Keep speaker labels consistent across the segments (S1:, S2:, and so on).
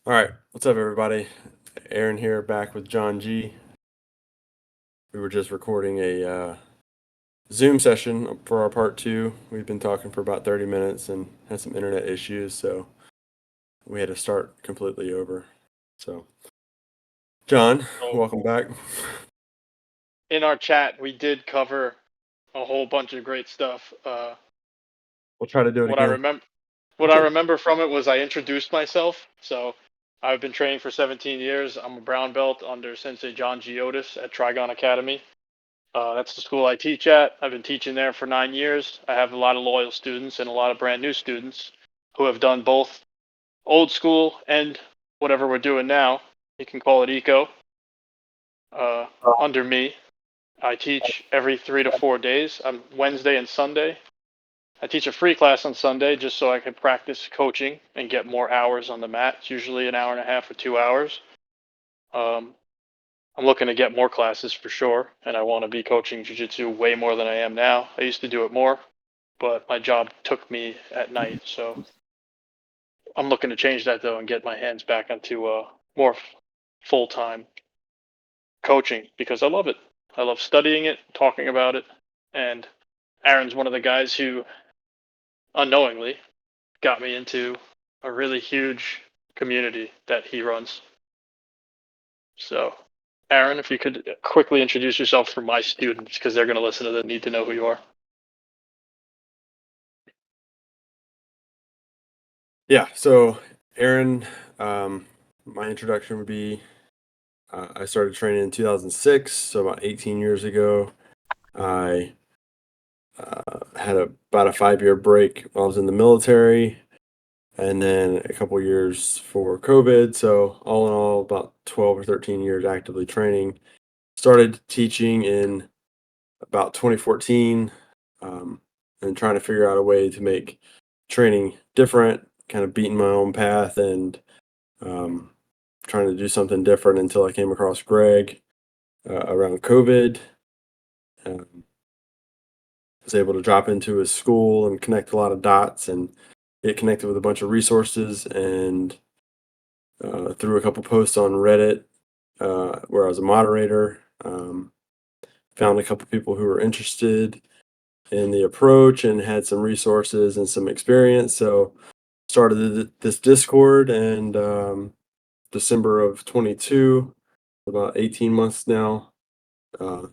S1: All right, what's up, everybody? Aaron here, back with John G. We were just recording a Zoom session for our part two. We've been talking for about 30 minutes and had some internet issues, so we had to start completely over. So, John,
S2: So
S1: welcome back.
S2: in our chat, we did cover a whole bunch of great stuff.
S1: We'll try to do it
S2: What I
S1: again.
S2: remember, what I remember from it was I introduced myself. So I've been training for 17 years. I'm a brown belt under Sensei John Gerondidakis at Trigon Academy. That's the school I teach at. I've been teaching there for 9 years. I have a lot of loyal students and a lot of brand new students who have done both old school and whatever we're doing now. You can call it ECO. Under me, I teach every 3 to 4 days. I'm Wednesday and Sunday. I teach a free class on Sunday just so I can practice coaching and get more hours on the mat. It's usually an hour and a half or 2 hours. Um, I'm looking to get more classes for sure, and I want to be coaching jiu-jitsu way more than I am now. I used to do it more, but my job took me at night, so I'm looking to change that though and get my hands back onto more full-time coaching because I love it. I love studying it, talking about it, and Aaron's one of the guys who unknowingly got me into a really huge community that he runs. So, Aaron, if you could quickly introduce yourself for my students because they're going to listen to this, need to know who you are.
S1: Yeah, so Aaron, my introduction would be I started training in 2006, so about 18 years ago. I had about a 5-year break while I was in the military, and then a couple years for COVID. So all in all, about 12 or 13 years actively training. Started teaching in about 2014, and trying to figure out a way to make training different, kind of beating my own path and um, trying to do something different until I came across Greg around COVID. Um, was able to drop into his school and connect a lot of dots and get connected with a bunch of resources, and threw a couple posts on Reddit where I was a moderator. Found a couple people who were interested in the approach and had some resources and some experience. So started this Discord, and December of 22, about 18 months now. Uh,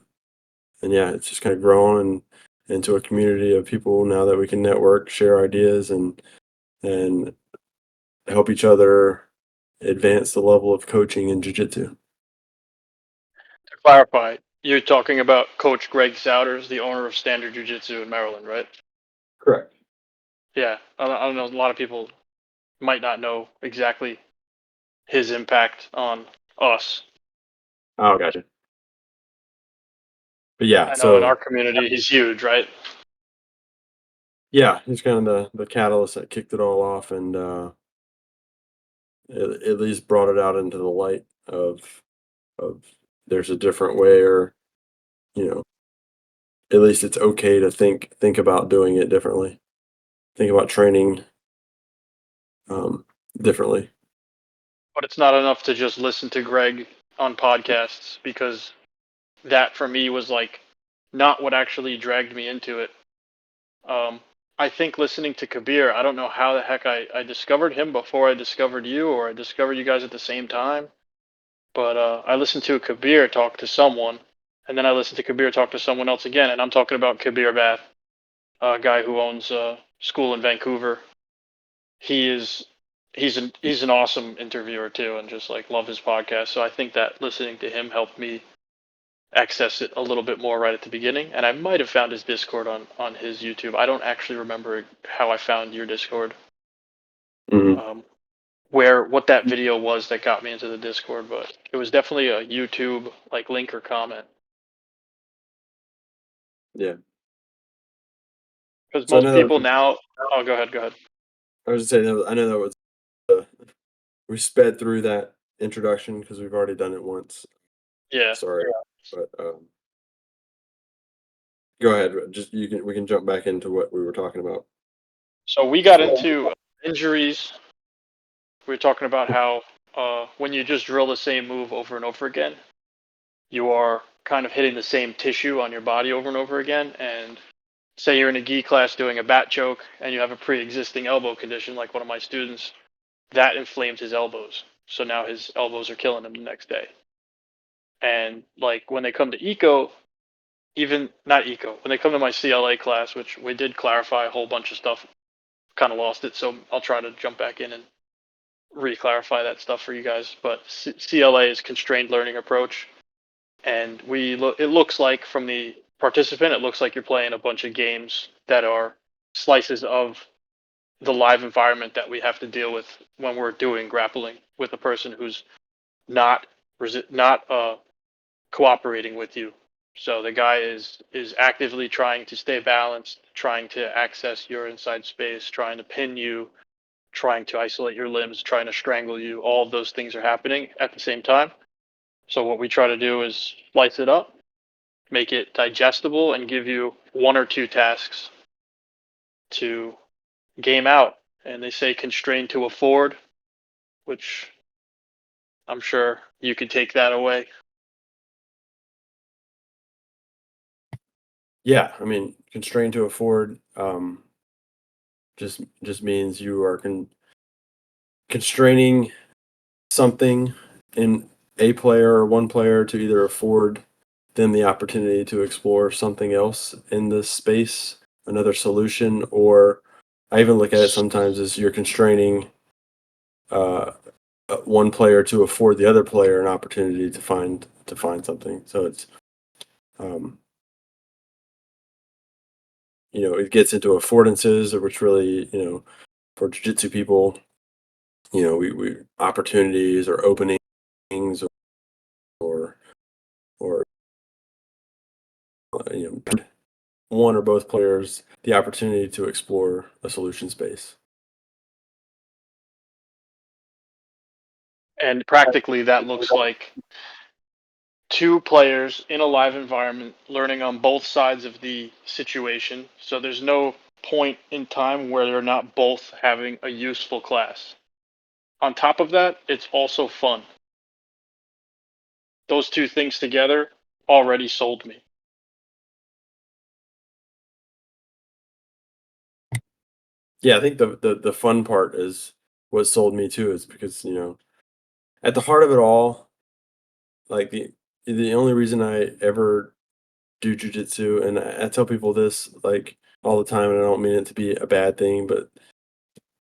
S1: and yeah, it's just kind of grown into a community of people now that we can network, share ideas, and help each other advance the level of coaching in jiu-jitsu.
S2: To clarify, you're talking about Coach Greg Souders, the owner of Standard Jiu-Jitsu in Maryland, right?
S1: Correct.
S2: Yeah, I don't know. A lot of people might not know exactly his impact on us.
S1: Oh, gotcha. But yeah,
S2: I know in
S1: so
S2: our community, he's huge, right?
S1: yeah, he's kind of the catalyst that kicked it all off, and at least brought it out into the light of there's a different way, or you know, at least it's okay to think about doing it differently. Think about training um, differently.
S2: But it's not enough to just listen to Greg on podcasts because that for me was like not what actually dragged me into it. Um, I think listening to Kabir, I don't know how the heck I discovered him before I discovered you, or I discovered you guys at the same time. But I listened to Kabir talk to someone, and then I listened to Kabir talk to someone else again, and I'm talking about Kabir Bath, a guy who owns a school in Vancouver. He is he's an awesome interviewer too, and just like love his podcast. So I think that listening to him helped me access it a little bit more right at the beginning, and I might have found his Discord on his YouTube. I don't actually remember how I found your Discord,
S1: Hmm.
S2: um, where what that video was that got me into the Discord, but it was definitely a YouTube like link or comment
S1: Yeah.
S2: because
S1: So I
S2: most
S1: know that
S2: people
S1: was,
S2: now. Oh, go ahead, go ahead.
S1: I was just saying that I know that was uh, we sped through that introduction because we've already done it once.
S2: Yeah.
S1: Sorry, but go ahead. Just we can jump back into what we were talking about
S2: So we got
S1: before.
S2: into injuries. We were talking about how when you just drill the same move over and over again, you are kind of hitting the same tissue on your body over and over again. And say you're in a gi class doing a bat choke and you have a pre-existing elbow condition, like one of my students, that inflamed his elbows. So now his elbows are killing him the next day. And like when they come to eco, even not eco, when they come to my CLA class, which we did clarify a whole bunch of stuff, kind of lost it. So I'll try to jump back in and re-clarify that stuff for you guys. But CLA is constrained learning approach. And it looks like from the participant, it looks like you're playing a bunch of games that are slices of the live environment that we have to deal with when we're doing grappling with a person who's not cooperating with you. So the guy is actively trying to stay balanced, trying to access your inside space, trying to pin you, trying to isolate your limbs, trying to strangle you. All of those things are happening at the same time. So what we try to do is slice it up, make it digestible, and give you one or two tasks to game out. And they say constrained to afford, which I'm sure you could take that away.
S1: Yeah, I mean, constrained to afford just means you are constraining something in a player or one player to either afford them the opportunity to explore something else in this space, another solution, or I even look at it sometimes as you're constraining one player to afford the other player an opportunity to find something. So it's um, it gets into affordances, which really for jiu-jitsu people, we opportunities or openings or or one or both players the opportunity to explore a solution space.
S2: And practically, that looks like two players in a live environment learning on both sides of the situation. So there's no point in time where they're not both having a useful class. On top of that, it's also fun. Those two things together already sold me.
S1: Yeah, I think the fun part is what sold me too, is because at the heart of it all, like the only reason I ever do jujitsu, and I tell people this like all the time, and I don't mean it to be a bad thing, but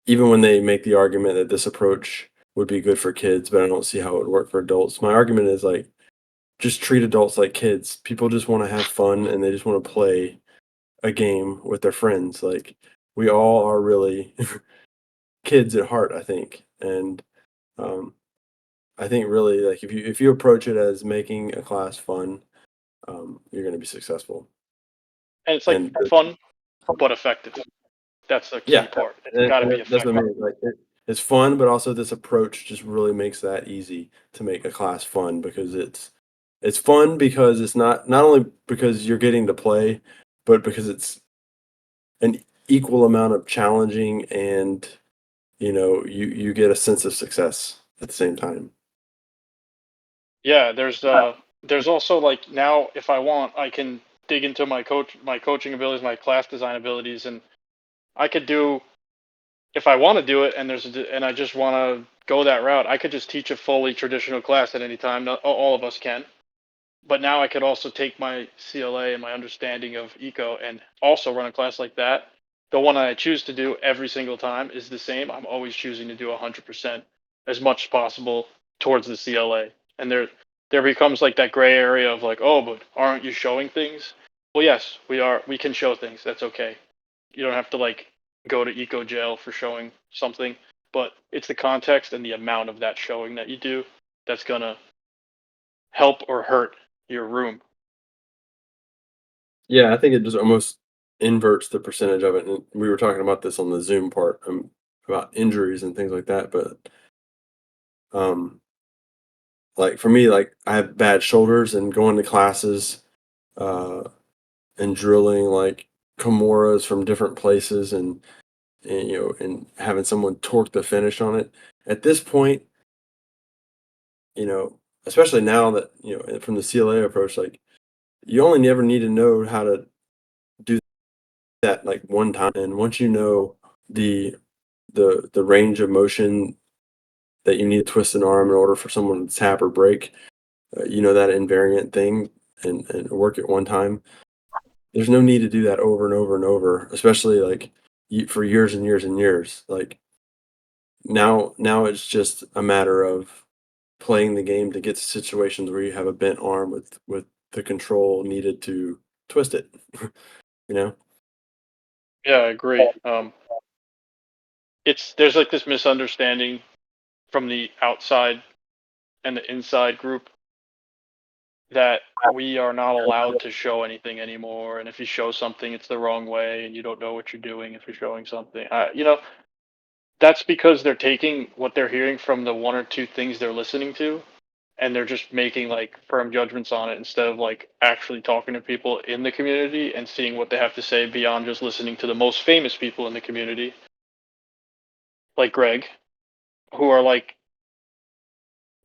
S1: even when they make the argument that this approach would be good for kids, but I don't see how it would work for adults, my argument is like just treat adults like kids. People just want to have fun and they just want to play a game with their friends. Like we all are really kids at heart, I think. And um, I think really like if you approach it as making a class fun, you're going to be successful.
S2: And it's like
S1: And
S2: fun but effective. That's the key
S1: yeah,
S2: part. It's got to be
S1: that's what I
S2: effective.
S1: mean. Like it's fun, but also this approach just really makes that easy to make a class fun because it's fun because it's not only because you're getting to play, but because it's an equal amount of challenging and you get a sense of success at the same time.
S2: Yeah, there's also like now if I want, I can dig into my coaching abilities, my class design abilities, and I could do if I want to do it, and and I just want to go that route. I could just teach a fully traditional class at any time. Not all of us can, but now I could also take my CLA and my understanding of eco and also run a class like that. The one I choose to do every single time is the same. I'm always choosing to do 100% as much as possible towards the CLA. And there becomes like that gray area of like, oh, but aren't you showing things? Well, yes, we are. We can show things. That's okay. You don't have to like go to eco jail for showing something, but it's the context and the amount of that showing that you do that's gonna help or hurt your room.
S1: Yeah, I think it just almost inverts the percentage of it. And we were talking about this on the Zoom part about injuries and things like that. But um, like for me, like I have bad shoulders, and going to classes uh, and drilling like Kimuras from different places, and having someone torque the finish on it. At this point, especially now that, from the CLA approach, like you only ever need to know how to do that like one time. And once you know the the range of motion that you need to twist an arm in order for someone to tap or break, that invariant thing and work it one time. There's no need to do that over and over and over, especially like for years and years and years. Like now it's just a matter of playing the game to get to situations where you have a bent arm with the control needed to twist it. you know?
S2: Yeah, I agree. There's like this misunderstanding from the outside and the inside group that we are not allowed to show anything anymore, and if you show something, it's the wrong way, and you don't know what you're doing if you're showing something. That's because they're taking what they're hearing from the one or two things they're listening to, and they're just making like firm judgments on it instead of like actually talking to people in the community and seeing what they have to say beyond just listening to the most famous people in the community, like Greg, who are like,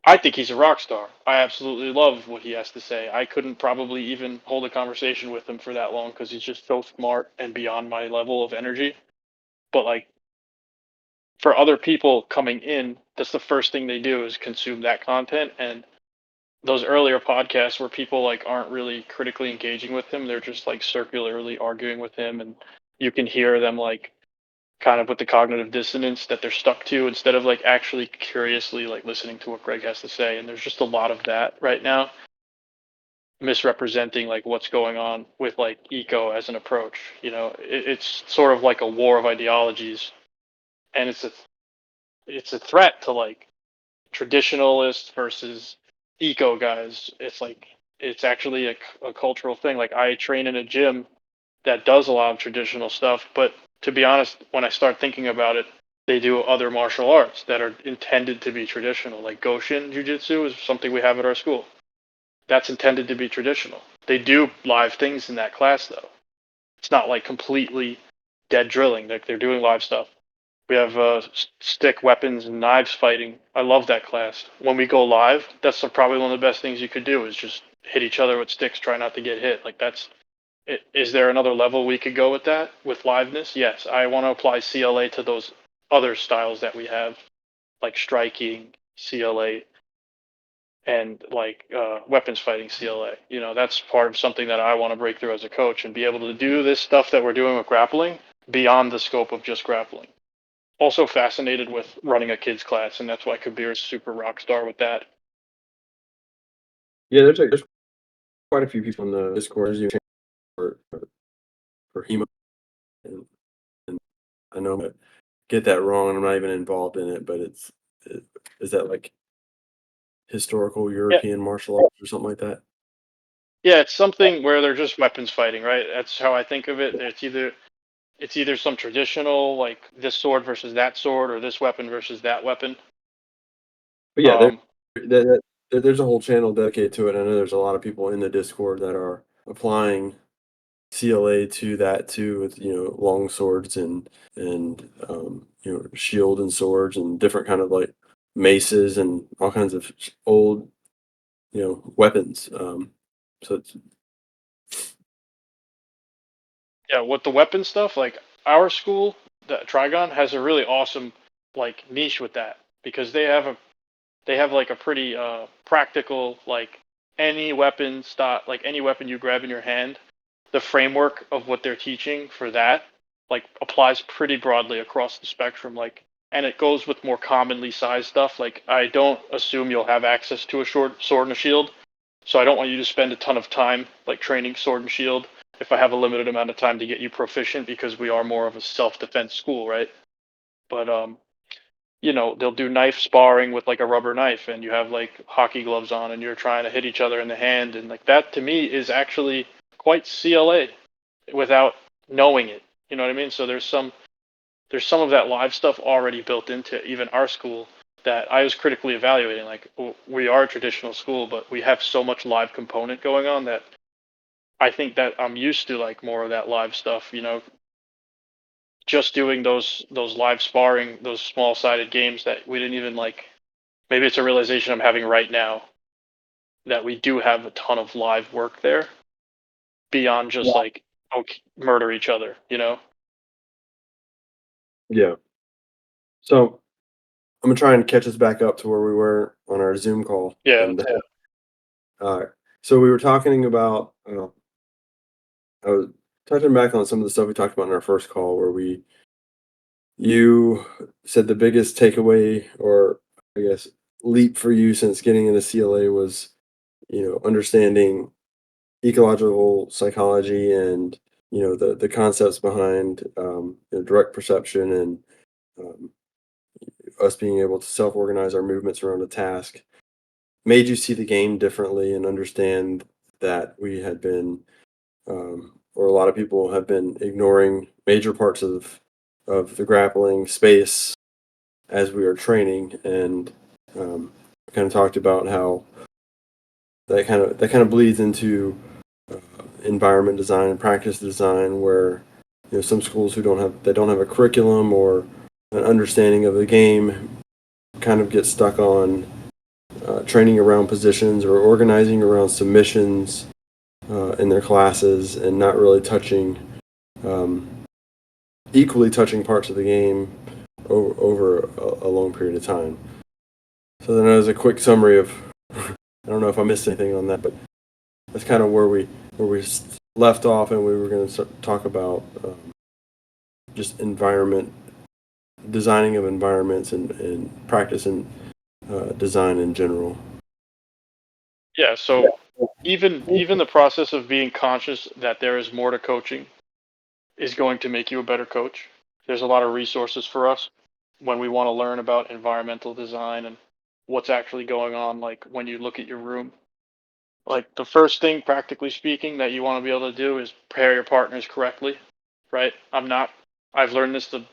S2: I think he's a rock star. I absolutely love what he has to say. I couldn't probably even hold a conversation with him for that long because he's just so smart and beyond my level of energy. But like for other people coming in, that's the first thing they do is consume that content. And those earlier podcasts where people like aren't really critically engaging with him, they're just like circularly arguing with him, and you can hear them like kind of with the cognitive dissonance that they're stuck to instead of like actually curiously like listening to what Greg has to say. And there's just a lot of that right now, misrepresenting like what's going on with like eco as an approach. It's sort of like a war of ideologies, and it's a threat to like traditionalists versus eco guys. It's actually a cultural thing. Like I train in a gym that does a lot of traditional stuff, but to be honest, when I start thinking about it, they do other martial arts that are intended to be traditional. Like Goshin jiu-jitsu is something we have at our school. That's intended to be traditional. They do live things in that class though. It's not like completely dead drilling. Like they're doing live stuff. We have stick weapons and knives fighting. I love that class. When we go live, that's probably one of the best things you could do is just hit each other with sticks, try not to get hit. Like that's is there another level we could go with that with liveness? Yes, I want to apply CLA to those other styles that we have, like striking CLA and like weapons fighting CLA. That's part of something that I want to break through as a coach and be able to do this stuff that we're doing with grappling beyond the scope of just grappling. Also fascinated with running a kids class, and that's why Kabir is super rock star with that.
S1: Yeah, there's quite a few people in the Discord for for hemo, and, and I know I get that wrong, and I'm not even involved in it, but is that like historical
S2: Yeah,
S1: European martial arts or something like that?
S2: yeah, it's something where they're just weapons fighting, right? That's how I think of it. It's either some traditional like this sword versus that sword, or this weapon versus that weapon.
S1: But yeah,
S2: Um,
S1: there's a whole channel dedicated to it. I know there's a lot of people in the Discord that are applying CLA to that too, with long swords and shield and swords and different kind of like maces and all kinds of old weapons. So it's
S2: yeah, with the weapon stuff, like our school, the Trigon has a really awesome like niche with that because they have like a pretty practical like any weapon stop like any weapon you grab in your hand, the framework of what they're teaching for that like applies pretty broadly across the spectrum, like, and it goes with more commonly sized stuff. Like I don't assume you'll have access to a short sword and a shield, so I don't want you to spend a ton of time like training sword and shield if I have a limited amount of time to get you proficient, because we are more of a self-defense school, right? But they'll do knife sparring with like a rubber knife, and you have like hockey gloves on, and you're trying to hit each other in the hand, and like that to me is actually quite CLA without knowing it. You know what I mean? So there's some of that live stuff already built into even our school that I was critically evaluating. Like we are a traditional school, but we have so much live component going on that I think that I'm used to like more of that live stuff. Just doing those live sparring, those small sided games that we didn't even like maybe it's a realization I'm having right now that we do have a ton of live work there beyond just like, okay, murder each other, you know?
S1: Yeah. So I'm gonna try and catch us back up to where we were on our Zoom call.
S2: Yeah.
S1: And uh, so we were talking about. I was touching back on some of the stuff we talked about in our first call, where you said the biggest takeaway, or I guess leap for you since getting into CLA was, understanding ecological psychology and the concepts behind direct perception and um, us being able to self-organize our movements around a task made you see the game differently and understand that we had been or a lot of people have been ignoring major parts of the grappling space as we are training, and kind of talked about how that kind of bleeds into uh, environment design and practice design, where some schools who don't have a curriculum or an understanding of the game kind of get stuck on training around positions or organizing around submissions in their classes, and not really um, equally touching parts of the game over a long period of time. So then, as a quick summary of, I don't know if I missed anything on that, but that's kind of where we left off, and we were going to talk about just environment designing of environments and practice and design in general.
S2: Yeah. So even the process of being conscious that there is more to coaching is going to make you a better coach. There's a lot of resources for us when we want to learn about environmental design and what's actually going on. Like when you look at your room, like the first thing, practically speaking, that you want to be able to do is pair your partners correctly, right? I've learned this the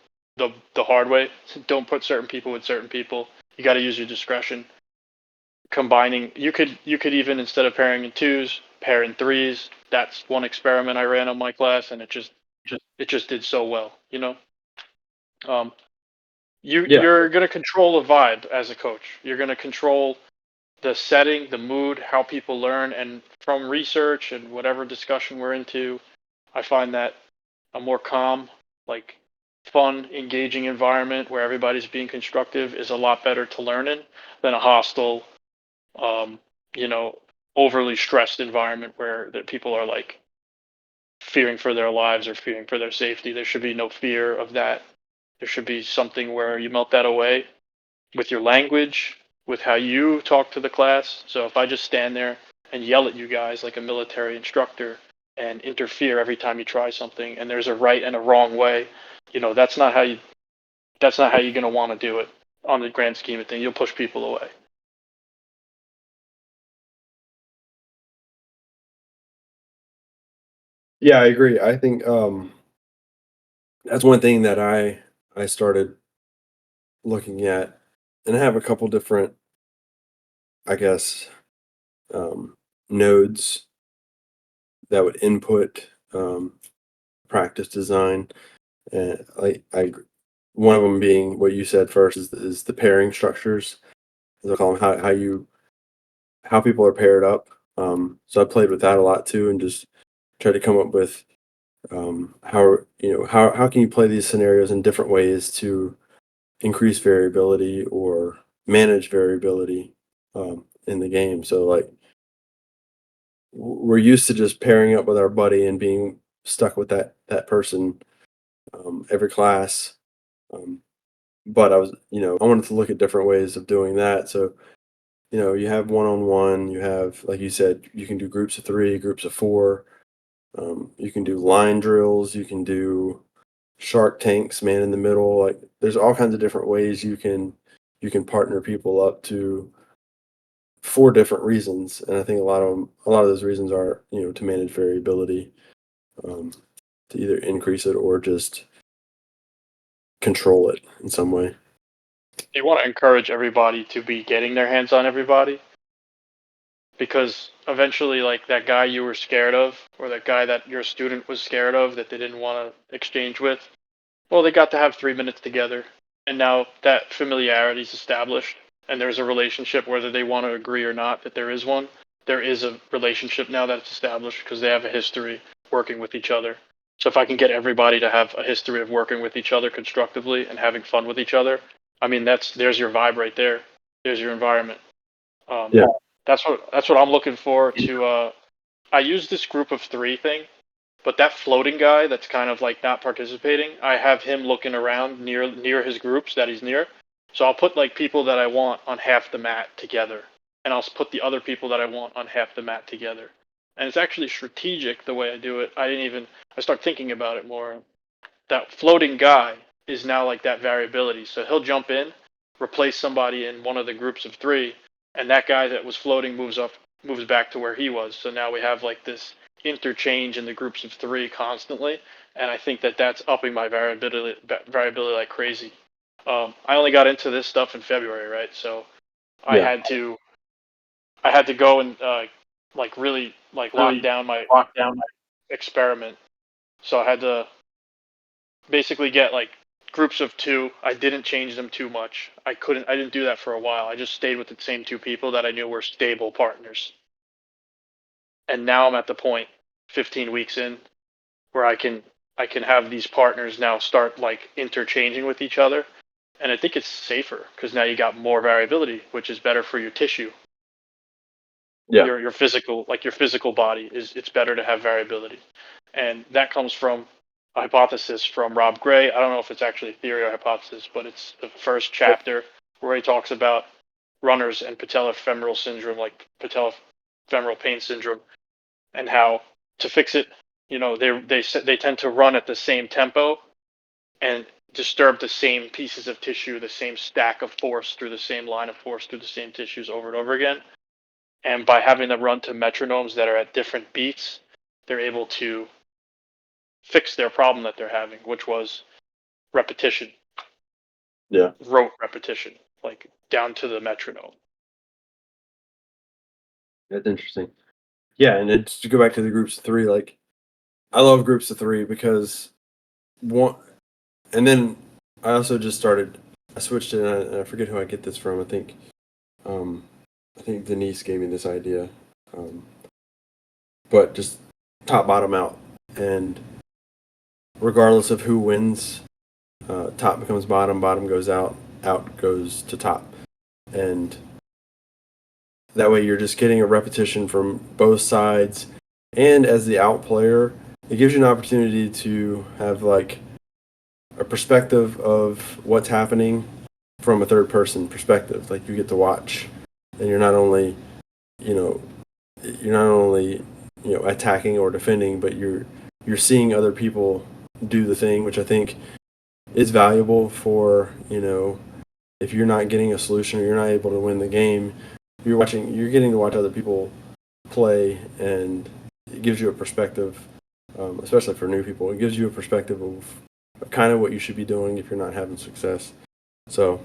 S2: hard way. Don't put certain people with certain people. You got to use your discretion. Combining, you could even, instead of pairing in twos, pair in threes. That's one experiment I ran on my class, and it just did so well, you know. Um,
S1: Yeah,
S2: you're gonna control the vibe as a coach. You're gonna control the setting, the mood, how people learn, and from research and whatever discussion we're into, I find that a more calm, like fun, engaging environment where everybody's being constructive is a lot better to learn in than a hostile, um, you know, overly stressed environment where the people are like fearing for their lives or fearing for their safety. There should be no fear of that. There should be something where you melt that away with your language, with how you talk to the class. So if I just stand there and yell at you guys like a military instructor and interfere every time you try something, and there's a right and a wrong way, that's not how you're going to want to do it on the grand scheme of things. You'll push people away.
S1: yeah, I agree. I think that's one thing that I started looking at, and I have a couple different, I guess, um, nodes that would input practice design. And one of them being what you said first is the pairing structures. As I call them, how people are paired up. So I played with that a lot too, and just tried to come up with how can you play these scenarios in different ways to increase variability or manage variability in the game. So like we're used to just pairing up with our buddy and being stuck with that person every class. Um, but I wanted to look at different ways of doing that. So you have one-on-one, you have, like you said, you can do groups of three, groups of four. You can do line drills, you can do shark tanks, man in the middle. Like there's all kinds of different ways you can partner people up to for different reasons. And I think a lot of those reasons are, to manage variability, um, to either increase it or just control it in some way.
S2: You want to encourage everybody to be getting their hands on everybody because eventually, like that guy you were scared of, or that guy that your student was scared of that they didn't want to exchange with, well, they got to have 3 minutes together, and now that familiarity is established. and there's a relationship, whether they want to agree or not that there is one. There is a relationship now that's established because they have a history working with each other. So if I can get everybody to have a history of working with each other constructively and having fun with each other, I mean there's your vibe right there. There's your environment.
S1: Yeah.
S2: That's what I'm looking for to. I use this group of three thing, but that floating guy that's kind of like not participating, I have him looking around near his groups that he's near. So I'll put like people that I want on half the mat together, and I'll put the other people that I want on half the mat together. And it's actually strategic the way I do it. I start thinking about it more. That floating guy is now like that variability. So he'll jump in, replace somebody in one of the groups of three, and that guy that was floating moves back to where he was. So now we have like this interchange in the groups of three constantly, and I think that that's upping my variability like crazy. I only got into this stuff in February, right? So I
S1: Yeah.
S2: had to go and like really like lock down my experiment. So I had to basically get like groups of two. I didn't change them too much. I didn't do that for a while. I just stayed with the same two people that I knew were stable partners. And now I'm at the point 15 weeks in where I can have these partners now start like interchanging with each other. And I think it's safer because now you got more variability, which is better for your tissue.
S1: Yeah.
S2: Your physical body it's better to have variability. And that comes from a hypothesis from Rob Gray. I don't know if it's actually a theory or hypothesis, but it's the first chapter where he talks about runners and patellofemoral syndrome, like patellofemoral pain syndrome, and how to fix it, they tend to run at the same tempo and disturb the same pieces of tissue, the same stack of force through the same line of force through the same tissues over and over again. And by having them run to metronomes that are at different beats, they're able to fix their problem that they're having, which was repetition.
S1: Yeah.
S2: Rote repetition, like down to the metronome.
S1: That's interesting. Yeah, and it's to go back to the groups of three, like I love groups of three because one, and then I also just started. I switched it, and I forget who I get this from. Um, I think Denise gave me this idea, but just top bottom out, and regardless of who wins, top becomes bottom, bottom goes out, out goes to top, and that way you're just getting a repetition from both sides, and as the out player, it gives you an opportunity to have like a perspective of what's happening from a third person perspective. Like you get to watch, and you know, you're not only attacking or defending, but you're seeing other people do the thing, which I think is valuable for if you're not getting a solution or you're not able to win the game, you're getting to watch other people play, and it gives you a perspective, especially for new people. It gives you a perspective of kind of what you should be doing if you're not having success. So,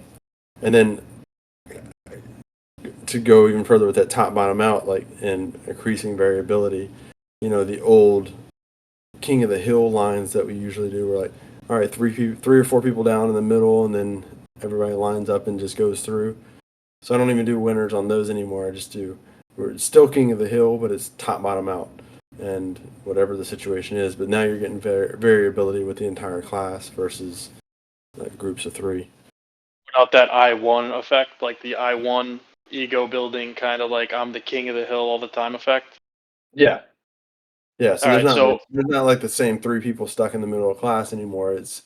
S1: and then to go even further with that top bottom out, like and increasing variability, the old king of the hill lines that we usually do were like, all right, three or four people down in the middle, and then everybody lines up and just goes through. So I don't even do winners on those anymore. We're still king of the hill, but it's top bottom out, and whatever the situation is. But now you're getting variability with the entire class versus like groups of three.
S2: Without that I-1 effect, like the I-1 ego building, kind of like I'm the king of the hill all the time effect.
S1: Yeah. Yeah, so
S2: All right, so
S1: there's not like the same three people stuck in the middle of class anymore. It's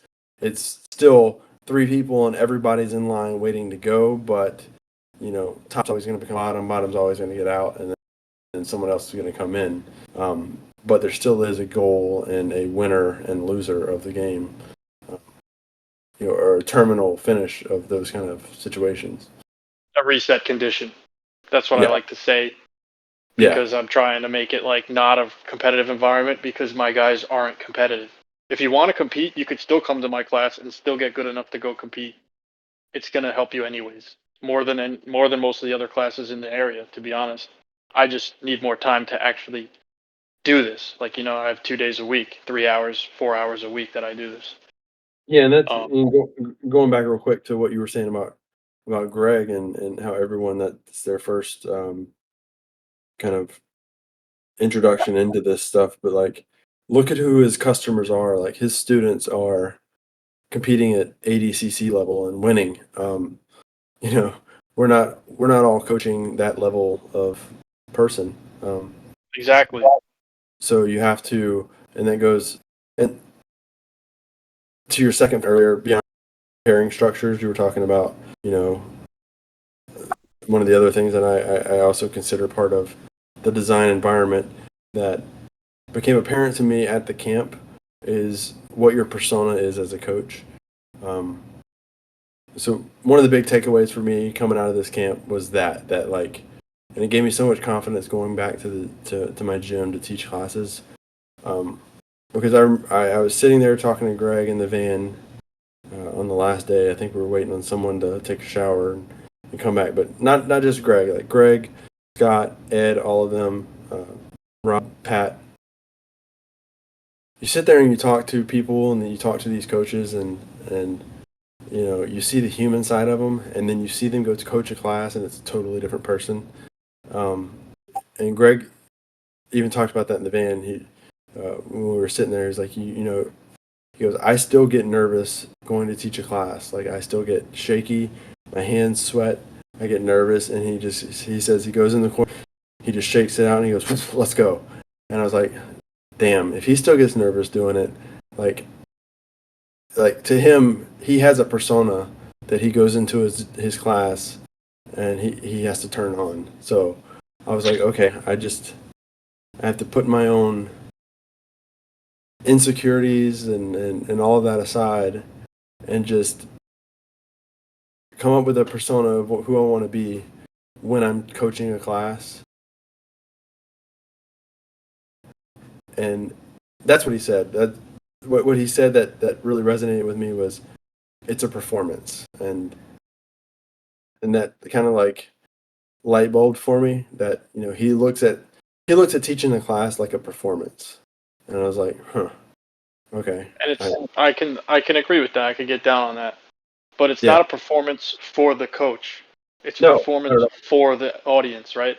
S1: still three people and everybody's in line waiting to go, but top's always going to become bottom, bottom's always going to get out, and then someone else is going to come in. But there still is a goal and a winner and loser of the game, or a terminal finish of those kind of situations.
S2: a reset condition. That's what I
S1: Yeah,
S2: like to say
S1: yeah,
S2: because I'm trying to make it like not a competitive environment because my guys aren't competitive. If you want to compete, you could still come to my class and still get good enough to go compete. It's going to help you anyways, more than most of the other classes in the area, to be honest. I just need more time to actually do this. Like, I have 2 days a week, 3 hours, 4 hours a week that I do this.
S1: yeah. And that's
S2: Um,
S1: going back real quick to what you were saying about about Greg and how everyone that's their first kind of introduction into this stuff, but like look at who his customers are. Like his students are competing at ADCC level and winning. You know, we're not all coaching that level of person.
S2: Exactly.
S1: So you have to, and that goes and to your second earlier beyond pairing structures. You were talking about, you know, one of the other things that I also consider part of the design environment that became apparent to me at the camp is what your persona is as a coach. Um, so one of the big takeaways for me coming out of this camp was that like, and it gave me so much confidence going back to my gym to teach classes. Because I was sitting there talking to Greg in the van on the last day. I think we were waiting on someone to take a shower and come back, but not just Greg, like Greg, Scott, Ed, all of them, Rob, Pat. You sit there and you talk to people and then you talk to these coaches and you know you see the human side of them and then you see them go to coach a class and it's a totally different person. Um, and Greg even talked about that in the van. He when we were sitting there, he's like, you know, he goes, I still get nervous going to teach a class. Like I still get shaky, my hands sweat, I get nervous, and he says he goes in the corner, he just shakes it out and he goes, let's go. And I was like, damn, if he still gets nervous doing it, like to him, he has a persona that he goes into his class and he has to turn on. So I was like, okay, I have to put my own insecurities and all of that aside and just come up with a persona of who I want to be when I'm coaching a class. And that's what he said. What he said that really resonated with me was it's a performance. And that kind of like light bulb for me that, you know, he looks at teaching the class like a performance. And I was like, huh, okay.
S2: And I can agree with that. I can get down on that. But it's
S1: Yeah.
S2: not a performance for the coach. It's a
S1: No, not
S2: performance
S1: at all.
S2: for the audience, right?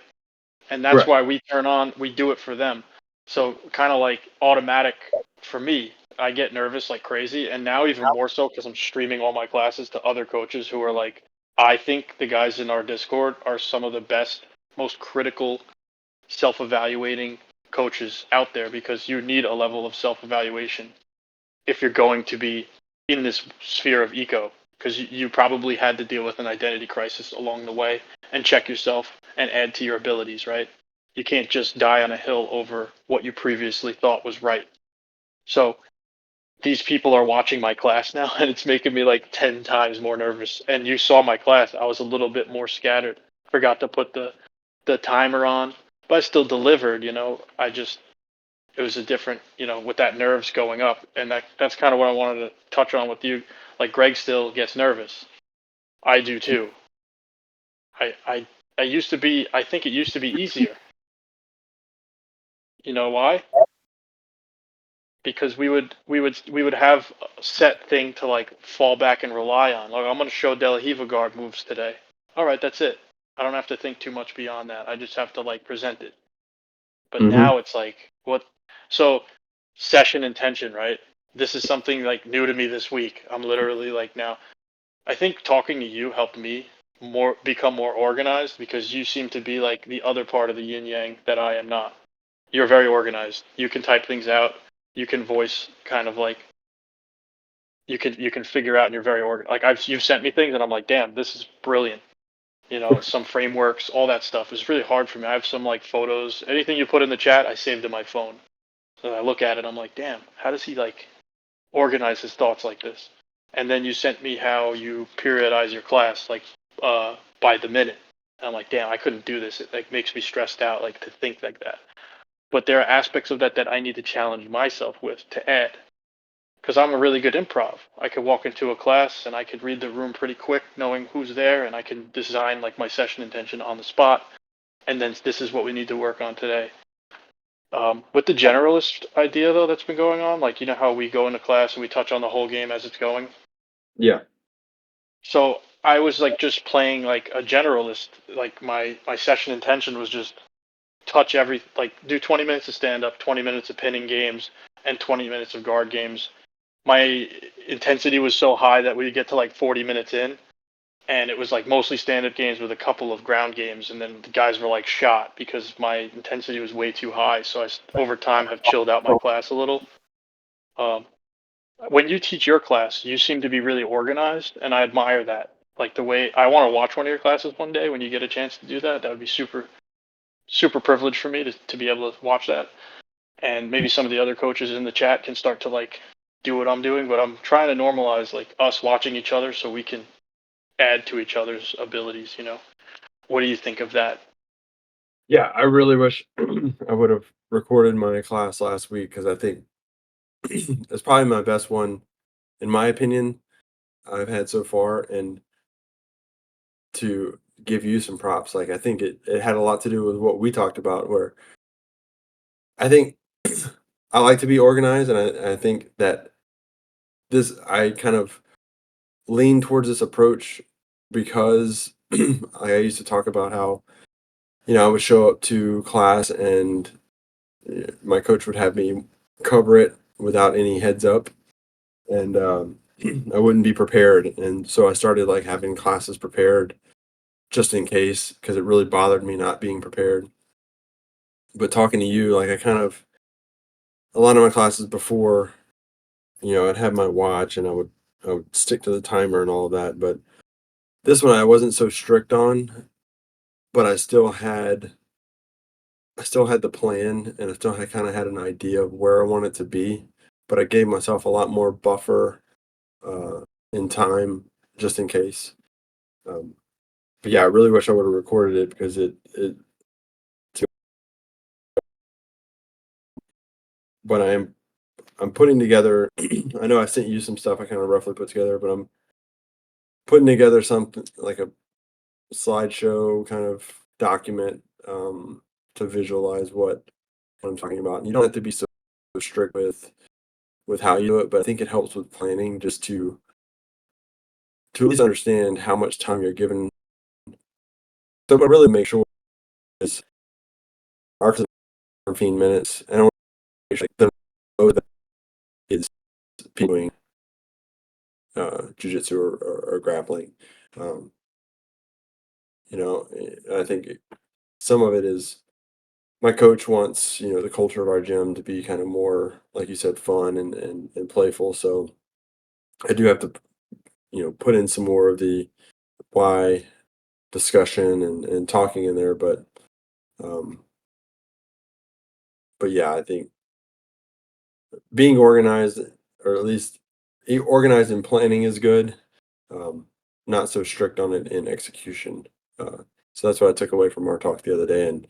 S2: And that's
S1: Correct.
S2: why we do it for them. So kind of like automatic for me, I get nervous like crazy, and now even more so because I'm streaming all my classes to other coaches who are like, I think the guys in our Discord are some of the best, most critical, self-evaluating coaches out there because you need a level of self-evaluation if you're going to be in this sphere of eco because you probably had to deal with an identity crisis along the way and check yourself and add to your abilities, right? You can't just die on a hill over what you previously thought was right. So these people are watching my class now and it's making me like 10 times more nervous. And you saw my class, I was a little bit more scattered. Forgot to put the timer on, but I still delivered, you know. It was a different, you know, with that nerves going up, and that's kind of what I wanted to touch on with you. Like Greg still gets nervous. I do too. I used to be. I think it used to be easier. You know why? Because we would have a set thing to like fall back and rely on. Like I'm going to show De La Hiva guard moves today. All right, that's it. I don't have to think too much beyond that. I just have to like present it. But
S1: Mm-hmm.
S2: now it's like what? So session intention, right? This is something like new to me this week. I'm literally like now. I think talking to you helped me more become more organized because you seem to be like the other part of the yin yang that I am not. You're very organized. You can type things out. You can voice kind of like you can figure out and you're very organized. Like you've sent me things and I'm like, damn, this is brilliant. You know, some frameworks, all that stuff is really hard for me. I have some like photos. Anything you put in the chat, I saved in my phone. So I look at it, I'm like, damn, how does he like organize his thoughts like this? And then you sent me how you periodize your class, like by the minute. And I'm like, damn, I couldn't do this. It like makes me stressed out, like to think like that. But there are aspects of that that I need to challenge myself with to add, because I'm a really good improv. I could walk into a class and I could read the room pretty quick, knowing who's there, and I can design like my session intention on the spot. And then this is what we need to work on today. With the generalist idea though that's been going on, how we go into class and we touch on the whole game as it's going.
S1: Yeah.
S2: So I was like just playing like a generalist. Like my session intention was just touch every, like do 20 minutes of stand up, 20 minutes of pinning games, and 20 minutes of guard games. My intensity was so high that we'd get to like 40 minutes in, and it was like mostly stand up games with a couple of ground games, and then the guys were like shot because my intensity was way too high. So I over time have chilled out my class a little. Um, when you teach your class, you seem to be really organized, and I admire that. Like the way I want to watch one of your classes one day when you get a chance to do that. That would be super privileged for me to be able to watch that. And maybe some of the other coaches in the chat can start to like do what I'm doing, but I'm trying to normalize like us watching each other so we can add to each other's abilities, you know. What do you think of that?
S1: Yeah, I really wish I would have recorded my class last week because I think it's probably my best one, in my opinion, I've had so far. And to give you some props, like I think it had a lot to do with what we talked about, where I think I like to be organized, and I think that this I kind of lean towards this approach because I used to talk about how, I would show up to class and my coach would have me cover it without any heads up, and I wouldn't be prepared. And so I started like having classes prepared just in case because it really bothered me not being prepared. But talking to you, like I kind of a lot of my classes before, I'd have my watch and I would stick to the timer and all of that. But this one I wasn't so strict on, but I still had the plan, and I still had kind of had an idea of where I wanted to be, but I gave myself a lot more buffer in time just in case. Um, but yeah, I really wish I would have recorded it because when I'm putting together, I know I sent you some stuff I kind of roughly put together, but I'm putting together something like a slideshow kind of document to visualize what I'm talking about. And you don't have to be so strict with how you do it, but I think it helps with planning just to at least understand how much time you're given. So but really make sure it's our 15 minutes, and I want to make sure them know that it's people doing jiu-jitsu or grappling. Um, I think some of it is my coach wants, the culture of our gym to be kind of more, like you said, fun and playful. So I do have to, put in some more of the why discussion and talking in there. Um, but yeah, I think being organized, or at least organized in planning, is good. Um, Not so strict on it in execution. So that's what I took away from our talk the other day. And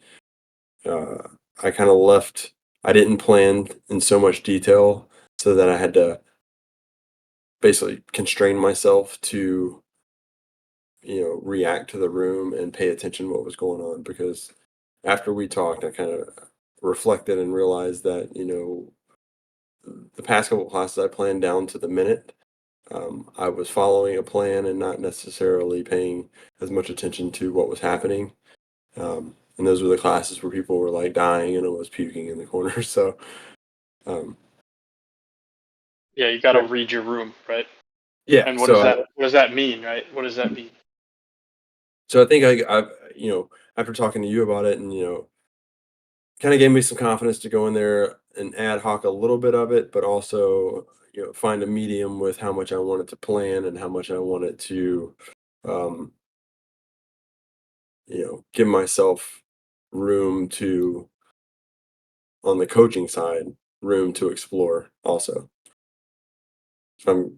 S1: uh, I kind of left. I didn't plan in so much detail, so that I had to basically constrain myself to, react to the room and pay attention to what was going on. Because after we talked, I kind of reflected and realized that, the past couple of classes I planned down to the minute. I was following a plan and not necessarily paying as much attention to what was happening. And those were the classes where people were like dying and almost puking in the corner. So, um,
S2: Yeah, you got to
S1: yeah,
S2: read your room, right?
S1: yeah.
S2: And what does that mean, right? What does that mean?
S1: So I think I've, after talking to you about it, and kind of gave me some confidence to go in there and ad hoc a little bit of it, but also, find a medium with how much I wanted to plan and how much I wanted to, um, give myself room to, on the coaching side, room to explore also. If I'm,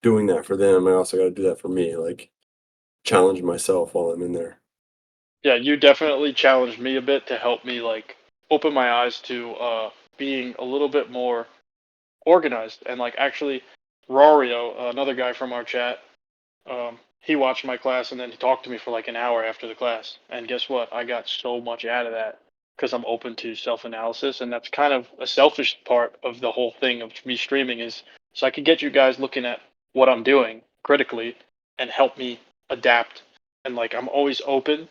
S1: doing that for them, I also got to do that for me, like challenge myself while I'm in there.
S2: Yeah, you definitely challenged me a bit to help me like open my eyes to being a little bit more organized. And like actually Rario, another guy from our chat, he watched my class and then he talked to me for like an hour after the class. And guess what? I got so much out of that because I'm open to self-analysis, and that's kind of a selfish part of the whole thing of me streaming is so I could get you guys looking at what I'm doing critically, and help me adapt. And like I'm always open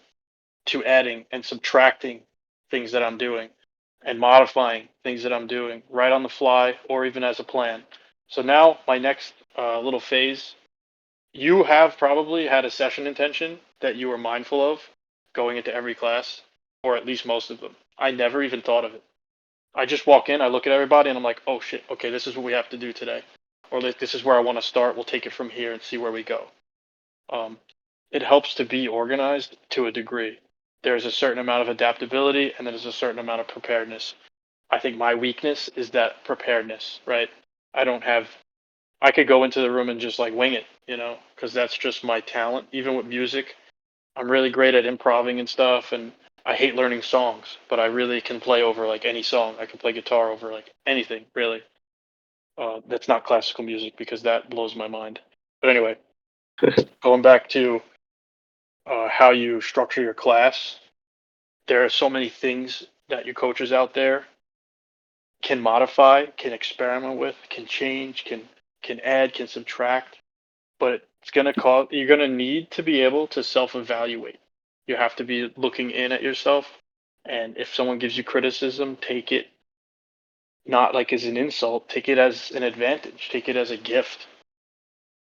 S2: to adding and subtracting things that I'm doing and modifying things that I'm doing right on the fly or even as a plan. So now my next little phase, you have probably had a session intention that you were mindful of going into every class, or at least most of them. I never even thought of it. I just walk in, I look at everybody, and I'm like, oh shit, okay, this is what we have to do today. Or like, this is where I want to start. We'll take it from here and see where we go. Um, it helps to be organized to a degree. There's a certain amount of adaptability, and then there's a certain amount of preparedness. I think my weakness is that preparedness, right? I don't have, I could go into the room and just like wing it, because that's just my talent. Even with music, I'm really great at improvising and stuff, and I hate learning songs, but I really can play over like any song. I can play guitar over like anything, really. That's not classical music because that blows my mind. But anyway, going back to how you structure your class, there are so many things that your coaches out there can modify, can experiment with, can change, can add, can subtract. But it's gonna cause you're gonna need to be able to self-evaluate. You have to be looking in at yourself, and if someone gives you criticism, take it not like as an insult, take it as an advantage, take it as a gift.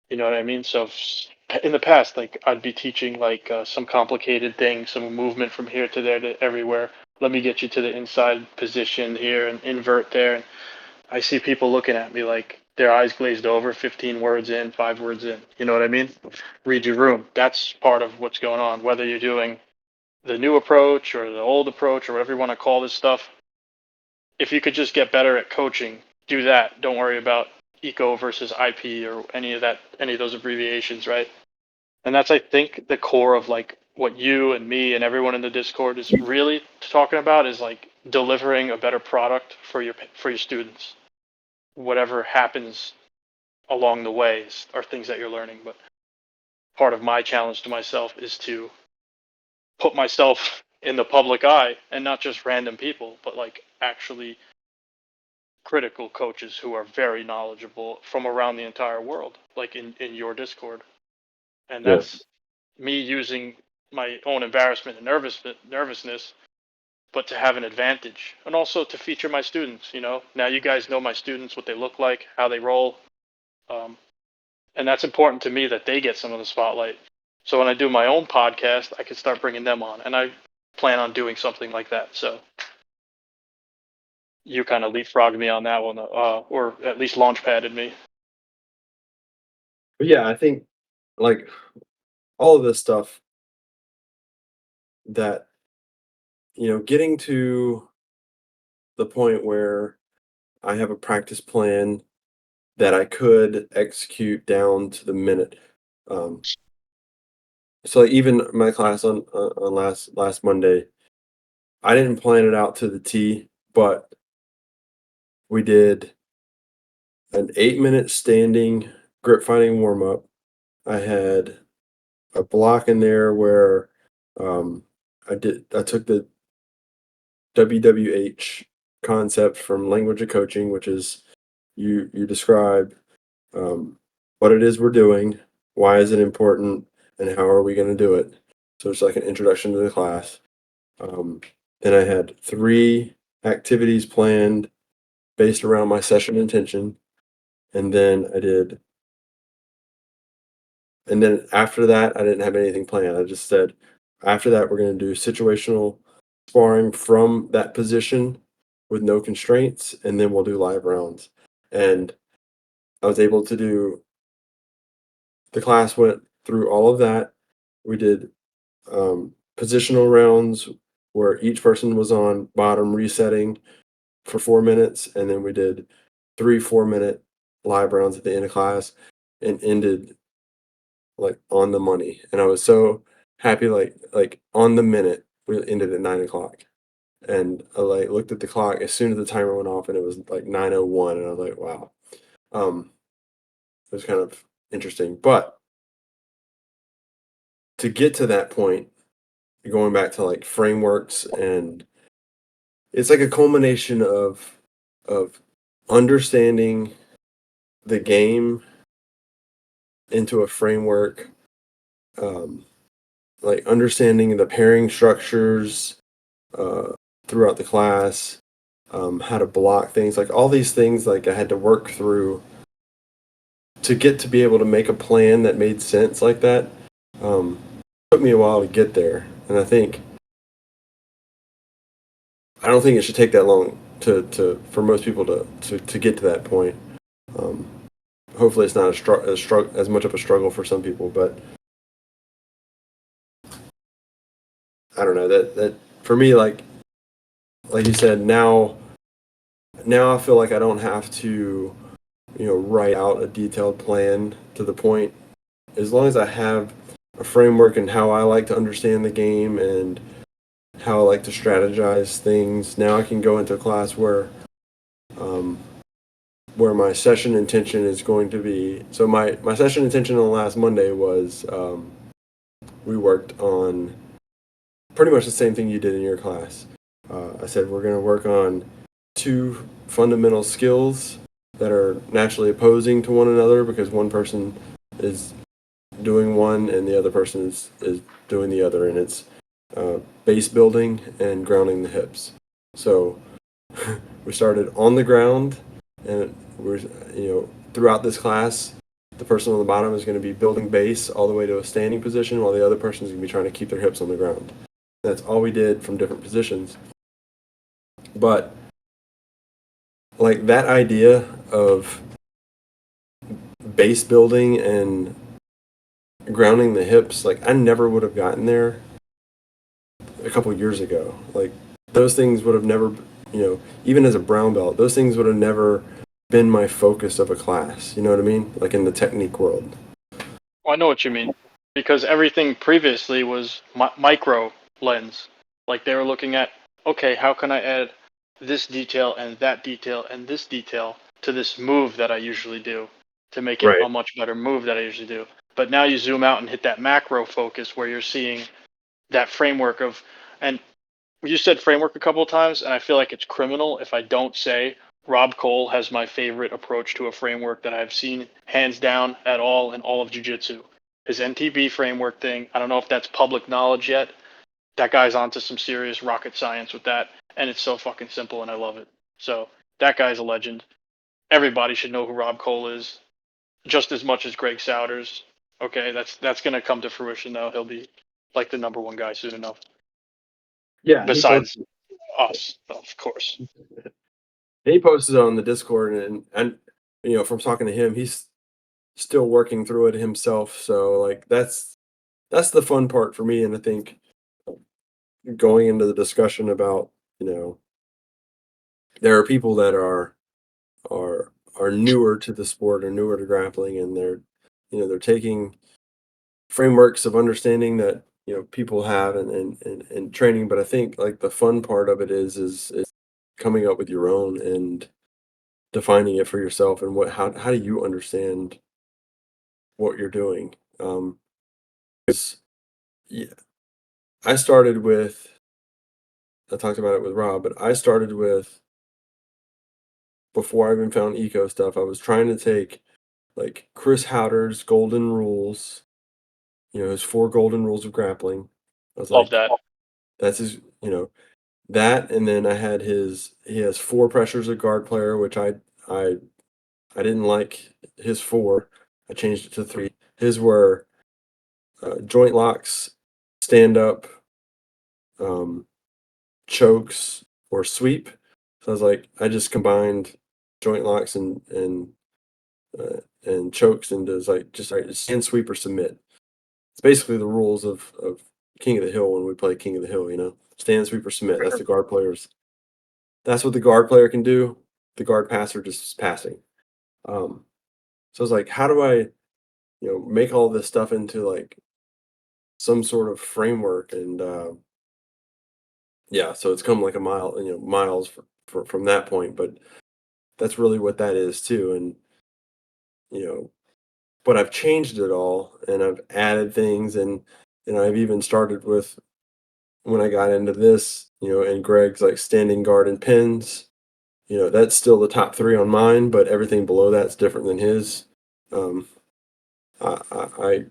S2: You know what I mean? So in the past, like I'd be teaching like some complicated thing, some movement from here to there to everywhere. Let me get you to the inside position here and invert there. And I see people looking at me like their eyes glazed over, 15 words in, 5 words in. You know what I mean? Read your room. That's part of what's going on. Whether you're doing the new approach or the old approach or whatever you want to call this stuff, if you could just get better at coaching, do that. Don't worry about ECO versus IP or any of those abbreviations, right? And that's, I think, the core of like what you and me and everyone in the Discord is really talking about is like delivering a better product for your students. Whatever happens along the way are things that you're learning. But part of my challenge to myself is to put myself in the public eye and not just random people, but like actually critical coaches who are very knowledgeable from around the entire world, like in your Discord. And
S1: Yeah.
S2: that's me using my own embarrassment and nervousness, but to have an advantage and also to feature my students. Now you guys know my students, what they look like, how they roll. Um, and that's important to me that they get some of the spotlight. So when I do my own podcast, I can start bringing them on, and I plan on doing something like that. So you kind of leapfrogged me on that one, or at least launchpadded me.
S1: But yeah, I think like all of this stuff that, getting to the point where I have a practice plan that I could execute down to the minute. Um, so like even my class on last Monday, I didn't plan it out to the T, but we did an 8-minute standing grip fighting warm up. I had a block in there where um, I took the WWH concept from language of coaching, which is you describe um, what it is we're doing, why is it important, and how are we going to do it. So it's like an introduction to the class. Then I had 3 activities planned based around my session intention, and then and then after that, I didn't have anything planned. I just said, after that, we're going to do situational sparring from that position with no constraints, and then we'll do live rounds. And I was able to do, the class went through all of that. We did positional rounds where each person was on bottom resetting for 4 minutes, and then we did 3 4-minute live rounds at the end of class and ended like on the money. And I was so happy, like on the minute. We ended at 9 o'clock. And I like looked at the clock as soon as the timer went off and it was like 9:01, and I was like, wow. It was kind of interesting. But to get to that point, going back to like frameworks, and it's like a culmination of understanding the game into a framework like understanding the pairing structures uh, throughout the class, how to block things, like all these things, like I had to work through to get to be able to make a plan that made sense like that. Took me a while to get there, and I don't think it should take that long to for most people to get to that point. Um, Hopefully, it's not as much of a struggle for some people, but I don't know that for me, like you said, now I feel like I don't have to, write out a detailed plan to the point. As long as I have a framework and how I like to understand the game and how I like to strategize things, now I can go into a class um, where my session intention is going to be. So my session intention on last Monday was we worked on pretty much the same thing you did in your class. I said we're going to work on two fundamental skills that are naturally opposing to one another because one person is doing one and the other person is doing the other, and it's base building and grounding the hips. So we started on the ground, and we're throughout this class, the person on the bottom is going to be building base all the way to a standing position, while the other person is going to be trying to keep their hips on the ground. That's all we did from different positions. But like that idea of base building and grounding the hips, like I never would have gotten there a couple years ago. Like those things would have never, even as a brown belt, those things would have never been my focus of a class. You know what I mean? Like in the technique world.
S2: Well, I know what you mean, because everything previously was micro lens. Like they were looking at, okay, how can I add this detail and that detail and this detail to this move that I usually do to make it
S1: Right.
S2: a much better move that I usually do. But now you zoom out and hit that macro focus where you're seeing that framework of, and you said framework a couple of times, and I feel like it's criminal if I don't say Rob Cole has my favorite approach to a framework that I've seen hands down at all in all of jiu-jitsu. His NTB framework thing, I don't know if that's public knowledge yet. That guy's onto some serious rocket science with that, and it's so fucking simple, and I love it. So that guy's a legend. Everybody should know who Rob Cole is, just as much as Greg Souders. Okay, that's gonna come to fruition though. He'll be like the number one guy soon enough.
S1: Yeah,
S2: Besides us, of course.
S1: he posted on the Discord, and from talking to him, he's still working through it himself. So like that's the fun part for me, and I think going into the discussion about there are people that are newer to the sport or newer to grappling, and they're taking frameworks of understanding that people have and training. But I think like the fun part of it is coming up with your own and defining it for yourself, and how do you understand what you're doing. 'Cause, yeah, I started with I talked about it with Rob, but I started with before I even found eco stuff. I was trying to take like Chris Howder's golden rules, his four golden rules of grappling. I was
S2: Love
S1: like,
S2: that.
S1: that's his, that, and then I had he has four pressures of guard player, which I I didn't like his four. I changed it to three. His were joint locks, stand up, um, chokes, or sweep. So I was like, I just combined joint locks and chokes into like just like stand, sweep, or submit. It's basically the rules of King of the Hill when we play King of the Hill. Stand, sweep, or submit. That's the guard players. That's what the guard player can do. The guard passer just is passing. Um, so I was like, how do I, make all this stuff into like some sort of framework? And yeah, so it's come like a mile, miles from that point. But that's really what that is too. And you know, but I've changed it all, and I've added things, and I've even started with when I got into this, and Greg's like standing guard and pins. That's still the top three on mine, but everything below that's different than his. Um, I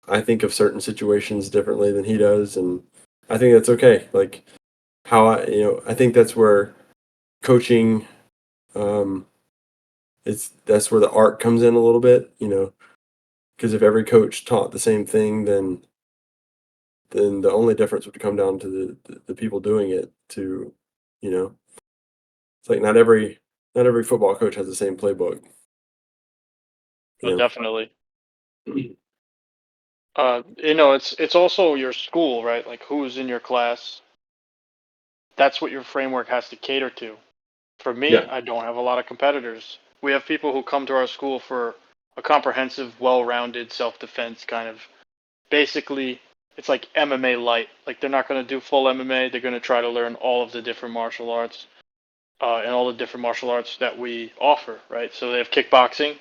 S1: I think of certain situations differently than he does, and I think that's okay. Like how I think that's where coaching, um, that's where the art comes in a little bit. Because if every coach taught the same thing, then the only difference would come down to the people doing it. You know, it's like not every football coach has the same playbook.
S2: But
S1: You
S2: definitely.
S1: know.
S2: It's also your school, right? Like who's in your class. That's what your framework has to cater to. For me,
S1: Yeah.
S2: I don't have a lot of competitors. We have people who come to our school for a comprehensive, well-rounded self-defense kind of. Basically, it's like MMA light. Like they're not going to do full MMA. They're going to try to learn all of the different martial arts and all the different martial arts that we offer, right? So they have kickboxing.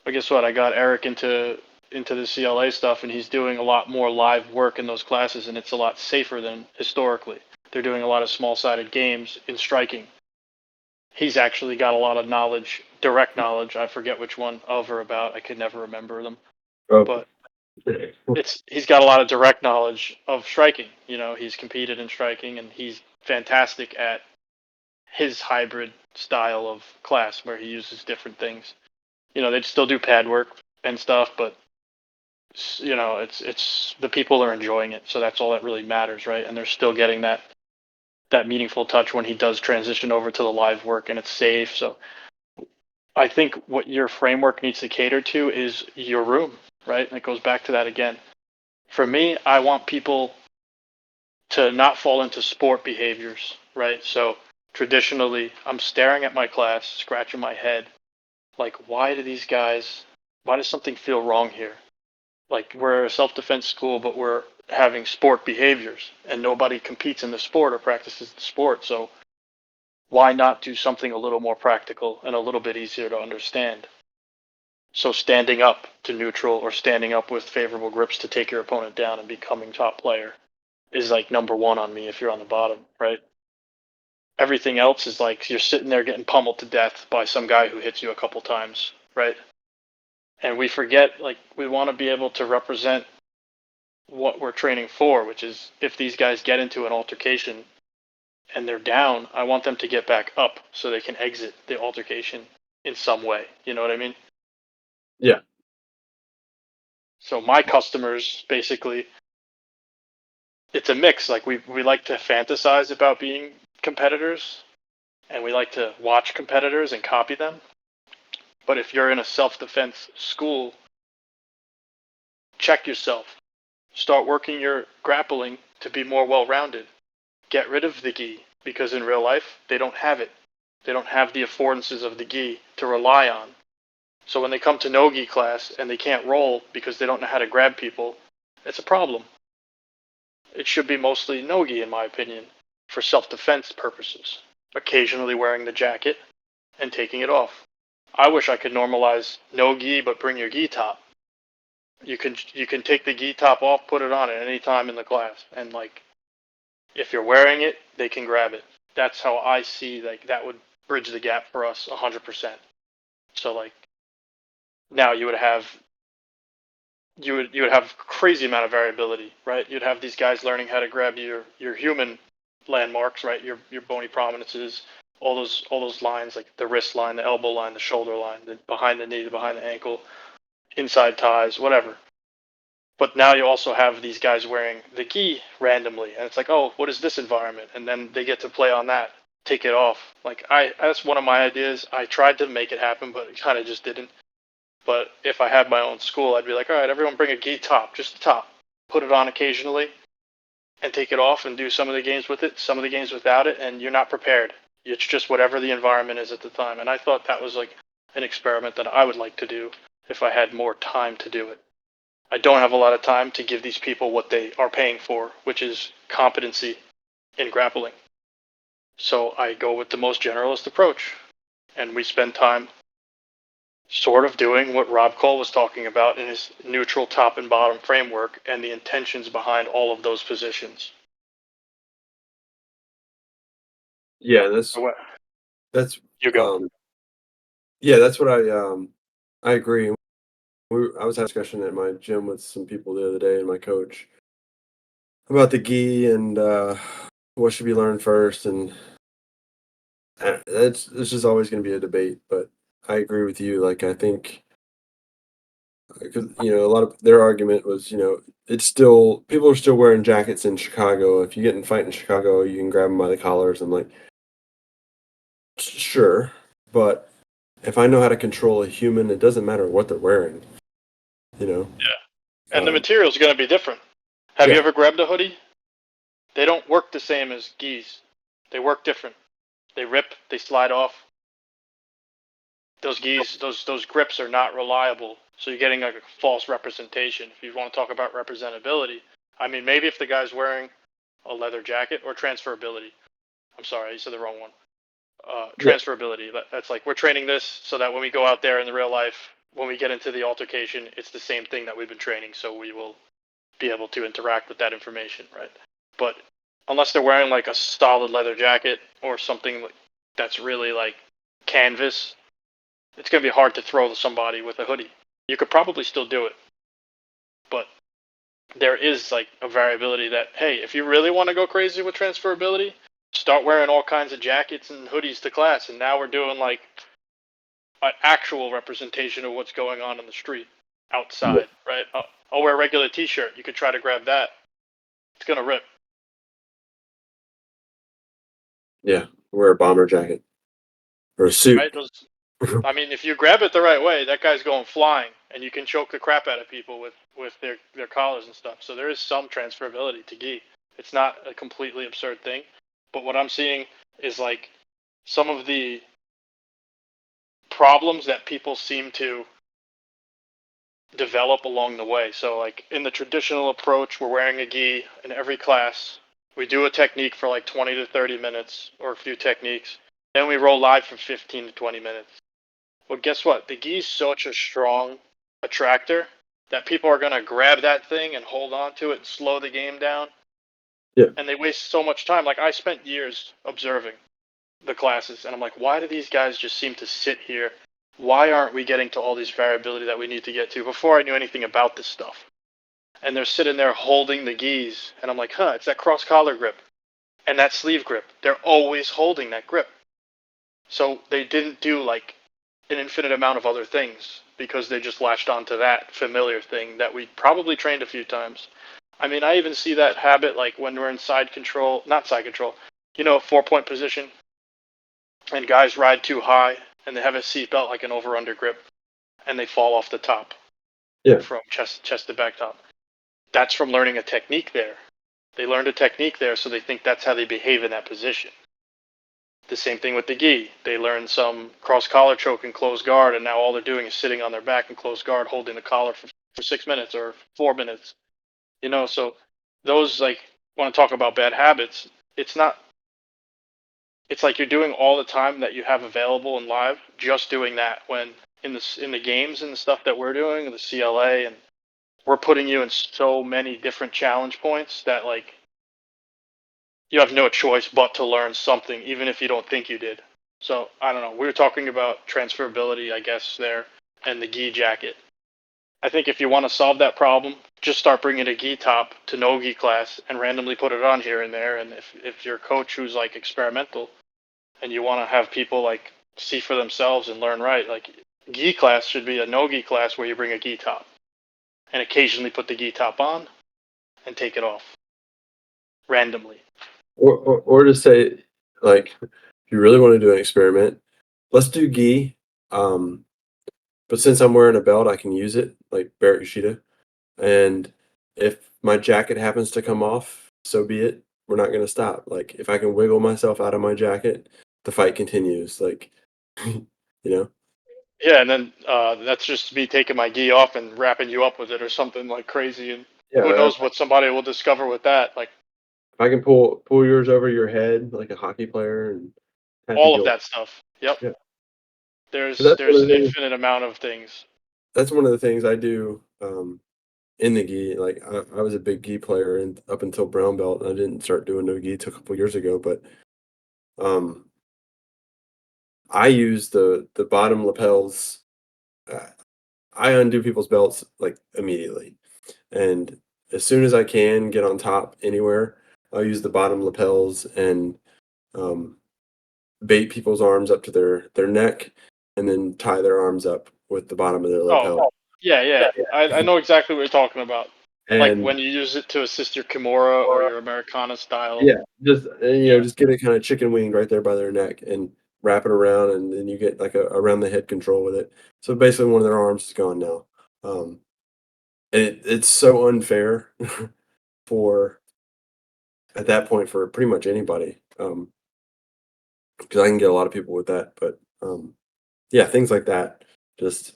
S2: But guess what? I got Eric into the CLA stuff, and he's doing a lot more live work in those classes, and it's a lot safer than historically. They're doing a lot of small-sided games in striking. He's actually got a lot of knowledge, direct knowledge. I forget which one of or about. I could never remember them,
S1: Oh.
S2: but he's got a lot of direct knowledge of striking. He's competed in striking, and he's fantastic at his hybrid style of class where he uses different things. They still do pad work and stuff, but it's the people are enjoying it, so that's all that really matters, right? And they're still getting that meaningful touch when he does transition over to the live work, and it's safe. So I think what your framework needs to cater to is your room, right? And it goes back to that again. For me, I want people to not fall into sport behaviors, right? So traditionally, I'm staring at my class, scratching my head, like, why does something feel wrong here? Like, we're a self defense school, but we're having sport behaviors, and nobody competes in the sport or practices the sport. So why not do something a little more practical and a little bit easier to understand? So standing up to neutral or standing up with favorable grips to take your opponent down and becoming top player is like number one on me if you're on the bottom, right? Everything else is like you're sitting there getting pummeled to death by some guy who hits you a couple times, right? And we forget, like, we want to be able to represent what we're training for, which is if these guys get into an altercation and they're down, I want them to get back up so they can exit the altercation in some way. You know what I mean?
S1: Yeah.
S2: So my customers basically, it's a mix. Like we like to fantasize about being competitors and we like to watch competitors and copy them. But if you're in a self-defense school, check yourself. Start working your grappling to be more well-rounded. Get rid of the gi because in real life they don't have it. They don't have the affordances of the gi to rely on. So when they come to no-gi class and they can't roll because they don't know how to grab people, it's a problem. It should be mostly no-gi, in my opinion, for self-defense purposes. Occasionally wearing the jacket and taking it off. I wish I could normalize no-gi but bring your gi top. You can take the gi top off, put it on at any time in the class, and like if you're wearing it, they can grab it. That's how I see like that would bridge the gap for us 100%. So like now you would have crazy amount of variability, right? You'd have these guys learning how to grab your human landmarks, right? Your bony prominences, all those lines like the wrist line, the elbow line, the shoulder line, the behind the knee, the behind the ankle, inside ties, whatever. But now you also have these guys wearing the gi randomly, and it's like, oh, what is this environment? And then they get to play on that, take it off. Like that's one of my ideas. I tried to make it happen, but it kind of just didn't. But if I had my own school, I'd be like, all right, everyone bring a gi top, just the top. Put it on occasionally and take it off and do some of the games with it, some of the games without it, and you're not prepared. It's just whatever the environment is at the time. And I thought that was like an experiment that I would like to do if I had more time to do it. I don't have a lot of time to give these people what they are paying for, which is competency in grappling. So I go with the most generalist approach. And we spend time sort of doing what Rob Cole was talking about in his neutral top and bottom framework and the intentions behind all of those positions.
S1: Yeah, that's
S2: What
S1: that's
S2: you go?
S1: um yeah, that's what I agree. I was having a discussion at my gym with some people the other day and my coach about the gi and what should be learned first, and it's just always going to be a debate. But I agree with you. Like I think because a lot of their argument was it's still people are still wearing jackets in Chicago. If you get in a fight in Chicago, you can grab them by the collars. I'm like, sure, but if I know how to control a human, it doesn't matter what they're wearing. You know.
S2: Yeah. And the
S1: Um,
S2: material is going to be different. Have you
S1: yeah.
S2: ever grabbed a hoodie? They don't work the same as gis. They work different. They rip, they slide off. Those gis, those grips are not reliable. So you're getting like a false representation. If you want to talk about representability, I mean, maybe if the guy's wearing a leather jacket or transferability. I'm sorry, I said the wrong one.
S1: Yeah.
S2: Transferability. That's like we're training this so that when we go out there in the real life, when we get into the altercation, it's the same thing that we've been training, so we will be able to interact with that information, right? But unless they're wearing like a solid leather jacket or something that's really like canvas, it's going to be hard to throw somebody with a hoodie. You could probably still do it, but there is like a variability that, hey, if you really want to go crazy with transferability, start wearing all kinds of jackets and hoodies to class, and now we're doing like an actual representation of what's going on in the street outside, right? I'll wear a regular t-shirt. You could try to grab that. It's going to rip.
S1: Yeah. Wear a bomber jacket or a suit.
S2: Right? I mean, if you grab it the right way, that guy's going flying, and you can choke the crap out of people with their collars and stuff. So there is some transferability to gi. It's not a completely absurd thing, but what I'm seeing is like some of the problems that people seem to develop along the way. So like in the traditional approach, we're wearing a gi in every class. We do a technique for like 20 to 30 minutes or a few techniques. Then we roll live for 15 to 20 minutes. Well, guess what? The gi is such a strong attractor that people are going to grab that thing and hold on to it and slow the game down.
S1: Yeah.
S2: And they waste so much time. Like I spent years observing the classes, and I'm like, why do these guys just seem to sit here? Why aren't we getting to all these variability that we need to get to before I knew anything about this stuff? And they're sitting there holding the gis, and I'm like, huh, it's that cross collar grip and that sleeve grip. They're always holding that grip. So they didn't do like an infinite amount of other things because they just latched onto that familiar thing that we probably trained a few times. I mean, I even see that habit like when we're in side control, not side control, 4-point position, and guys ride too high and they have a seatbelt like an over under grip and they fall off the top
S1: Yeah.
S2: from chest to back top. That's from learning a technique there. They learned a technique there, so they think that's how they behave in that position. The same thing with the gi. They learn some cross collar choke and close guard, and now all they're doing is sitting on their back and close guard, holding the collar for 6 minutes or 4 minutes. So those like want to talk about bad habits. It's not. It's like you're doing all the time that you have available in live, just doing that. When in the games and the stuff that we're doing, the CLA, and we're putting you in so many different challenge points that like you have no choice but to learn something, even if you don't think you did. So I don't know. We were talking about transferability, I guess, there, and the gi jacket. I think if you want to solve that problem, just start bringing a gi top to no-gi class and randomly put it on here and there. And if you're a coach who's like experimental and you want to have people like see for themselves and learn right, like gi class should be a no-gi class where you bring a gi top and occasionally put the gi top on and take it off randomly.
S1: Or to say, like, if you really want to do an experiment, let's do gi. Um, but since I'm wearing a belt, I can use it, like Barrett Yoshida. And if my jacket happens to come off, so be it. We're not gonna stop. Like, if I can wiggle myself out of my jacket, the fight continues. Like, you know?
S2: Yeah, and then that's just me taking my gi off and wrapping you up with it or something like crazy, and who
S1: Yeah.
S2: knows what somebody will discover with that. Like
S1: If I can pull yours over your head like a hockey player and happy
S2: all of
S1: go.
S2: that stuff. Yep.
S1: Yeah. 'Cause
S2: There's
S1: that's one
S2: there's
S1: of
S2: an
S1: the things.
S2: infinite amount of things.
S1: That's one of the things I do. In the gi, like I was a big gi player and up until brown belt, and I didn't start doing no gi till a couple years ago. But um, I use the bottom lapels. Uh, I undo people's belts like immediately, and as soon as I can get on top anywhere, I'll use the bottom lapels and um, bait people's arms up to their neck, and then tie their arms up with the bottom of their
S2: Oh,
S1: lapel.
S2: yeah. I know exactly what you're talking about. Like
S1: And
S2: when you use it to assist your Kimura or your Americana style.
S1: yeah, just
S2: Yeah.
S1: just get it kind of chicken winged right there by their neck and wrap it around, and then you get like a around the head control with it. So basically, one of their arms is gone now. Um, and it's so unfair for at that point for pretty much anybody, because I can get a lot of people with that. But yeah, things like that. Just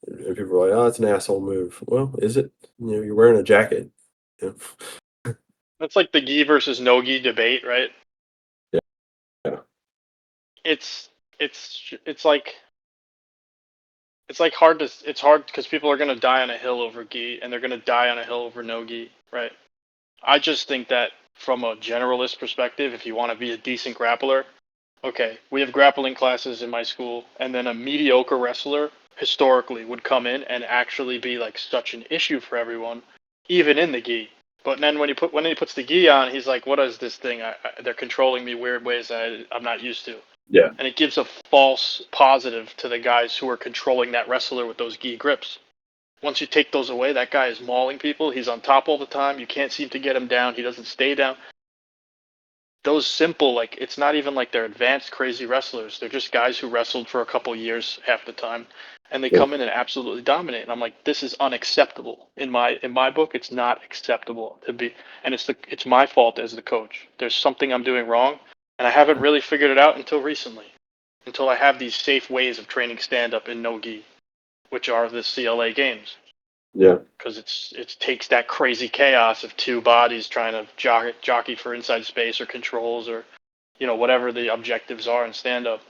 S1: and people are like, "Oh, it's an asshole move." Well, is it? You're wearing a jacket. You
S2: That's like the gi versus no-gi debate, right?
S1: Yeah, yeah,
S2: It's it's like it's hard because people are gonna die on a hill over gi and they're gonna die on a hill over no gi, right? I just think that from a generalist perspective, if you want to be a decent grappler, okay, we have grappling classes in my school, and then a mediocre wrestler historically would come in and actually be like such an issue for everyone, even in the gi. But then when he puts the gi on, he's like, "What is this thing? They're controlling me weird ways I'm not used to."
S1: yeah,
S2: And it gives a false positive to the guys who are controlling that wrestler with those gi grips. Once you take those away, that guy is mauling people. He's on top all the time. You can't seem to get him down. He doesn't stay down. Those simple, like, it's not even like they're advanced crazy wrestlers. They're just guys who wrestled for a couple years half the time, and they
S1: yeah,
S2: come in and absolutely dominate. And I'm like, this is unacceptable in my book. It's not acceptable to be, and it's my fault as the coach. There's something I'm doing wrong, and I haven't really figured it out until recently, until I have these safe ways of training stand up in no-gi, which are the CLA games,
S1: yeah,
S2: because it takes that crazy chaos of two bodies trying to jockey for inside space or controls or whatever the objectives are in stand up.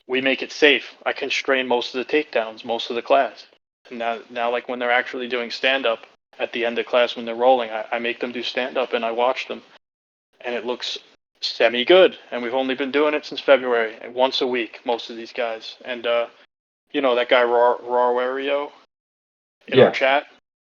S2: We make it safe. I constrain most of the takedowns most of the class. And now like when they're actually doing stand up at the end of class when they're rolling, I make them do stand up and I watch them and it looks semi good. And we've only been doing it since February, once a week, most of these guys. And that guy Rawario in our
S1: yeah,
S2: chat.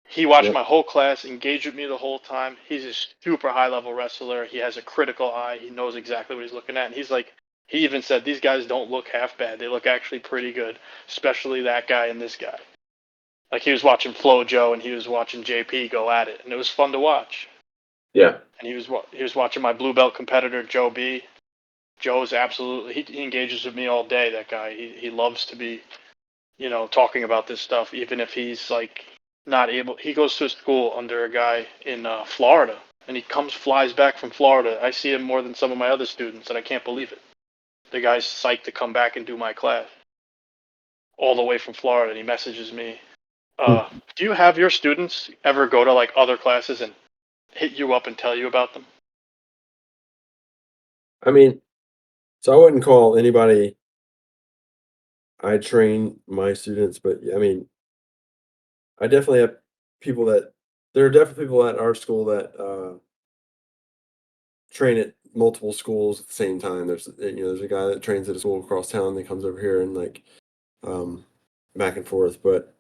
S2: He watched
S1: yeah,
S2: my whole class, engaged with me the whole time. He's a super high level wrestler. He has a critical eye. He knows exactly what he's looking at. And he's like, he even said, these guys don't look half bad. They look actually pretty good, especially that guy and this guy. Like he was watching Flo Joe and he was watching JP go at it, and it was fun to watch.
S1: yeah,
S2: And he was watching my blue belt competitor Joe B. Joe's absolutely he engages with me all day. That guy he loves to be talking about this stuff, even if he's like not able. He goes to a school under a guy in Florida, and he flies back from Florida. I see him more than some of my other students, and I can't believe it. The guy's psyched to come back and do my class all the way from Florida, and he messages me.
S1: Hmm.
S2: Do you have your students ever go to like other classes and hit you up and tell you about them?
S1: I mean, so I wouldn't call anybody I train my students, but I mean, I definitely have people that there are definitely people at our school that train at multiple schools at the same time. There's a guy that trains at a school across town that comes over here and like um, back and forth. But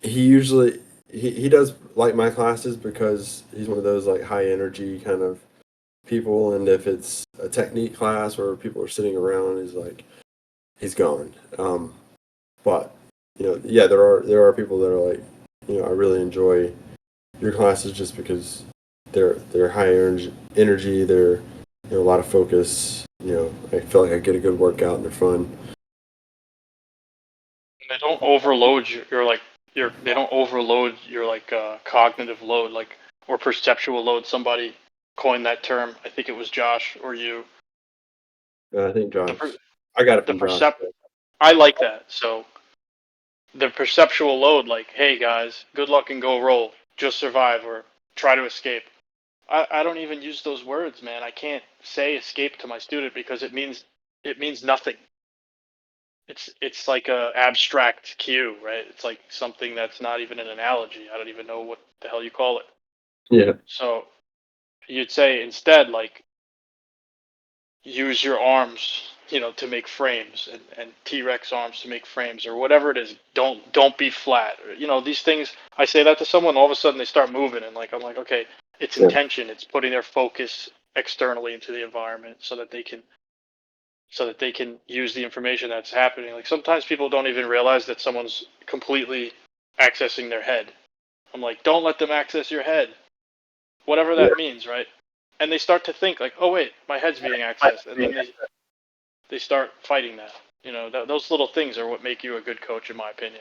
S1: he usually he does like my classes because he's one of those like high energy kind of people. And if it's a technique class where people are sitting around, he's gone. But yeah, there are people that are like, I really enjoy your classes just because they're high energy. They're a lot of focus. I feel like I get a good workout and they're fun.
S2: They don't overload they don't overload your like cognitive load like or perceptual load. Somebody coined that term. I think it was Josh or you.
S1: I think
S2: The per,
S1: Josh, I got it
S2: the
S1: from Josh.
S2: percep. I like that. So the perceptual load, like, hey guys, good luck and go roll, just survive or try to escape. I don't even use those words, man. I can't say escape to my student because it means nothing. It's like a abstract cue, right? It's like something that's not even an analogy. I don't even know what the hell you call it.
S1: Yeah,
S2: So you'd say instead, like, use your arms to make frames, and T-Rex arms to make frames, or whatever it is. Don't be flat. These things, I say that to someone, all of a sudden they start moving, and I'm like, okay, it's intention. It's putting their focus externally into the environment so that they can use the information that's happening. Like sometimes people don't even realize that someone's completely accessing their head. I'm like, don't let them access your head, whatever that means, right? And they start to think like, oh wait, my head's being accessed, and then they start fighting that. Those little things are what make you a good coach, in my opinion.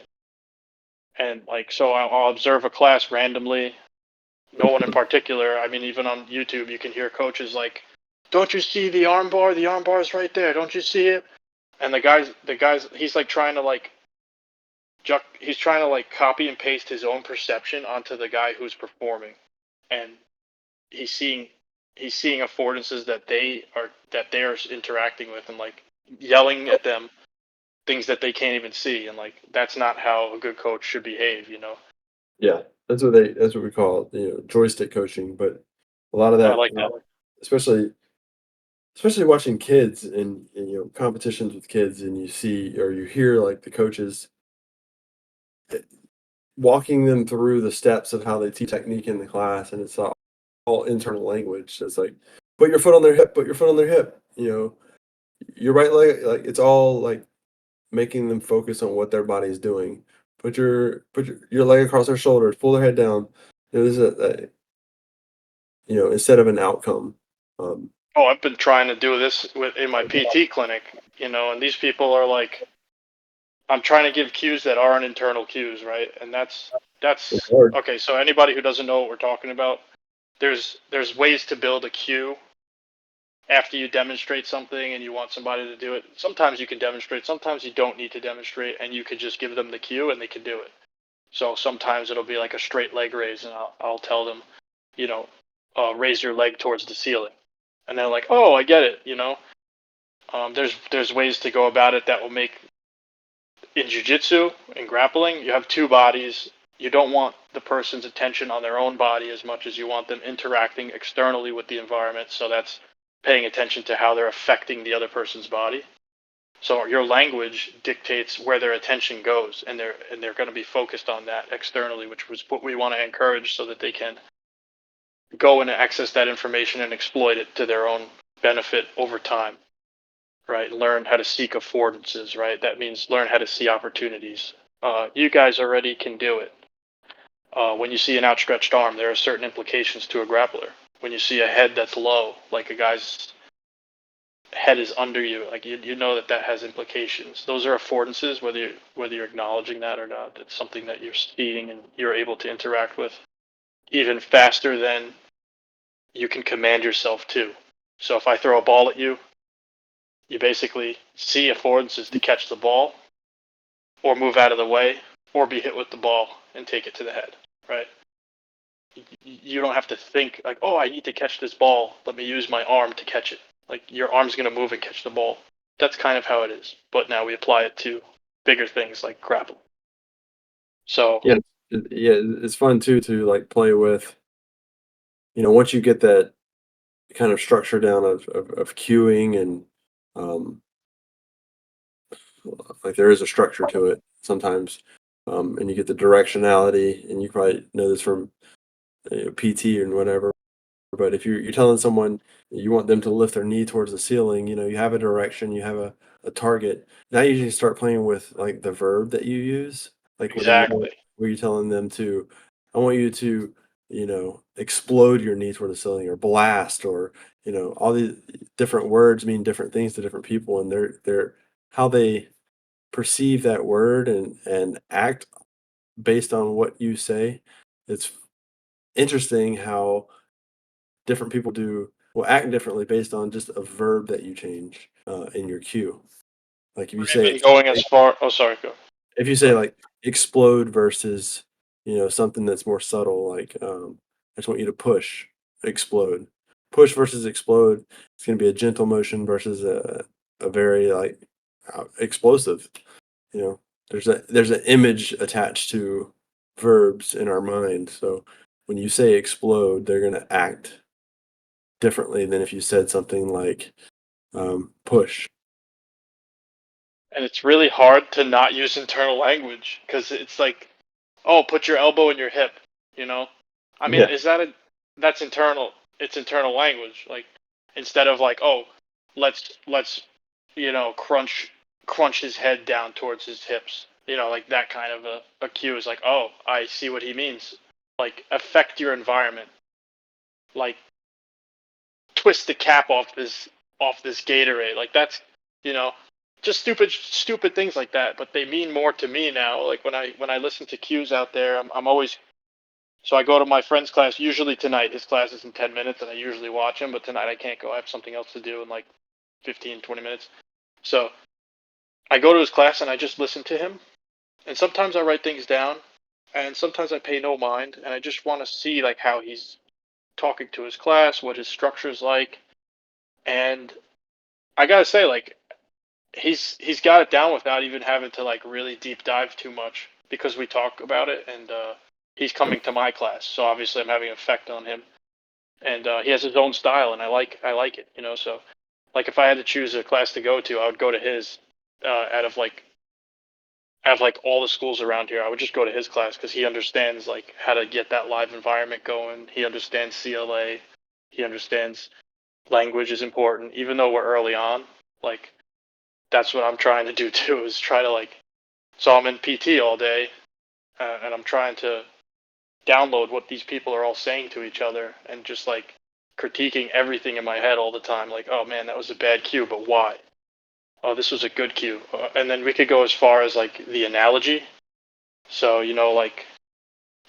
S2: And so I'll observe a class randomly, no one in particular. I mean, even on YouTube, you can hear coaches like, "Don't you see the arm bar? The arm bar is right there. Don't you see it?" And the guys, he's like trying to he's trying to copy and paste his own perception onto the guy who's performing, and he's seeing affordances that they're interacting with, and yelling at them things that they can't even see, and that's not how a good coach should behave.
S1: Yeah, that's what we call joystick coaching. But a lot of
S2: I
S1: that,
S2: like that.
S1: especially watching kids and competitions with kids, and you see or you hear like the coaches walking them through the steps of how they teach technique in the class, and it's all internal language. So it's like, put your foot on their hip, put your foot on their hip. Your right leg, like it's all like making them focus on what their body is doing. Put your leg across their shoulders, pull their head down. This is instead of an outcome.
S2: Oh, I've been trying to do this in my PT clinic, and these people are like, I'm trying to give cues that aren't internal cues, right? And that's
S1: hard.
S2: okay. So anybody who doesn't know what we're talking about, there's ways to build a cue after you demonstrate something and you want somebody to do it. Sometimes you can demonstrate, sometimes you don't need to demonstrate, and you could just give them the cue and they can do it. So sometimes it'll be like a straight leg raise, and I'll tell them, raise your leg towards the ceiling, and they're like, oh, I get it. There's ways to go about it that will make, in jiu-jitsu and grappling, you have two bodies. You don't want the person's attention on their own body as much as you want them interacting externally with the environment. So that's paying attention to how they're affecting the other person's body. So your language dictates where their attention goes, and they're going to be focused on that externally, which was what we want to encourage, so that they can go and access that information and exploit it to their own benefit over time. Right, learn how to seek affordances. Right, that means learn how to see opportunities. You guys already can do it. When you see an outstretched arm, there are certain implications to a grappler. When you see a head that's low, like a guy's head is under you, like you know that has implications. Those are affordances, whether you're acknowledging that or not. It's something that you're seeing and you're able to interact with even faster than you can command yourself to. So if I throw a ball at you, you basically see affordances to catch the ball, or move out of the way, or be hit with the ball and take it to the head, right? You don't have to think like, oh, I need to catch this ball. Let me use my arm to catch it. Like, your arm's going to move and catch the ball. That's kind of how it is. But now we apply it to bigger things like grappling. So
S1: Yeah, it's fun too to like play with. Once you get that kind of structure down of cueing and um, like there is a structure to it sometimes, and you get the directionality, and you probably know this from PT and whatever. But if you're telling someone you want them to lift their knee towards the ceiling, you have a direction, you have a target. Now you just start playing with like the verb that you use. Like
S2: exactly.
S1: where you're telling them to, I want you to, explode your knee toward the ceiling, or blast, or all these different words mean different things to different people, and they're how they perceive that word and act based on what you say. It's interesting how different people will act differently based on just a verb that you change in your cue. Like if you say
S2: Even going as far. Oh, sorry. Go.
S1: if you say
S2: Sorry.
S1: like explode versus something that's more subtle, like I just want you to push, explode. Push versus explode. It's going to be a gentle motion versus a very like explosive. There's an image attached to verbs in our mind. So when you say explode, they're going to act differently than if you said something like push.
S2: And it's really hard to not use internal language because it's like, oh, put your elbow in your hip, you know? I mean,
S1: Yeah.
S2: is that that's internal, it's internal language. Like, instead of like, oh, let's, crunch his head down towards his hips. Like that kind of a cue is like, oh, I see what he means. Like, affect your environment. Like, twist the cap off this Gatorade. Like, that's, you know, just stupid things like that. But they mean more to me now. Like, when I listen to cues out there, I'm always, so I go to my friend's class usually tonight. His class is in 10 minutes, and I usually watch him. But tonight I can't go. I have something else to do in like 15, 20 minutes. So I go to his class and I just listen to him. And sometimes I write things down, and sometimes I pay no mind, and I just want to see like how he's talking to his class, what his structure is like. And I gotta say, like, he's got it down without even having to like really deep dive too much because we talk about it, and he's coming to my class, so obviously I'm having an effect on him, and he has his own style, and I like it, So, like, if I had to choose a class to go to, I would go to his. Out of like all the schools around here, I would just go to his class because he understands like how to get that live environment going. He understands CLA. He understands language is important, even though we're early on. Like, that's what I'm trying to do too, is try to like. So I'm in PT all day, and I'm trying to download what these people are all saying to each other, and just like critiquing everything in my head all the time. Like, oh man, that was a bad cue, but why? Oh, this was a good cue. And then we could go as far as like the analogy. So, like,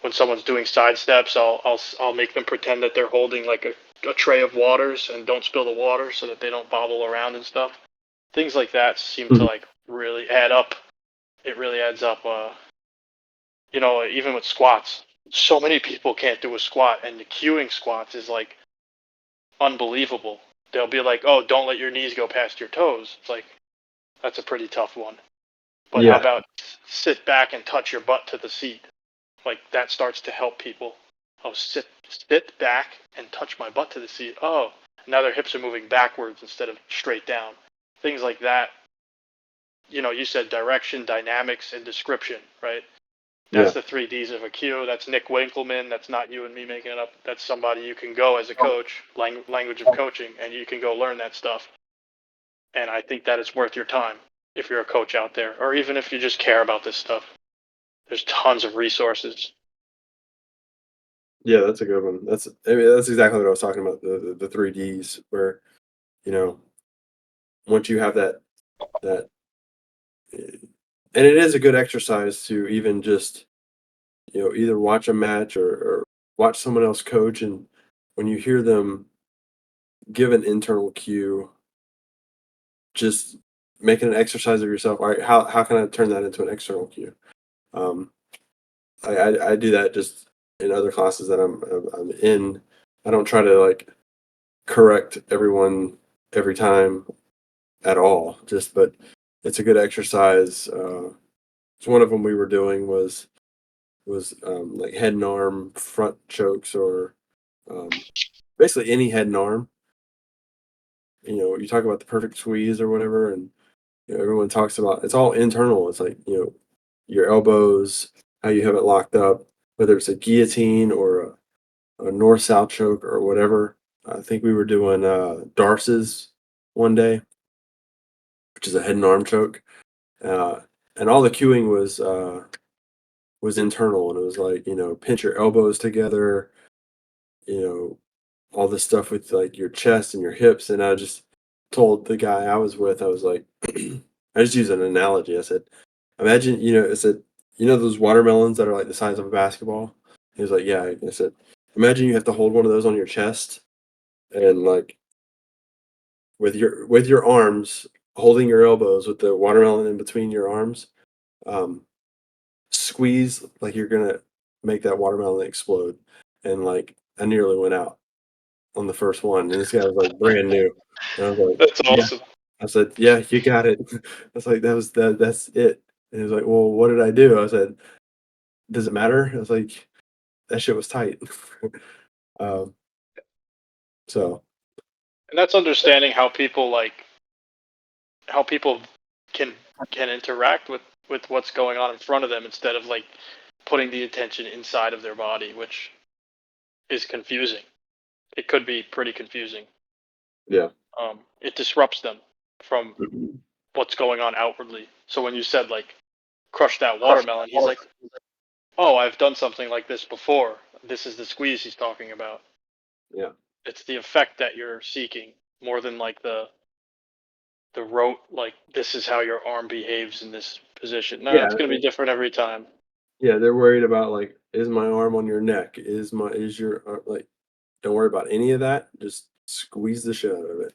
S2: when someone's doing side steps, I'll make them pretend that they're holding like a tray of waters and don't spill the water so that they don't bobble around and stuff. Things like that seem to
S1: Mhm.
S2: like really add up. It really adds up. Even with squats, so many people can't do a squat, and the cueing squats is like unbelievable. They'll be like, "Oh, don't let your knees go past your toes." It's like, that's a pretty tough one. But how
S1: Yeah.
S2: about sit back and touch your butt to the seat? Like, that starts to help people. Oh, sit back and touch my butt to the seat. Oh, now their hips are moving backwards instead of straight down. Things like that. You said direction, dynamics, and description, right? That's
S1: Yeah.
S2: the 3 Ds of a cue. That's Nick Winkleman. That's not you and me making it up. That's somebody you can go as a coach, language of coaching, and you can go learn that stuff. And I think that is worth your time if you're a coach out there, or even if you just care about this stuff. There's tons of resources.
S1: Yeah, that's a good one. That's exactly what I was talking about, the 3 Ds where, you know, once you have that eh, and it is a good exercise to even just, either watch a match or watch someone else coach, and when you hear them give an internal cue, just making an exercise of yourself. All right, how can I turn that into an external cue? Um, I do that just in other classes that I'm in. I don't try to like correct everyone every time at all. But it's a good exercise. So one of them we were doing was like head and arm front chokes, or um, basically any head and arm. You talk about the perfect squeeze or whatever, and everyone talks about it's all internal. It's like your elbows, how you have it locked up, whether it's a guillotine or a north south choke or whatever. I think we were doing Darce's one day, which is a head and arm choke, uh, and all the cueing was internal, and it was like pinch your elbows together, you know all this stuff with like your chest and your hips. And I just told the guy I was with, I was like, I just used an analogy. I said, imagine, I said, those watermelons that are like the size of a basketball. He was like, yeah. I said, imagine you have to hold one of those on your chest, and like with your arms holding your elbows with the watermelon in between your arms, um, squeeze like you're gonna make that watermelon explode. And like I nearly went out on the first one, and this guy was like brand new, and I was like,
S2: That's
S1: yeah.
S2: awesome.
S1: I said, yeah, you got it. I was like, that's it. And he was like, well, what did I do? I said, does it matter? I was like, that shit was tight. um, so
S2: And that's understanding how people can can interact with what's going on in front of them instead of like putting the attention inside of their body, which is confusing. It could be pretty confusing.
S1: Yeah.
S2: It disrupts them from what's going on outwardly. So when you said like crush that watermelon, he's like, oh, I've done something like this before. This is the squeeze he's talking about.
S1: Yeah.
S2: It's the effect that you're seeking more than like the rote, like this is how your arm behaves in this position. No,
S1: Yeah.
S2: it's going to be different every time.
S1: Yeah. They're worried about like, is my arm on your neck? Is your like, don't worry about any of that. Just squeeze the shit out of it.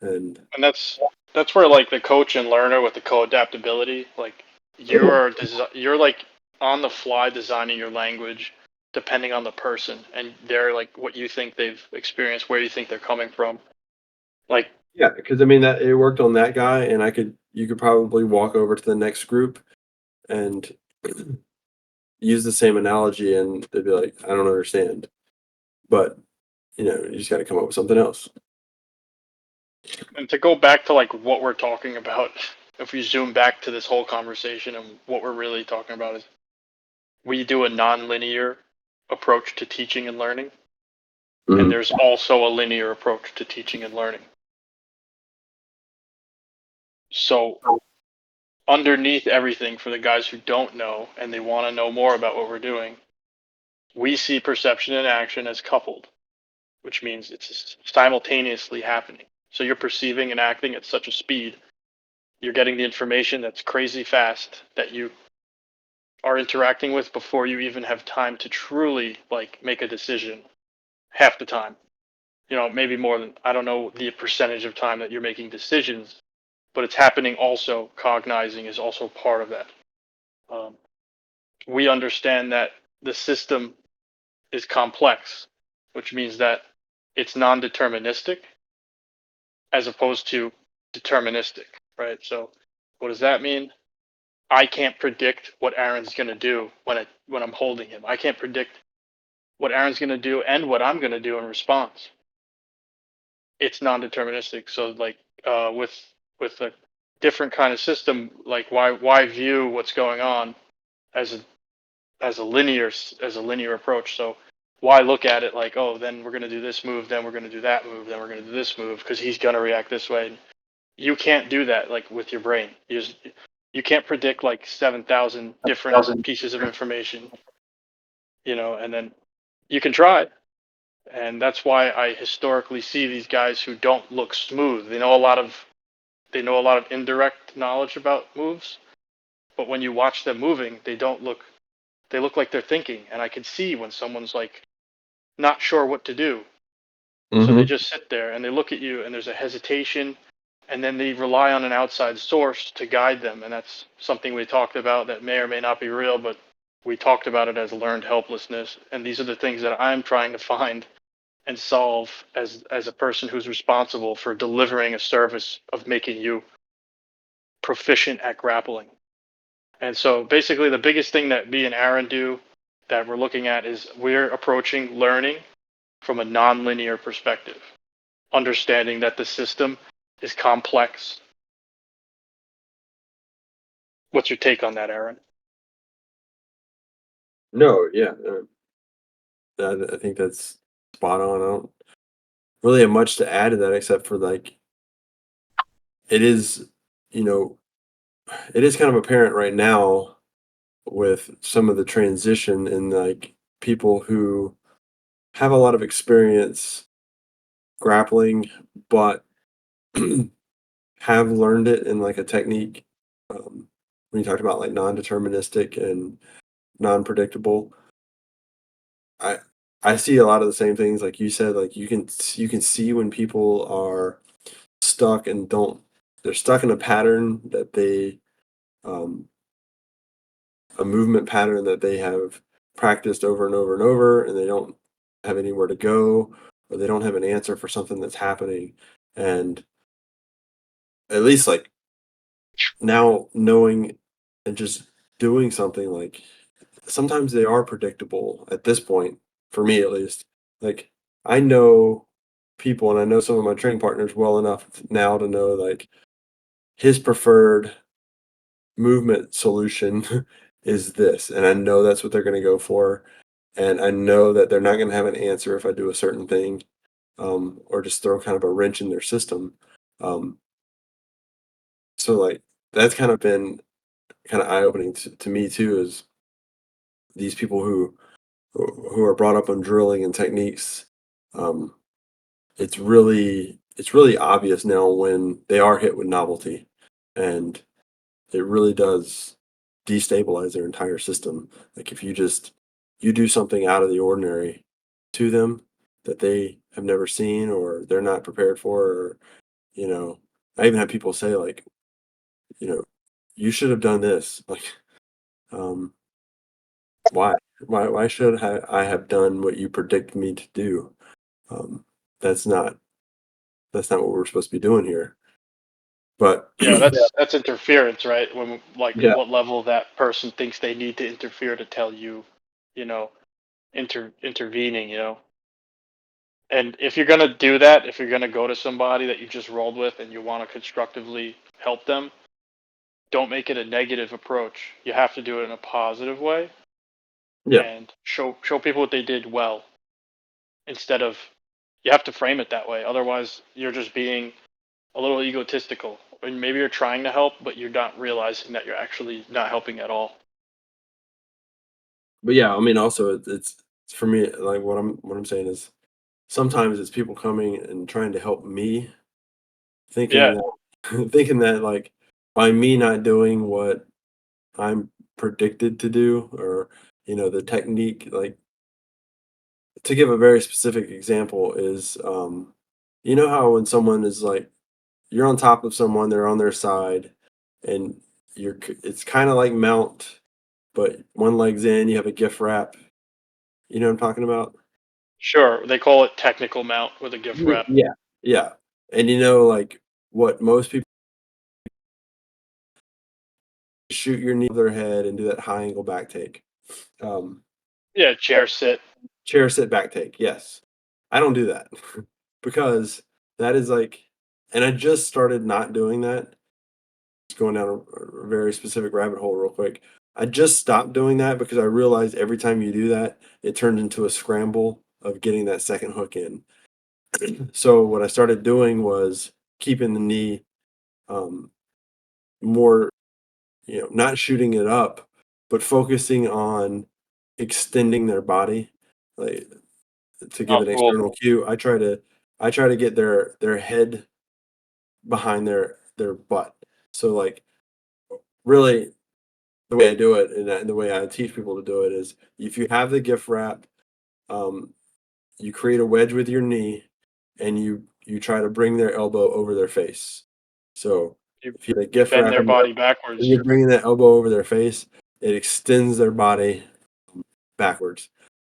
S1: And
S2: And that's where like the coach and learner with the co-adaptability, like you're like on the fly designing your language depending on the person and they're like what you think they've experienced, where you think they're coming from. Like
S1: yeah, because I mean that it worked on that guy, and you could probably walk over to the next group and use the same analogy, and they'd be like, I don't understand. But you just got to come up with something else.
S2: and to go back to like what we're talking about, if we zoom back to this whole conversation and what we're really talking about is we do a nonlinear approach to teaching and learning, and
S1: Mhm.
S2: there's also a linear approach to teaching and learning. So underneath everything, for the guys who don't know and they want to know more about what we're doing, we see perception and action as coupled, which means it's simultaneously happening. So you're perceiving and acting at such a speed, you're getting the information that's crazy fast that you are interacting with before you even have time to truly like make a decision. Half the time, maybe more than, I don't know the percentage of time that you're making decisions, but it's happening also. Cognizing is also part of that. Um, we understand that the system is complex, which means that it's non-deterministic as opposed to deterministic, right? So what does that mean? I can't predict what Aaron's going to do when I'm holding him. I can't predict what Aaron's going to do and what I'm going to do in response. It's non-deterministic. So like with a different kind of system, like why view what's going on as a linear approach. So why look at it like, oh, then we're going to do this move, then we're going to do that move, then we're going to do this move because he's going to react this way. You can't do that like with your brain. You can't predict like 7,000 different pieces of information, and then you can try. And that's why I historically see these guys who don't look smooth. They know a lot of indirect knowledge about moves, but when you watch them moving, they look like they're thinking, and I can see when someone's like not sure what to do. So they
S1: Mhm.
S2: just sit there and they look at you and there's a hesitation, and then they rely on an outside source to guide them, and that's something we talked about that may or may not be real, but we talked about it as learned helplessness, and these are the things that I'm trying to find and solve as a person who's responsible for delivering a service of making you proficient at grappling. And so basically the biggest thing that me and Aaron do that we're looking at is we're approaching learning from a nonlinear perspective, understanding that the system is complex. What's your take on that, Aaron?
S1: No, yeah, I think that's spot on. I don't really have much to add to that except for like it is, you know, it is kind of apparent right now with some of the transition in like people who have a lot of experience grappling, but have learned it in like a technique. When you talked about like non-deterministic and non-predictable, I I see a lot of the same things like you said. Like you can see when people are stuck and don't they're stuck in a pattern that they um, a movement pattern that they have practiced over and over and over, and they don't have anywhere to go, or they don't have an answer for something that's happening. And at least like now knowing and just doing something like sometimes they are predictable at this point, for me at least. Like I know people and I know some of my training partners well enough now to know like his preferred movement solution is this, and I know that's what they're going to go for, and I know that they're not going to have an answer if I do a certain thing, or just throw kind of a wrench in their system. Um, so like that's kind of been kind of eye opening to me too. Is these people who are brought up on drilling and techniques, um, it's really obvious now when they are hit with novelty, and it really does destabilize their entire system. Like if you do something out of the ordinary to them that they have never seen or they're not prepared for, or you know, I even have people say like, you know, you should have done this. Like, um, why? Why should I have done what you predict me to do? Um, that's not that's not what we're supposed to be doing here. But
S2: Yeah, that's interference, right? When like
S1: yeah,
S2: what level that person thinks they need to interfere to tell you, you know, intervening, you know. And if you're gonna do that, if you're gonna go to somebody that you just rolled with and you want to constructively help them, don't make it a negative approach. You have to do it in a positive way
S1: yeah,
S2: and show people what they did well instead of you have to frame it that way. Otherwise, you're just being a little egotistical. And maybe you're trying to help, but you're not realizing that you're actually not helping at all.
S1: but yeah, I mean, also it's for me like what I'm saying is sometimes it's people coming and trying to help me, thinking
S2: Yeah,
S1: that thinking that like by me not doing what I'm predicted to do, or the technique, like to give a very specific example is you know how when someone is like you're on top of someone, they're on their side, and it's kind of like mount, but one leg's in, you have a gift wrap. You know what I'm talking about?
S2: sure. They call it technical mount with a gift wrap.
S1: Yeah. Yeah. And like what most people shoot your knee to their head and do that high angle back take. Um,
S2: Yeah, chair sit.
S1: chair sit back take. Yes. I don't do that because that is like, and I just started not doing that. Just going down a very specific rabbit hole real quick. I just stopped doing that because I realized every time you do that, it turns into a scramble of getting that second hook in. So what I started doing was keeping the knee um, more, not shooting it up, but focusing on extending their body, like to give
S2: Oh,
S1: an
S2: cool.
S1: external cue. I try to get their head behind their butt. So like really the way I do it and the way I teach people to do it is if you have the gift wrap, um, you create a wedge with your knee and you try to bring their elbow over their face. So
S2: You
S1: if you have a gift
S2: bend
S1: wrap
S2: their
S1: and
S2: body
S1: you're
S2: backwards.
S1: bringing that elbow over their face, it extends their body backwards.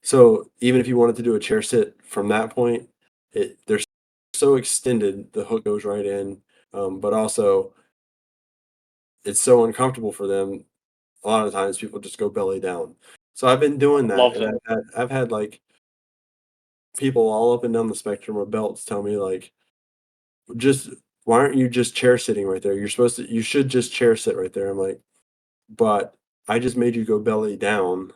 S1: So even if you wanted to do a chair sit from that point, they're so extended, the hook goes right in. But also, it's so uncomfortable for them. A lot of times, people just go belly down. So I've been doing that,
S2: Love
S1: and
S2: that.
S1: I've had like people all up and down the spectrum of belts tell me like, just why aren't you just chair sitting right there? You should just chair sit right there. I'm like, but I just made you go belly down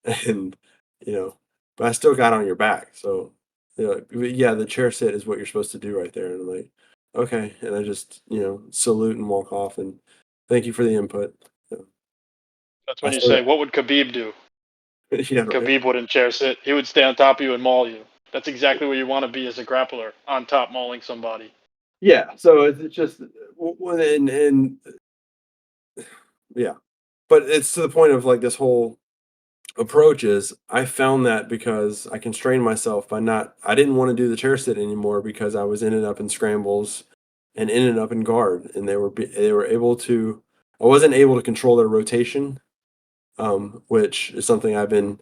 S1: and you know, but I still got on your back. So, yeah, the chair sit is what you're supposed to do right there. And I'm like, okay, and I just salute and walk off and thank you for the input. So,
S2: That's
S1: I
S2: when you
S1: still
S2: say, what would Khabib do?
S1: yeah, right.
S2: Khabib wouldn't chair sit. He would stay on top of you and maul you. That's exactly where you want to be as a grappler, on top mauling somebody.
S1: Yeah, so it's just and yeah, but it's to the point of like this whole approach is I found that because I constrained myself by not I didn't want to do the chair sit anymore because I was ending up in scrambles and ended up in guard, and they were able to I wasn't able to control their rotation, which is something I've been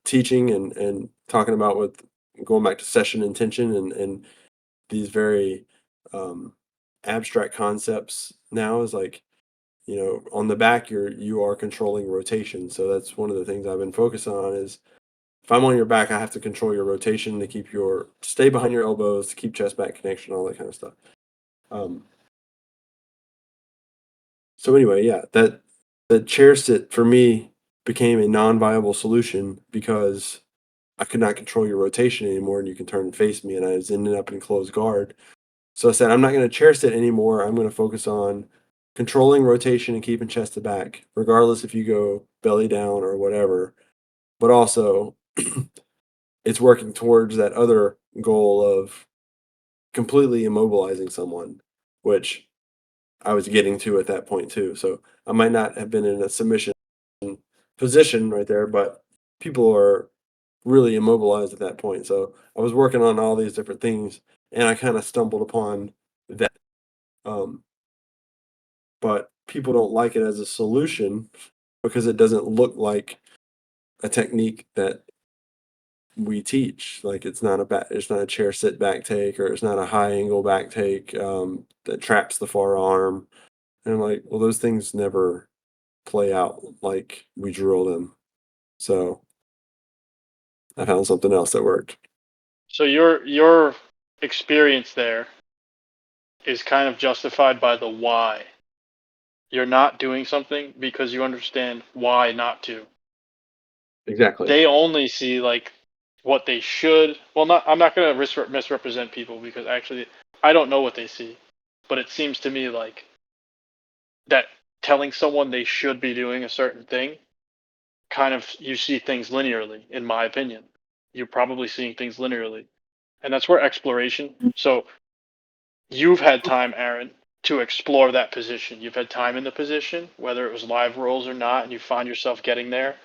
S1: teaching and talking about with going back to session intention and these very um, abstract concepts now is like on the back you are controlling rotation, so that's one of the things I've been focusing on is if I'm on your back I have to control your rotation to keep your stay behind your elbows, to keep chest back connection, all that kind of stuff. um So anyway, yeah, that the chair sit for me became a non-viable solution because I could not control your rotation anymore, and you can turn and face me, and I was ending up in closed guard. So I said, I'm not going to chair sit anymore. I'm going to focus on controlling rotation and keeping chest to back, regardless if you go belly down or whatever. But also, it's working towards that other goal of completely immobilizing someone, which I was getting to at that point too. So I might not have been in a submission position right there, but people are really immobilized at that point. So I was working on all these different things, and I kind of stumbled upon that. Um, but people don't like it as a solution because it doesn't look like a technique that we teach. Like it's not a chair sit back take, or it's not a high angle back take that traps the forearm. And I'm like, well, those things never play out like we drill them. So I found something else that worked.
S2: So your experience there is kind of justified by the why. You're not doing something because you understand why not to.
S1: Exactly.
S2: They only see like what they should. Well, not I'm not going to misrepresent people because actually I don't know what they see, but it seems to me like that telling someone they should be doing a certain thing kind of you see things linearly in my opinion. You're probably seeing things linearly. And that's where exploration. So you've had time, Aaron, to explore that position. You've had time in the position, whether it was live rolls or not, and you find yourself getting there.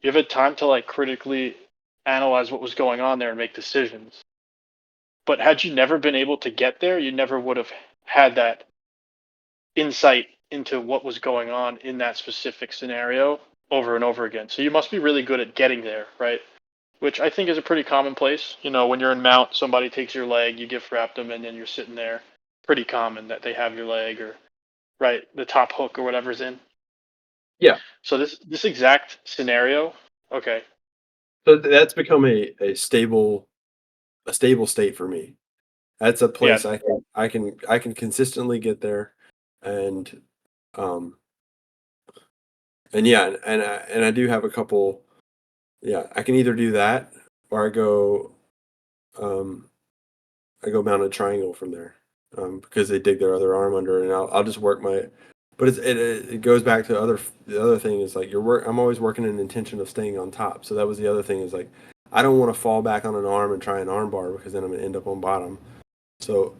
S2: You've had time to like critically analyze what was going on there and make decisions. But had you never been able to get there, you never would have had that insight into what was going on in that specific scenario over and over again. So you must be really good at getting there, right? Which I think is a pretty commonplace. You know, when you're in mount, somebody takes your leg, you gift wrap them, and then you're sitting there. Pretty common that they have your leg or right the top hook or whatever's in.
S1: Yeah.
S2: So this exact scenario, okay,
S1: So that's become a stable state for me. That's a
S2: yeah,
S1: place I can consistently get there, and um and yeah, and I do have a couple. Yeah, I can either do that, or um I go mounted triangle from there, because they dig their other arm under, and I'll just work my. But it goes back to the other thing is like I'm always working in intention of staying on top. So that was the other thing is like I don't want to fall back on an arm and try an arm bar because then I'm gonna end up on bottom. So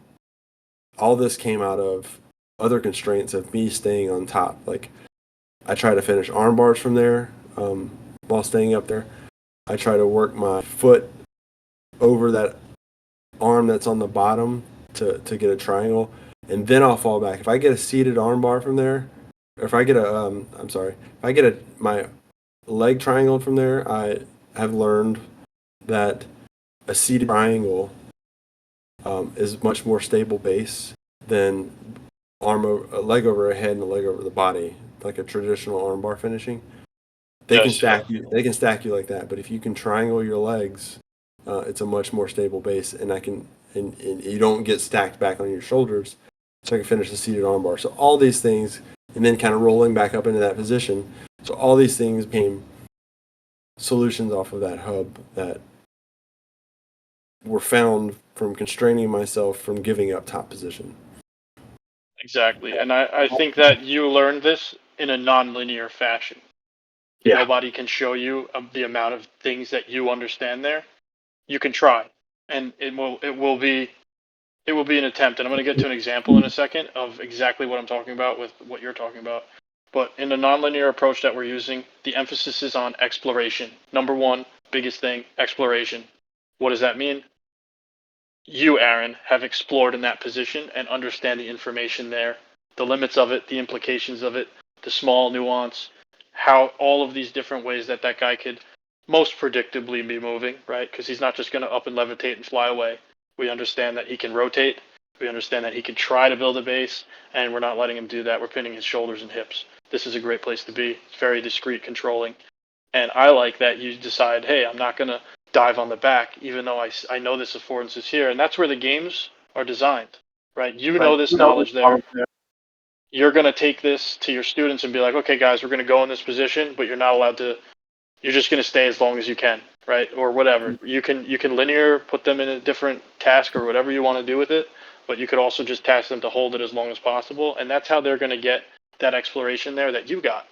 S1: all this came out of other constraints of me staying on top. Like I try to finish arm bars from there, while staying up there. I try to work my foot over that arm that's on the bottom to get a triangle, and then I'll fall back. If I get a seated arm bar from there, or if I get I'm sorry, if I get my leg triangle from there, I have learned that a seated triangle is much more stable base than a leg over a head and a leg over the body, like a traditional arm bar finishing.
S2: yes,
S1: They can stack you like that, but if you can triangle your legs, it's a much more stable base, and you don't get stacked back on your shoulders. So I can finish the seated armbar. So all these things, and then kind of rolling back up into that position. So all these things became solutions off of that hub that were found from constraining myself from giving up top position.
S2: exactly. And I think that you learned this in a nonlinear fashion.
S1: Yeah.
S2: Nobody can show you the amount of things that you understand there. You can try, and it will be an attempt. And I'm going to get to an example in a second of exactly what I'm talking about with what you're talking about. But in the nonlinear approach that we're using, the emphasis is on exploration. Number one, biggest thing, exploration. What does that mean? You, Aaron, have explored in that position and understand the information there, the limits of it, the implications of it, the small nuance, how all of these different ways that that guy could most predictably be moving, right? Because he's not just going to up and levitate and fly away. We understand that he can rotate. We understand that he can try to build a base, and we're not letting him do that. We're pinning his shoulders and hips. This is a great place to be. It's very discreet, controlling. And I like that you decide, hey, I'm not going to dive on the back, even though I know this affordance is here. And that's where the games are designed, right? You
S1: Right.
S2: know this knowledge there. you're going to take this to your students and be like, okay, guys, we're going to go in this position, but you're not allowed to. You're just going to stay as long as you can, right? Or whatever. You can linear, put them in a different task or whatever you want to do with it, but you could also just task them to hold it as long as possible, and that's how they're going to get that exploration there that you got.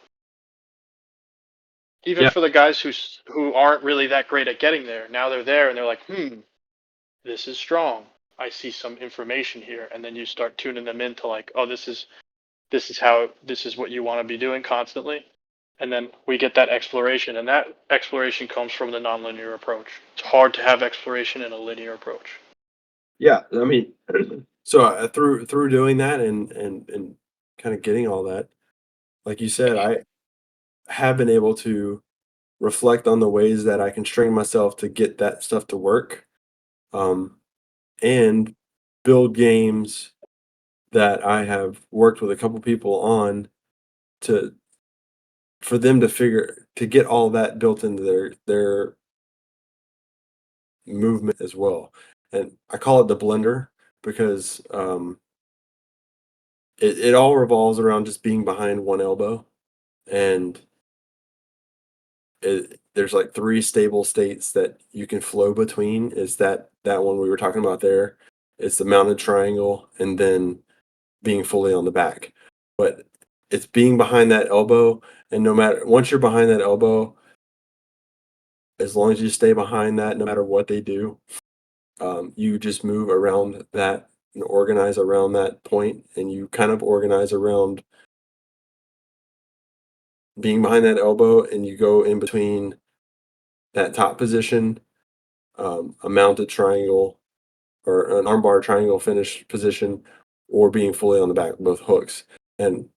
S2: Even for the guys who aren't really that great at getting there, now they're there and they're like, this is strong. I see some information here, and then you start tuning them into like, oh, this is what you want to be doing constantly, and then we get that exploration, and that exploration comes from the nonlinear approach. It's hard to have exploration in a linear approach.
S1: Yeah, I mean, so through doing that and kind of getting all that, like you said, I have been able to reflect on the ways that I can string myself to get that stuff to work, um, and build games that I have worked with a couple people on to for them to get all that built into their movement as well. And I call it the blender because it all revolves around just being behind one elbow, and there's like three stable states that you can flow between. Is that one we were talking about there? It's the mounted triangle, and then being fully on the back. But it's being behind that elbow, and no matter once you're behind that elbow, as long as you stay behind that, no matter what they do, you just move around that and organize around that point, and you kind of organize around being behind that elbow, and you go in between that top position, a mounted triangle or an armbar triangle finish position, or being fully on the back with both hooks. And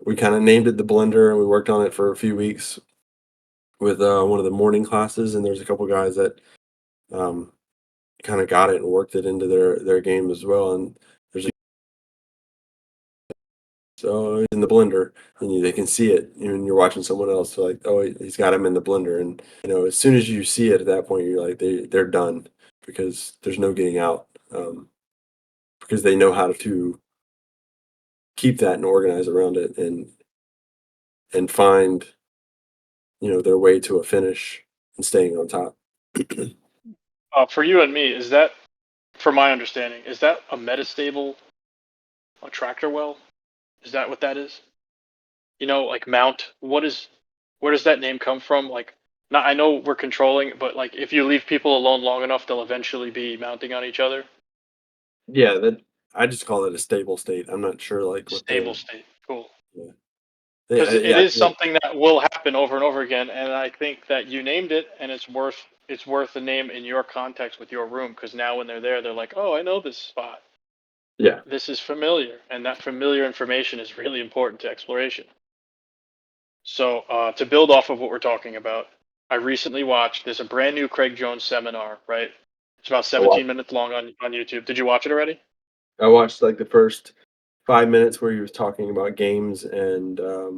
S1: we kind of named it the blender, and we worked on it for a few weeks with one of the morning classes. And there's a couple guys that um, kind of got it and worked it into their game as well. And there's so in the blender, and they can see it. You're watching someone else, so like, oh, he's got him in the blender, and as soon as you see it at that point, you're like, they're done because there's no getting out, because they know how to keep that and organize around it and find their way to a finish and staying on top.
S2: For you and me, is that, from my understanding, is that a metastable attractor well? Is that what that is? Like mount. Where does that name come from? Like, not, I know we're controlling, but like if you leave people alone long enough, they'll eventually be mounting on each other.
S1: Yeah, that I just call it a stable state. I'm not sure like what
S2: Stable
S1: the
S2: state. Cool.
S1: yeah
S2: Because it
S1: yeah
S2: is something that will happen over and over again, and I think that you named it, and it's worth the name in your context with your room. Because now when they're there, they're like, oh, I know this spot.
S1: yeah.
S2: This is familiar, and that familiar information is really important to exploration. So to build off of what we're talking about, I recently watched. There's a brand new Craig Jones seminar, right? It's about
S1: I watched,
S2: 17 minutes long on YouTube. Did you watch it already?
S1: I watched like the first 5 minutes where he was talking about games and uh,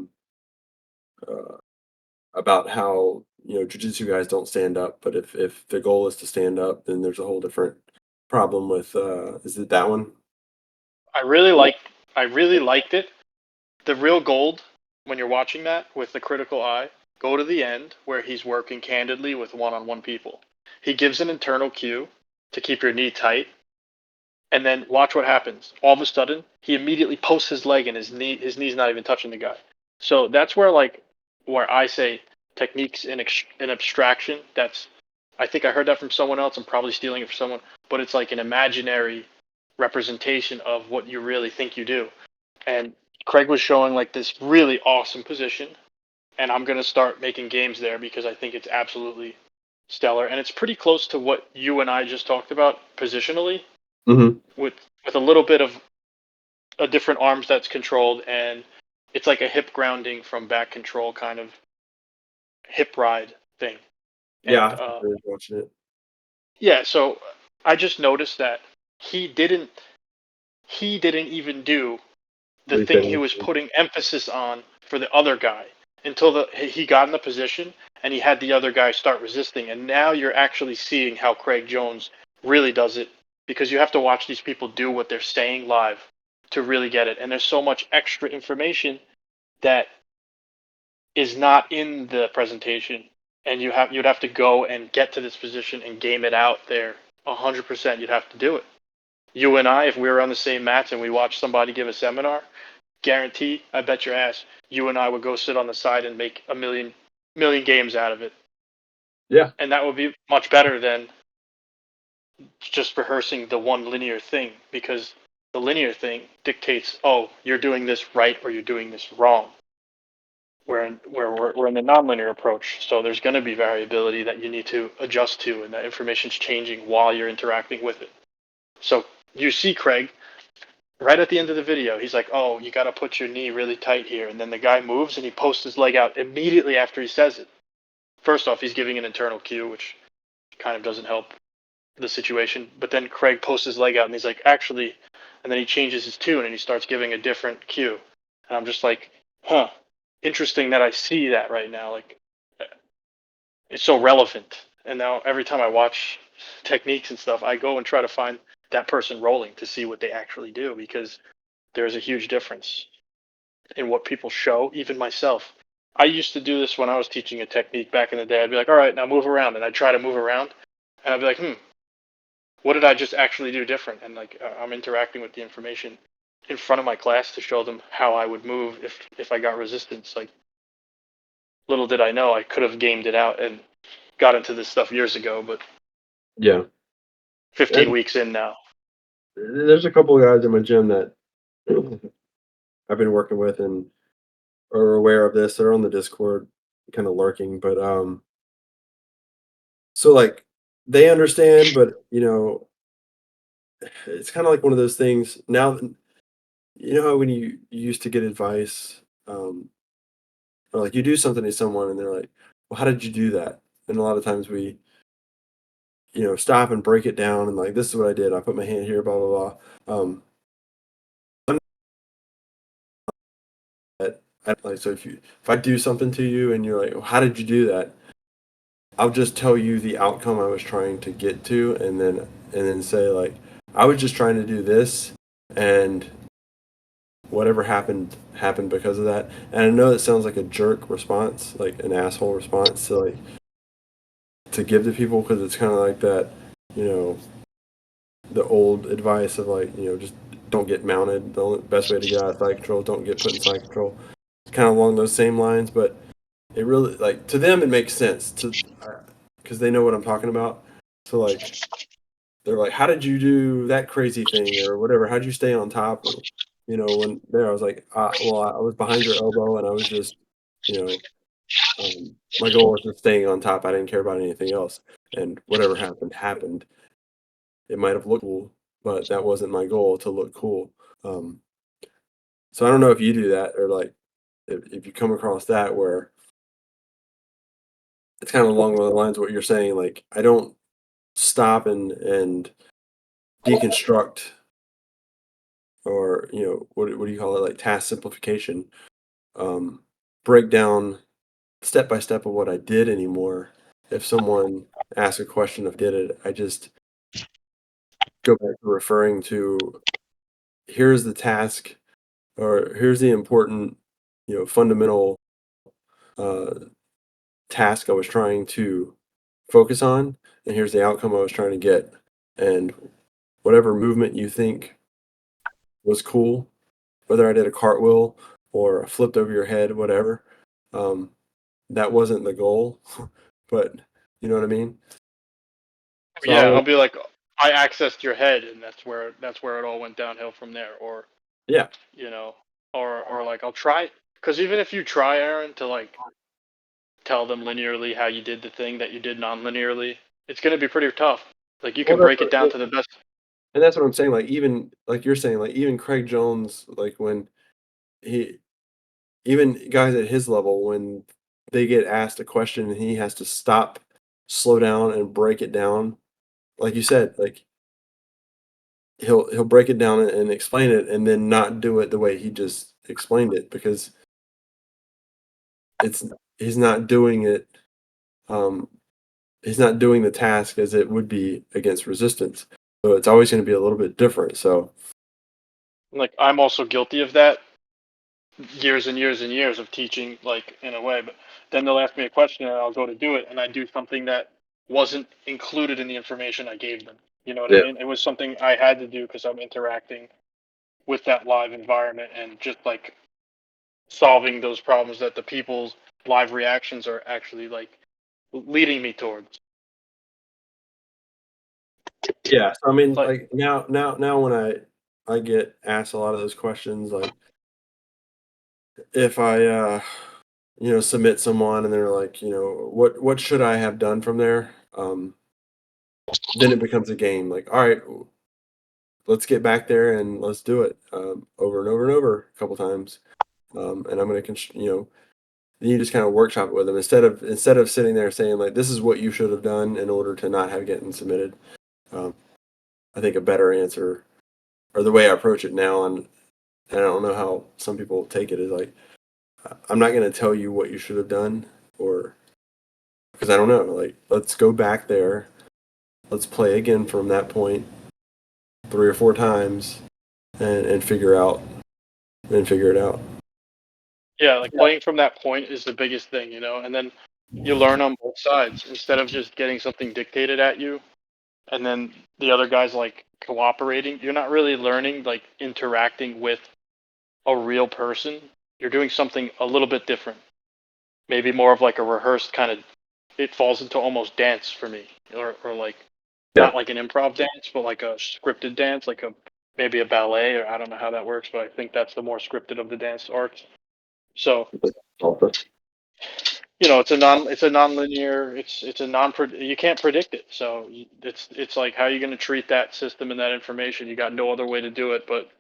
S1: about how jiu-jitsu guys don't stand up, but if the goal is to stand up, then there's a whole different problem with is it that one?
S2: I really liked. I really liked it. The real gold when you're watching that with the critical eye, go to the end where he's working candidly with one-on-one people. He gives an internal cue to keep your knee tight, and then watch what happens. All of a sudden, he immediately posts his leg and his knee's not even touching the guy. So that's where I say techniques in abstraction. I think I heard that from someone else. I'm probably stealing it from someone, but it's like an imaginary representation of what you really think you do. And Craig was showing like this really awesome position, and I'm gonna start making games there because I think it's absolutely stellar, and it's pretty close to what you and I just talked about positionally,
S1: Mm-hmm.
S2: with a little bit of a different arms that's controlled, and it's like a hip grounding from back control kind of hip ride thing. And
S1: Yeah, I was watching it.
S2: yeah, so I just noticed that he didn't he didn't even do the thing he
S1: Refitting.
S2: was putting emphasis on for the other guy until he got in the position and he had the other guy start resisting. And now you're actually seeing how Craig Jones really does it, because you have to watch these people do what they're saying live. to really get it. And there's so much extra information that is not in the presentation, and you'd have to go and get to this position and game it out there 100%. You'd have to do it. You and I, if we were on the same mats and we watched somebody give a seminar, guarantee, I bet your ass, you and I would go sit on the side and make a million games out of it.
S1: Yeah.
S2: And that would be much better than just rehearsing the one linear thing, because the linear thing dictates, oh, you're doing this right or you're doing this wrong. We're in the nonlinear approach, so there's going to be variability that you need to adjust to, and that information's changing while you're interacting with it. So you see Craig right at the end of the video, he's like, oh, you got to put your knee really tight here, and then the guy moves and he posts his leg out immediately after he says it. First off, he's giving an internal cue, which kind of doesn't help the situation, but then Craig posts his leg out and he's like, actually, and then he changes his tune and he starts giving a different cue, and I'm just like, huh, interesting that I see that right now. Like, it's so relevant. And now every time I watch techniques and stuff, I go and try to find that person rolling to see what they actually do, because there's a huge difference in what people show. Even myself, I used to do this when I was teaching a technique back in the day. I'd be like, all right, now move around, and I'd try to move around, and I'd be like, what did I just actually do different? And like, I'm interacting with the information in front of my class to show them how I would move if I got resistance. Like, little did I know I could have gamed it out and got into this stuff years ago, but
S1: Yeah.
S2: 15
S1: And
S2: weeks in now.
S1: there's a couple of guys in my gym that I've been working with and are aware of this. They're on the Discord, kind of lurking, but so like they understand, but it's kind of like one of those things. Now, you know how when you used to get advice, or like you do something to someone and they're like, "Well, how did you do that?" And a lot of times we, stop and break it down and like, "This is what I did. I put my hand here, blah blah blah." Like, so if I do something to you and you're like, well, "How did you do that?" I'll just tell you the outcome I was trying to get to, and then say like, "I was just trying to do this, and whatever happened because of that." And I know that sounds like a jerk response, like an asshole response to give to people, because it's kind of like that, you know, the old advice of like, just don't get mounted. The only best way to get out of side control, don't get put in side control. It's kind of along those same lines, but it really, like, to them it makes sense because they know what I'm talking about. So like they're like, "How did you do that crazy thing or whatever? How'd you stay on top?" Or, when there I was like, "Well, I was behind your elbow and I was just, you know, my goal was just staying on top. I didn't care about anything else. And whatever happened happened. It might have looked cool, but that wasn't my goal to look cool." Um, so I don't know if you do that, or like if you come across that where it's kind of along the lines of what you're saying. Like, I don't stop and deconstruct, or what do you call it, like task simplification, um, break down step by step of what I did anymore. If someone asks a question if did it, I just go back to referring to, here's the task, or here's the important, fundamental uh, task I was trying to focus on, and here's the outcome I was trying to get. And whatever movement you think was cool, whether I did a cartwheel or flipped over your head, whatever, um, that wasn't the goal, but you know what I mean? So
S2: Yeah, I'll be like, I accessed your head, and that's where it all went downhill from there. Or
S1: yeah,
S2: you know, or like, I'll try, because even if you try, Aaron, to like tell them linearly how you did the thing that you did non-linearly, it's gonna be pretty tough. Like, you
S1: well,
S2: can break it down to the best.
S1: and that's what I'm saying. Like, even like you're saying, like even Craig Jones, like when he, even guys at his level, when they get asked a question and he has to stop, slow down, and break it down, like you said, like he'll break it down and explain it, and then not do it the way he just explained it, because it's he's not doing it. Um, he's not doing the task as it would be against resistance. So it's always going to be a little bit different. So
S2: Like I'm also guilty of that, years and years and years of teaching, like in a way. But then they'll ask me a question, and I'll go to do it, and I do something that wasn't included in the information I gave them. You know what I
S1: Yeah.
S2: mean? It was something I had to do because I'm interacting with that live environment and just like solving those problems that the people's live reactions are actually like leading me towards.
S1: Yeah. So I mean,
S2: Like,
S1: like now when I get asked a lot of those questions, like if I submit someone and they're like, what should I have done from there? Then it becomes a game. Like, all right, let's get back there and let's do it over and over and over a couple times. And I'm going to, then you just kind of workshop it with them instead of sitting there saying like, this is what you should have done in order to not have getting submitted. Um, I think a better answer or the way I approach it now, and I don't know how some people take it is like, I'm not going to tell you what you should have done or because I don't know. Like, let's go back there. Let's play again from that point 3 or 4 times and figure it out.
S2: yeah, like playing from that point is the biggest thing, and then you learn on both sides instead of just getting something dictated at you and then the other guy's like cooperating. You're not really learning, like interacting with a real person. You're doing something a little bit different, maybe more of like a rehearsed kind of. It falls into almost dance for me, or like
S1: Yeah.
S2: not like an improv dance, but like a scripted dance, like a maybe a ballet, or I don't know how that works, but I think that's the more scripted of the dance arts. So it's a non-linear, it's a non, you can't predict it. So it's like, how are you going to treat that system and that information? You got no other way to do it but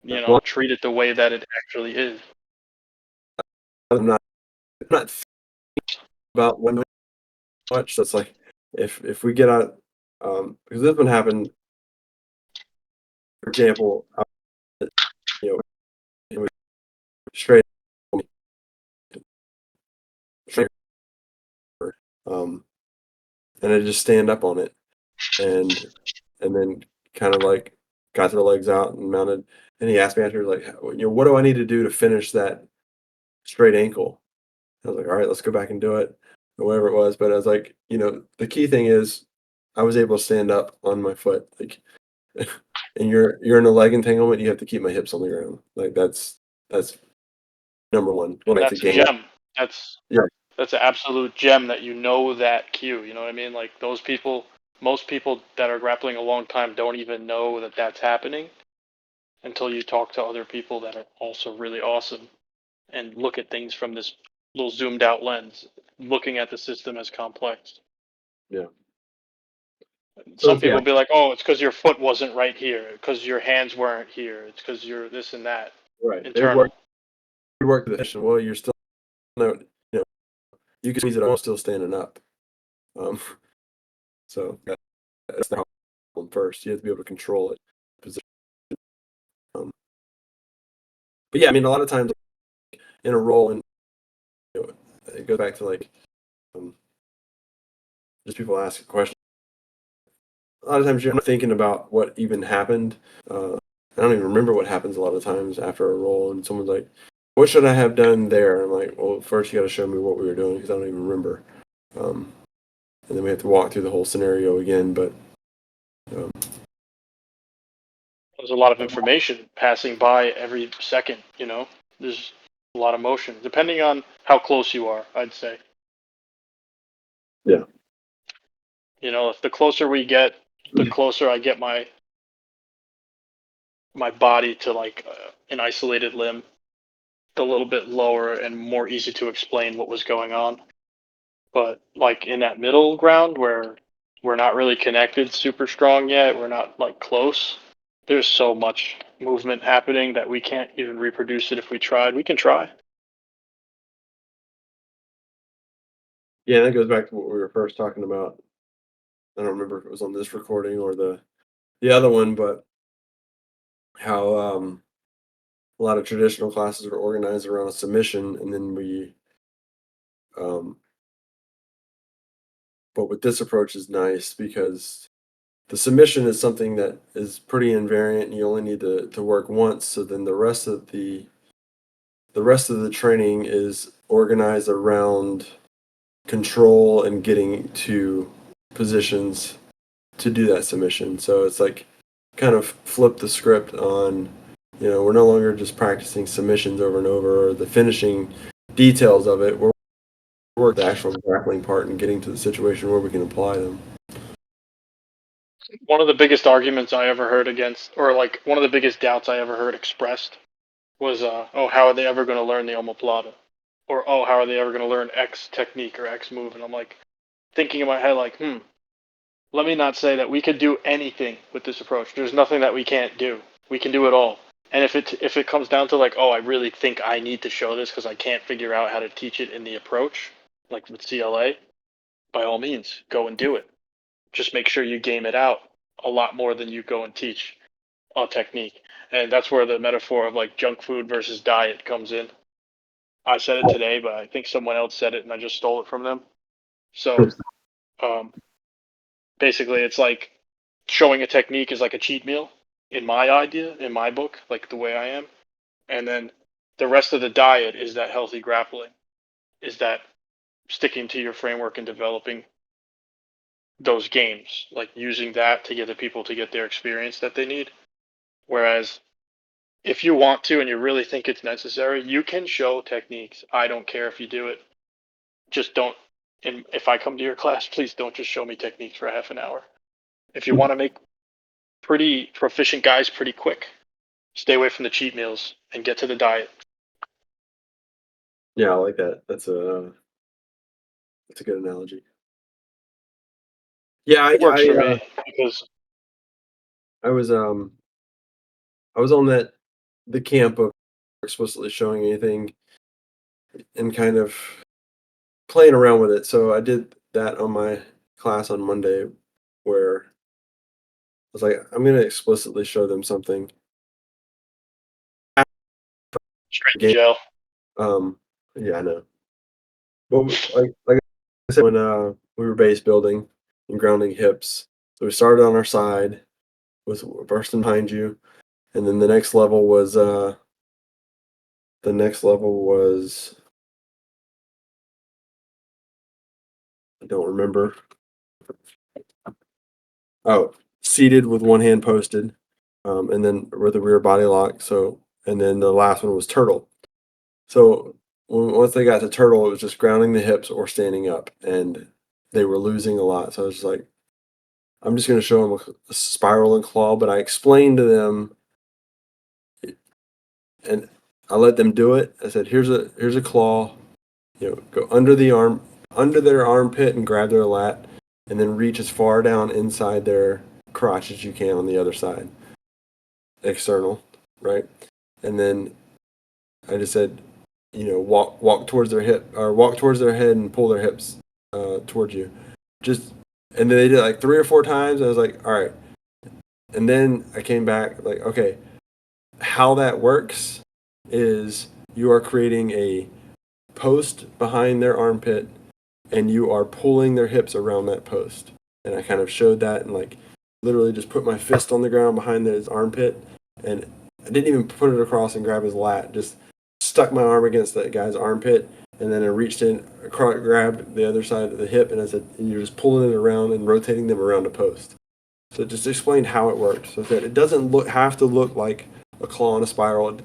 S1: Well,
S2: treat it the way that it actually is.
S1: I'm not thinking about when much. That's like if we get out, because this one happened. For example, you know, it was straight, straight, um, and I just stand up on it, and then kind of like got their legs out and mounted. And he asked me after, like, what do I need to do to finish that straight ankle? I was like, all right, let's go back and do it, or whatever it was. But I was like, the key thing is I was able to stand up on my foot. Like, and you're in a leg entanglement, you have to keep my hips on the ground. Like that's number one.
S2: And
S1: Right to
S2: that's a
S1: game.
S2: gem. that's
S1: Yeah.
S2: that's an absolute gem, that that cue, you know what I mean? Like those people, most people that are grappling a long time don't even know that that's happening until you talk to other people that are also really awesome and look at things from this little zoomed out lens, looking at the system as complex.
S1: Yeah. So
S2: Some
S1: it's, yeah,
S2: people be like, "Oh, it's because your foot wasn't right here, because your hands weren't here, it's because you're this and that
S1: right. They
S2: internal."
S1: work the fish. Well, you're still no, you can squeeze it. I'm still standing up. Um, so that's the problem first. You have to be able to control it. Position. Um, but yeah, I mean, a lot of times in a role, and it goes back to like um, just people ask a question. A lot of times you're not thinking about what even happened. I don't even remember what happens a lot of times after a role, and someone's like, "What should I have done there?" I'm like, "Well, first you got to show me what we were doing because I don't even remember." Um, and then we have to walk through the whole scenario again. But um,
S2: There's a lot of information passing by every second. There's a lot of motion, depending on how close you are, I'd say.
S1: yeah,
S2: If the closer we get, the closer I get my body to like an isolated limb, the little bit lower and more easy to explain what was going on. But like in that middle ground where we're not really connected super strong yet, we're not like close. There's so much movement happening that we can't even reproduce it if we tried. We can try.
S1: yeah, that goes back to what we were first talking about. I don't remember if it was on this recording or the other one, but how a lot of traditional classes are organized around a submission, and then um, but with this approach is nice because the submission is something that is pretty invariant, and you only need to work once. So then the rest of the training is organized around control and getting to positions to do that submission. So it's like kind of flip the script on, we're no longer just practicing submissions over and over or the finishing details of it. We're working the actual grappling part and getting to the situation where we can apply them.
S2: One of the biggest arguments I ever heard against, or like one of the biggest doubts I ever heard expressed was, oh, how are they ever going to learn the omoplata? Or, oh, how are they ever going to learn X technique or X move? And I'm like, thinking in my head, like, let me not say that we could do anything with this approach. There's nothing that we can't do. We can do it all. And if it comes down to like, oh, I really think I need to show this because I can't figure out how to teach it in the approach, like with CLA, by all means, go and do it. Just make sure you game it out a lot more than you go and teach a technique. And that's where the metaphor of like junk food versus diet comes in. I said it today, but I think someone else said it and I just stole it from them. So basically, it's like showing a technique is like a cheat meal in my idea, in my book, like the way I am. And then the rest of the diet is that healthy grappling, is that sticking to your framework and developing those games, like using that to get the people to get their experience that they need. Whereas if you want to and you really think it's necessary, you can show techniques. I don't care if you do it. Just don't. And if I come to your class, please don't just show me techniques for half an hour. If you want to make pretty proficient guys pretty quick, stay away from the cheat meals and get to the diet.
S1: Yeah, I like that. That's a good analogy. Yeah,
S2: It works for me because
S1: I was on the camp of explicitly showing anything and kind of playing around with it. So I did that on my class on Monday where I was like, I'm going to explicitly show them something.
S2: straight to jail.
S1: Yeah, I know. But like I said, when we were base building and grounding hips, so we started on our side with a person behind you, and then the next level was I don't remember. Oh, seated with one hand posted, and then with a rear body lock. So, and then the last one was turtle. So once they got to turtle, it was just grounding the hips or standing up, and they were losing a lot. So I was just like, I'm just going to show them a spiral and claw, but I explained to them, and I let them do it. I said, here's a claw, go under the arm, under their armpit, and grab their lat, and then reach as far down inside their crotch as you can on the other side, external, right? And then I just said, walk towards their hip or walk towards their head and pull their hips towards you. And then they did it like 3 or 4 times. I was like, all right. And then I came back like, okay, how that works is you are creating a post behind their armpit and you are pulling their hips around that post. And I kind of showed that and like literally just put my fist on the ground behind his armpit, and I didn't even put it across and grab his lat, just stuck my arm against that guy's armpit, and then I reached in, grabbed the other side of the hip, and I said, and you're just pulling it around and rotating them around a post. So it just explained how it worked. So that it doesn't have to look like a claw in a spiral,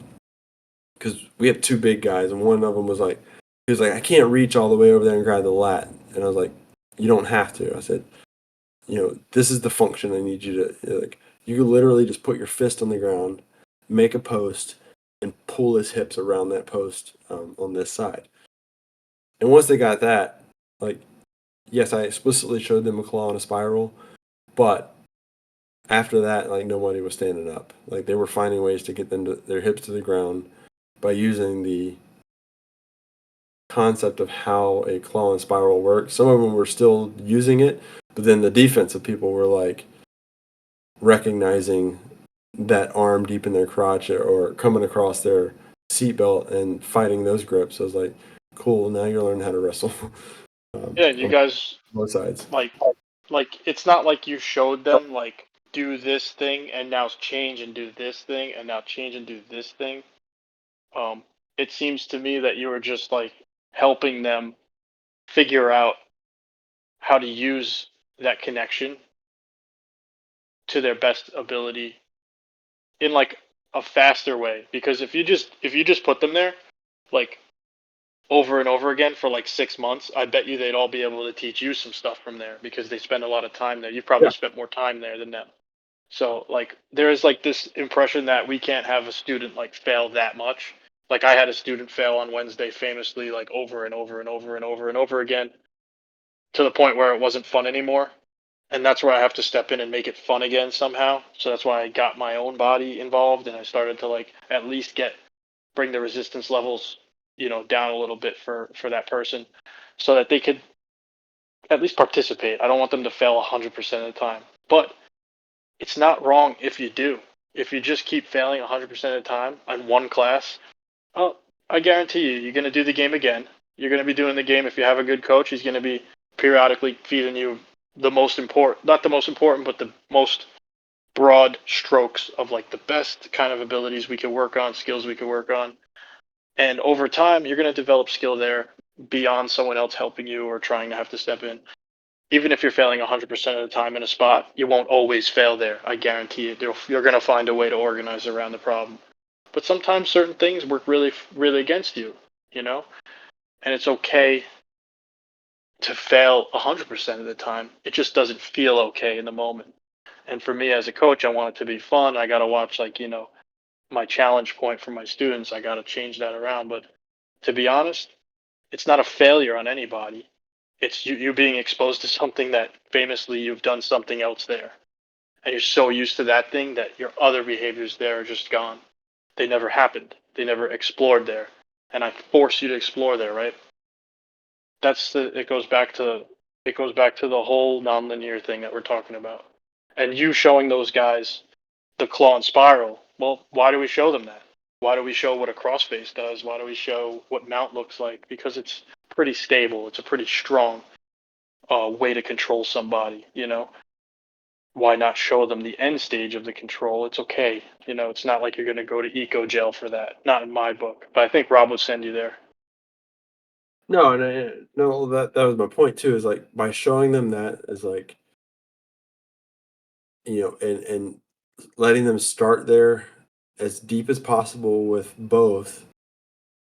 S1: because we have 2 big guys, and one of them was like, he was like, I can't reach all the way over there and grab the lat. And I was like, you don't have to. I said, this is the function I need you to, like, you can literally just put your fist on the ground, make a post, and pull his hips around that post on this side. And once they got that, like, yes, I explicitly showed them a claw in a spiral, but after that, like, nobody was standing up. Like, they were finding ways to get their hips to the ground by using the concept of how a claw and spiral works. Some of them were still using it, but then the defensive people were like recognizing that arm deep in their crotch or coming across their seatbelt and fighting those grips. I was like, cool, now you're learning how to wrestle.
S2: Yeah, you guys
S1: both sides.
S2: like Like, it's not like you showed them, like, do this thing and now change and do this thing and now change and do this thing. It seems to me that you were just like helping them figure out how to use that connection to their best ability in like a faster way. Because if you just put them there, like, over and over again for like 6 months, I bet you they'd all be able to teach you some stuff from there because they spend a lot of time there. You've probably
S1: Yeah.
S2: spent more time there than them. So like there is like this impression that we can't have a student like fail that much. Like I had a student fail on Wednesday famously like over and over and over and over and over again to the point where it wasn't fun anymore. And that's where I have to step in and make it fun again somehow. So that's why I got my own body involved and I started to like at least bring the resistance levels, down a little bit for that person so that they could at least participate. I don't want them to fail 100% of the time. But it's not wrong if you do. If you just keep failing 100% of the time on one class, oh, I guarantee you're going to do the game again. You're going to be doing the game. If you have a good coach, he's going to be periodically feeding you the most important, not the most important, but the most broad strokes of like the best kind of abilities we could work on, skills we could work on. And over time, you're going to develop skill there beyond someone else helping you or trying to have to step in. Even if you're failing 100% of the time in a spot, you won't always fail there. I guarantee it. You're going to find a way to organize around the problem. But sometimes certain things work really, really against you, you know? And it's okay to fail 100% of the time. It just doesn't feel okay in the moment. And for me as a coach, I want it to be fun. I got to watch, like, my challenge point for my students. I got to change that around. But to be honest, it's not a failure on anybody. It's you being exposed to something that famously you've done something else there. And you're so used to that thing that your other behaviors there are just gone. They never happened. They never explored there. And I force you to explore there, right? It goes back to the whole nonlinear thing that we're talking about. And you showing those guys the claw and spiral. Well, why do we show them that? Why do we show what a crossface does? Why do we show what mount looks like? Because it's pretty stable. It's a pretty strong way to control somebody. Why not show them the end stage of the control? It's okay. It's not like you're going to go to eco jail for that. Not in my book. But I think Rob would send you there.
S1: No, and no, that was my point too. Is like by showing them that is like and letting them start there as deep as possible with both.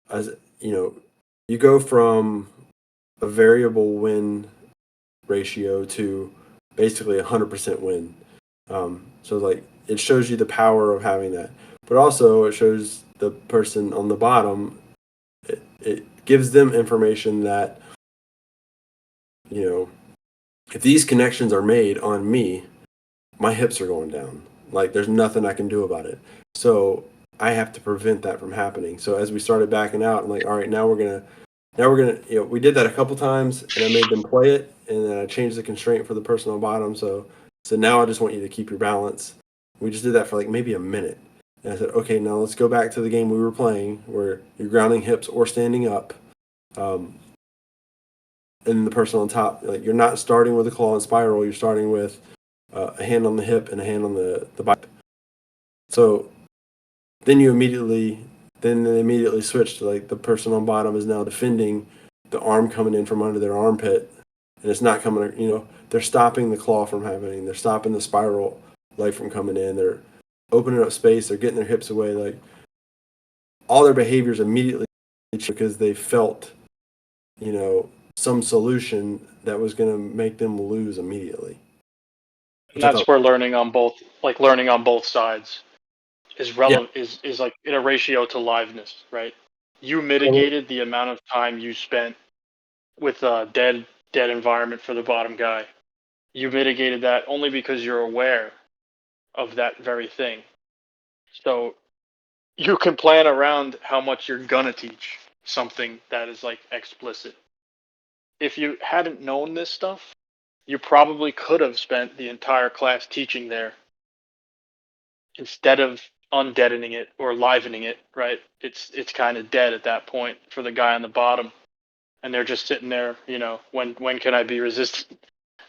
S1: As you go from a variable win ratio to basically 100% win. So like it shows you the power of having that, but also it shows the person on the bottom. It gives them information that if these connections are made on me, my hips are going down. Like there's nothing I can do about it. So I have to prevent that from happening. So as we started backing out, I'm like, all right, now we're gonna, we did that a couple times, and I made them play it, and then I changed the constraint for the person on bottom. So now I just want you to keep your balance. We just did that for like maybe a minute, and I said, okay, now let's go back to the game we were playing, where you're grounding hips or standing up, and the person on top, like you're not starting with a claw and spiral, you're starting with a hand on the hip and a hand on the bicep. So then they immediately switch to like the person on bottom is now defending the arm coming in from under their armpit, and it's not coming. They're stopping the claw from happening. They're stopping the spiral leg from coming in. They're opening up space. They're getting their hips away. Like all their behaviors immediately because they felt, some solution that was going to make them lose immediately.
S2: And
S1: Which I
S2: that's
S1: thought,
S2: where learning on both sides is
S1: yeah,
S2: relevant is like in a ratio to liveness, right? You mitigated the amount of time you spent with a dead environment for the bottom guy. You mitigated that only because you're aware of that very thing. So you can plan around how much you're gonna teach something that is like explicit. If you hadn't known this stuff, you probably could have spent the entire class teaching there instead of undeadening it or livening it, right? It's kind of dead at that point for the guy on the bottom, and they're just sitting there, when can I be resistant?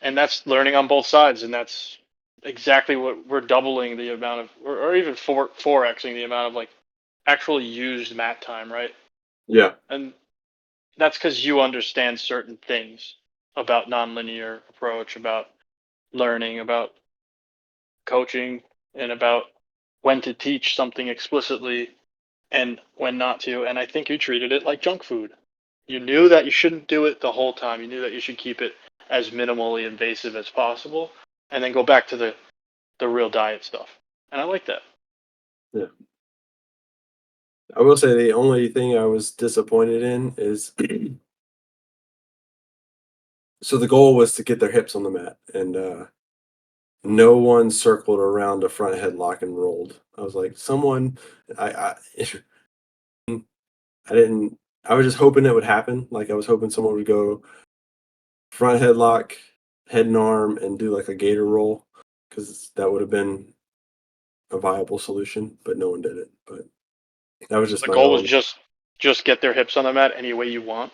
S2: and that's learning on both sides, and that's exactly what we're doubling the amount of, or even 4xing the amount of like actually used mat time, right?
S1: Yeah.
S2: And that's because you understand certain things about nonlinear approach, about learning, about coaching, and about when to teach something explicitly and when not to. And I think you treated it like junk food. You knew that you shouldn't do it the whole time. You knew that you should keep it as minimally invasive as possible, and then go back to the real diet stuff. And I like that.
S1: Yeah. I will say the only thing I was disappointed in is so the goal was to get their hips on the mat, and no one circled around a front headlock and rolled. I was like, someone, I, I didn't. I was just hoping it would happen. Like I was hoping someone would go front headlock, head and arm, and do like a gator roll, because that would have been a viable solution. But no one did it. But that was just
S2: The
S1: my
S2: goal was
S1: own.
S2: just get their hips on the mat any way you want.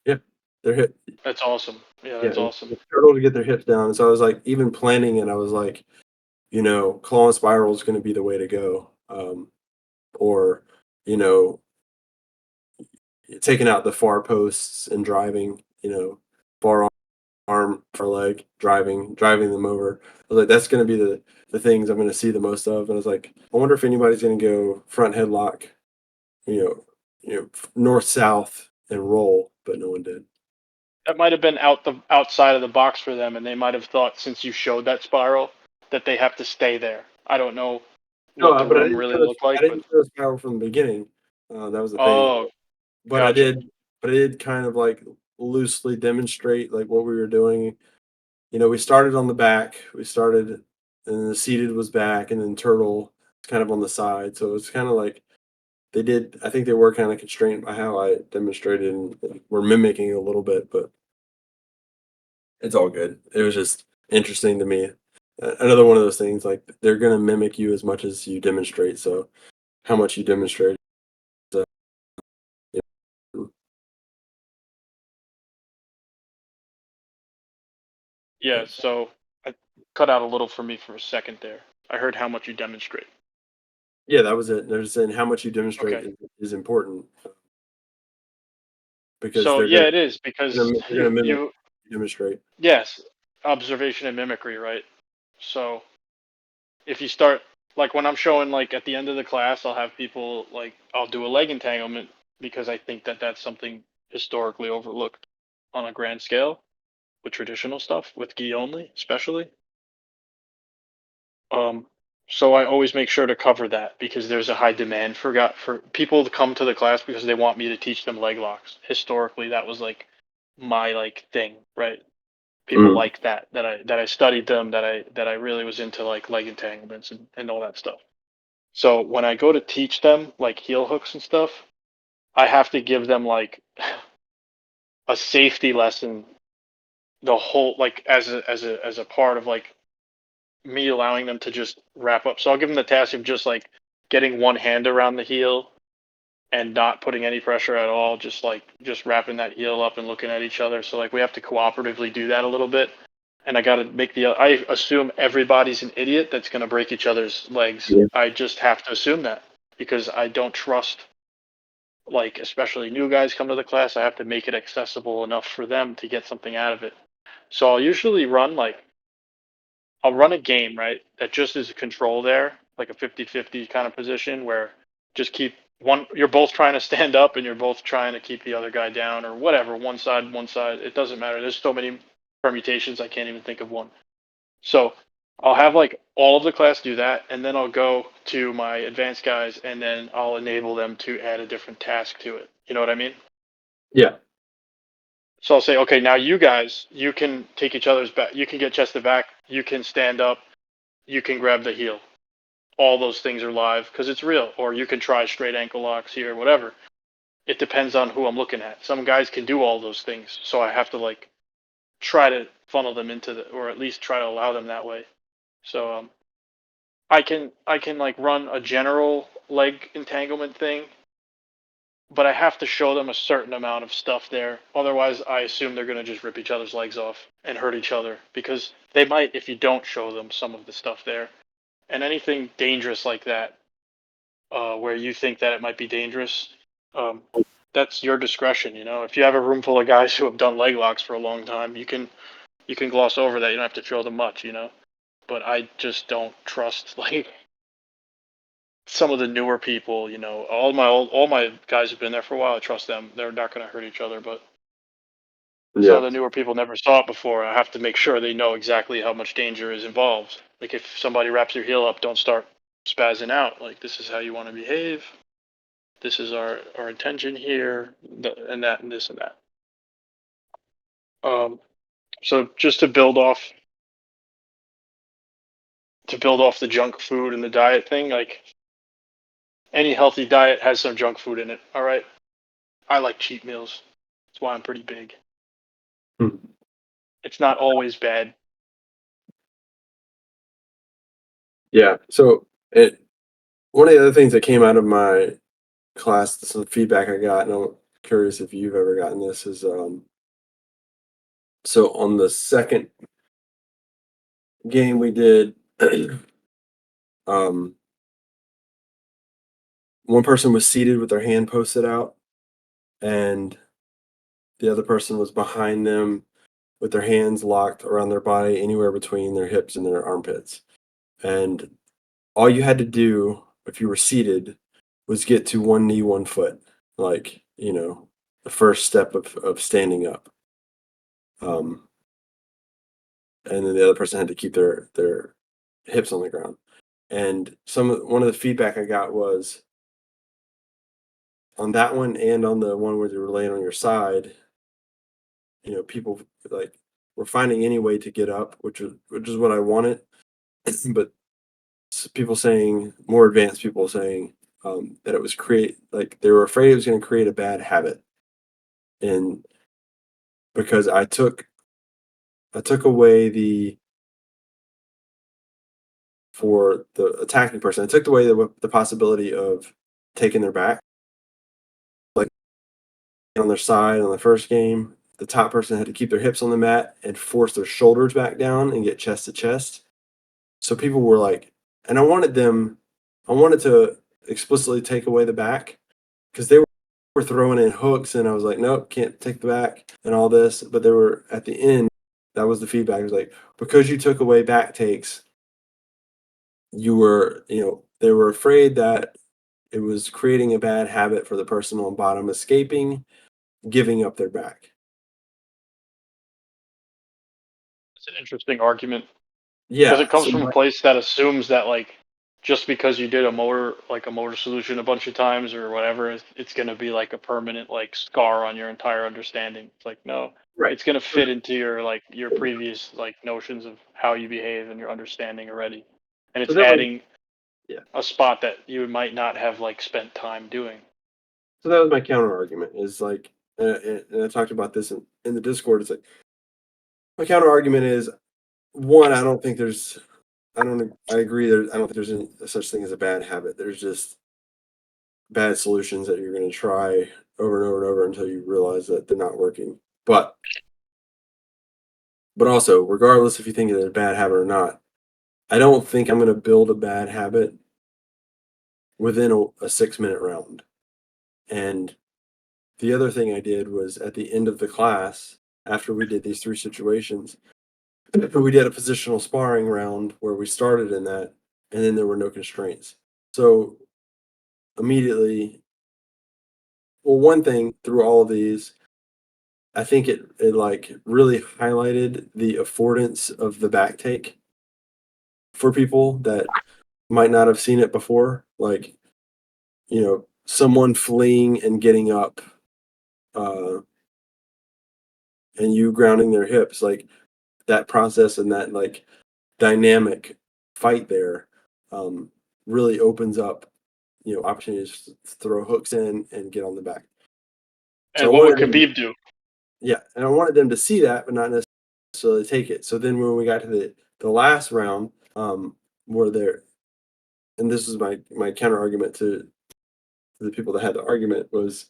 S1: Yeah, their hip.
S2: That's awesome. Yeah,
S1: Yeah,
S2: that's awesome.
S1: it's turtle to get their hips down. So I was like, even planning it, I was like, claw and spiral is going to be the way to go. Or, you know, taking out the far posts and driving, far arm, far leg, driving them over. I was like, that's going to be the things I'm going to see the most of. And I was like, I wonder if anybody's going to go front headlock, you know, north south and roll, but no one did.
S2: That might have been outside of the box for them, and they might have thought since you showed that spiral that they have to stay there. I don't know what
S1: No,
S2: the
S1: but
S2: room really looked
S1: I
S2: like, but
S1: didn't show a spiral from the beginning. That was the thing.
S2: oh,
S1: But I
S2: gotcha.
S1: did, but I did kind of like loosely demonstrate like what we were doing. We started on the back. We started, and then the seated was back, and then turtle kind of on the side. So it's kind of like they did. I think they were kind of constrained by how I demonstrated, and we're mimicking a little bit, but it's all good. It was just interesting to me. Another one of those things like they're gonna mimic you as much as you demonstrate. So how much you demonstrate. Uh, yeah.
S2: Yeah, so I cut out a little for me for a second there. I heard how much you demonstrate.
S1: Yeah, that was it. They're just saying how much you demonstrate
S2: Okay.
S1: is important because
S2: So
S1: they're
S2: yeah,
S1: gonna
S2: it is because
S1: they're gonna mimic
S2: you
S1: you demonstrate.
S2: yes, observation and mimicry, right? So if you start like when I'm showing like at the end of the class, I'll have people like I'll do a leg entanglement because I think that that's something historically overlooked on a grand scale with traditional stuff with gi only, especially. Um, so I always make sure to cover that because there's a high demand for people to come to the class because they want me to teach them leg locks. Historically, that was like my like thing, right? People
S1: Mm.
S2: like that I studied them, that I really was into like leg entanglements and all that stuff. So when I go to teach them like heel hooks and stuff, I have to give them like a safety lesson the whole like as a part of like me allowing them to just wrap up. So I'll give them the task of just like getting one hand around the heel and not putting any pressure at all, just wrapping that heel up and looking at each other. So like we have to cooperatively do that a little bit. And I got to make I assume everybody's an idiot that's going to break each other's legs.
S1: Yeah.
S2: I just have to assume that because I don't trust like especially new guys come to the class. I have to make it accessible enough for them to get something out of it. So I'll usually I'll run a game, right? That just is a control there, like a 50-50 kind of position where just keep you're both trying to stand up and you're both trying to keep the other guy down or whatever, one side, one side. It doesn't matter. There's so many permutations, I can't even think of one. So I'll have like all of the class do that, and then I'll go to my advanced guys and then I'll enable them to add a different task to it. You know what I mean?
S1: Yeah.
S2: So I'll say, okay, now you guys, you can take each other's back. You can get chested back. You can stand up. You can grab the heel. All those things are live because it's real. Or you can try straight ankle locks here, whatever. It depends on who I'm looking at. Some guys can do all those things, so I have to like try to funnel them into or at least try to allow them that way. So I can like run a general leg entanglement thing but I have to show them a certain amount of stuff there. Otherwise, I assume they're going to just rip each other's legs off and hurt each other, because they might if you don't show them some of the stuff there. And anything dangerous like that, where you think that it might be dangerous, that's your discretion. If you have a room full of guys who have done leg locks for a long time, you can gloss over that. You don't have to show them much. But I just don't trust like some of the newer people. All my guys have been there for a while. I trust them. They're not going to hurt each other. But some of the newer people never saw it before. I have to make sure they know exactly how much danger is involved. Like if somebody wraps your heel up, don't start spazzing out. Like, this is how you want to behave. This is our intention here, and that, and this and that. So just to build off the junk food and the diet thing, like any healthy diet has some junk food in it. All right, I like cheat meals. That's why I'm pretty big. It's not always bad.
S1: Yeah. So one of the other things that came out of my class, some feedback I got, and I'm curious if you've ever gotten this, is so on the second game we did, one person was seated with their hand posted out, and the other person was behind them with their hands locked around their body, anywhere between their hips and their armpits. And all you had to do if you were seated was get to one knee, one foot, like, the first step of standing up. And then the other person had to keep their hips on the ground. And one of the feedback I got was on that one and on the one where you were laying on your side, people like were finding any way to get up, which is what I wanted. But people saying, more advanced people saying, that it was they were afraid it was going to create a bad habit. And because I took away for the attacking person, I took away the possibility of taking their back, like on their side on the first game. The top person had to keep their hips on the mat and force their shoulders back down and get chest to chest. So people were like, and I wanted to explicitly take away the back, because they were throwing in hooks, and I was like, nope, can't take the back and all this. But they were at the end, that was the feedback. It was like, because you took away back takes, they were afraid that it was creating a bad habit for the person on bottom escaping, giving up their back.
S2: It's an interesting argument, because
S1: Yeah.
S2: it comes from a place that assumes that, like, just because you did a motor solution a bunch of times or whatever, it's going to be like a permanent like scar on your entire understanding. It's like, no,
S1: Right.
S2: it's going to fit into your previous like notions of how you behave and your understanding already, and it's adding a spot that you might not have like spent time doing.
S1: So that was my counter argument, is like, and I talked about this in the Discord. It's like, my counter argument is, one, I agree that I don't think there's any such thing as a bad habit. There's just bad solutions that you're going to try over and over and over until you realize that they're not working. But also, regardless if you think it's a bad habit or not, I don't think I'm going to build a bad habit within a 6-minute round. And the other thing I did was, at the end of the class, after we did these 3 situations, we did a positional sparring round where we started in that, and then there were no constraints. So immediately, well, one thing through all of these, I think it like really highlighted the affordance of the back take for people that might not have seen it before. Like, someone fleeing and getting up, and you grounding their hips, like that process and that like dynamic fight there, really opens up, opportunities to throw hooks in and get on the back.
S2: And what would Khabib do?
S1: Yeah, and I wanted them to see that, but not necessarily take it. So then when we got to the last round, where and this is my counter argument to the people that had the argument was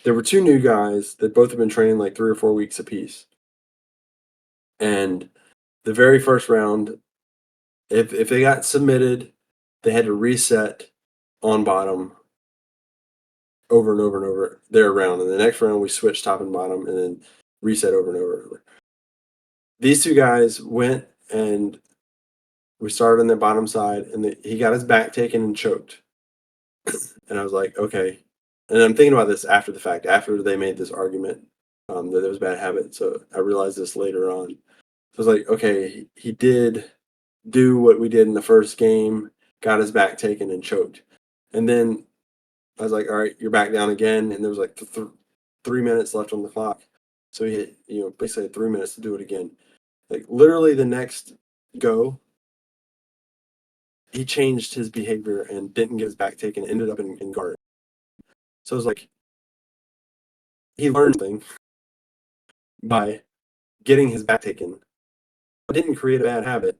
S1: there were two new guys that both have been training like 3 or 4 weeks apiece. And the very first round, if they got submitted, they had to reset on bottom over and over and over their round. And the next round, we switched top and bottom and then reset over and over and over. These two guys went and we started on the bottom side, and he got his back taken and choked. And I was like, okay. And I'm thinking about this after the fact, after they made this argument that it was a bad habit. So I realized this later on. So I was like, okay, he did do what we did in the first game, got his back taken and choked. And then I was like, all right, you're back down again. And there was like 3 minutes left on the clock. So he had, basically had 3 minutes to do it again. Like literally the next go, he changed his behavior and didn't get his back taken, ended up in guard. So it was like, he learned something by getting his back taken. I didn't create a bad habit.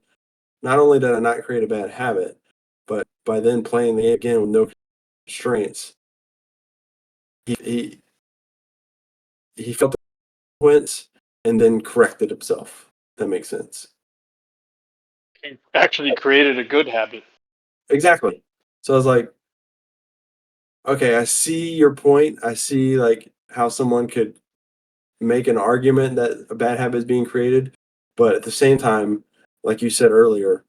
S1: Not only did I not create a bad habit, but by then playing the game again with no constraints, he felt the consequence and then corrected himself. If that makes sense.
S2: He actually created a good habit.
S1: Exactly. So I was like, okay, I see your point. I see like how someone could make an argument that a bad habit is being created, but at the same time, like you said earlier,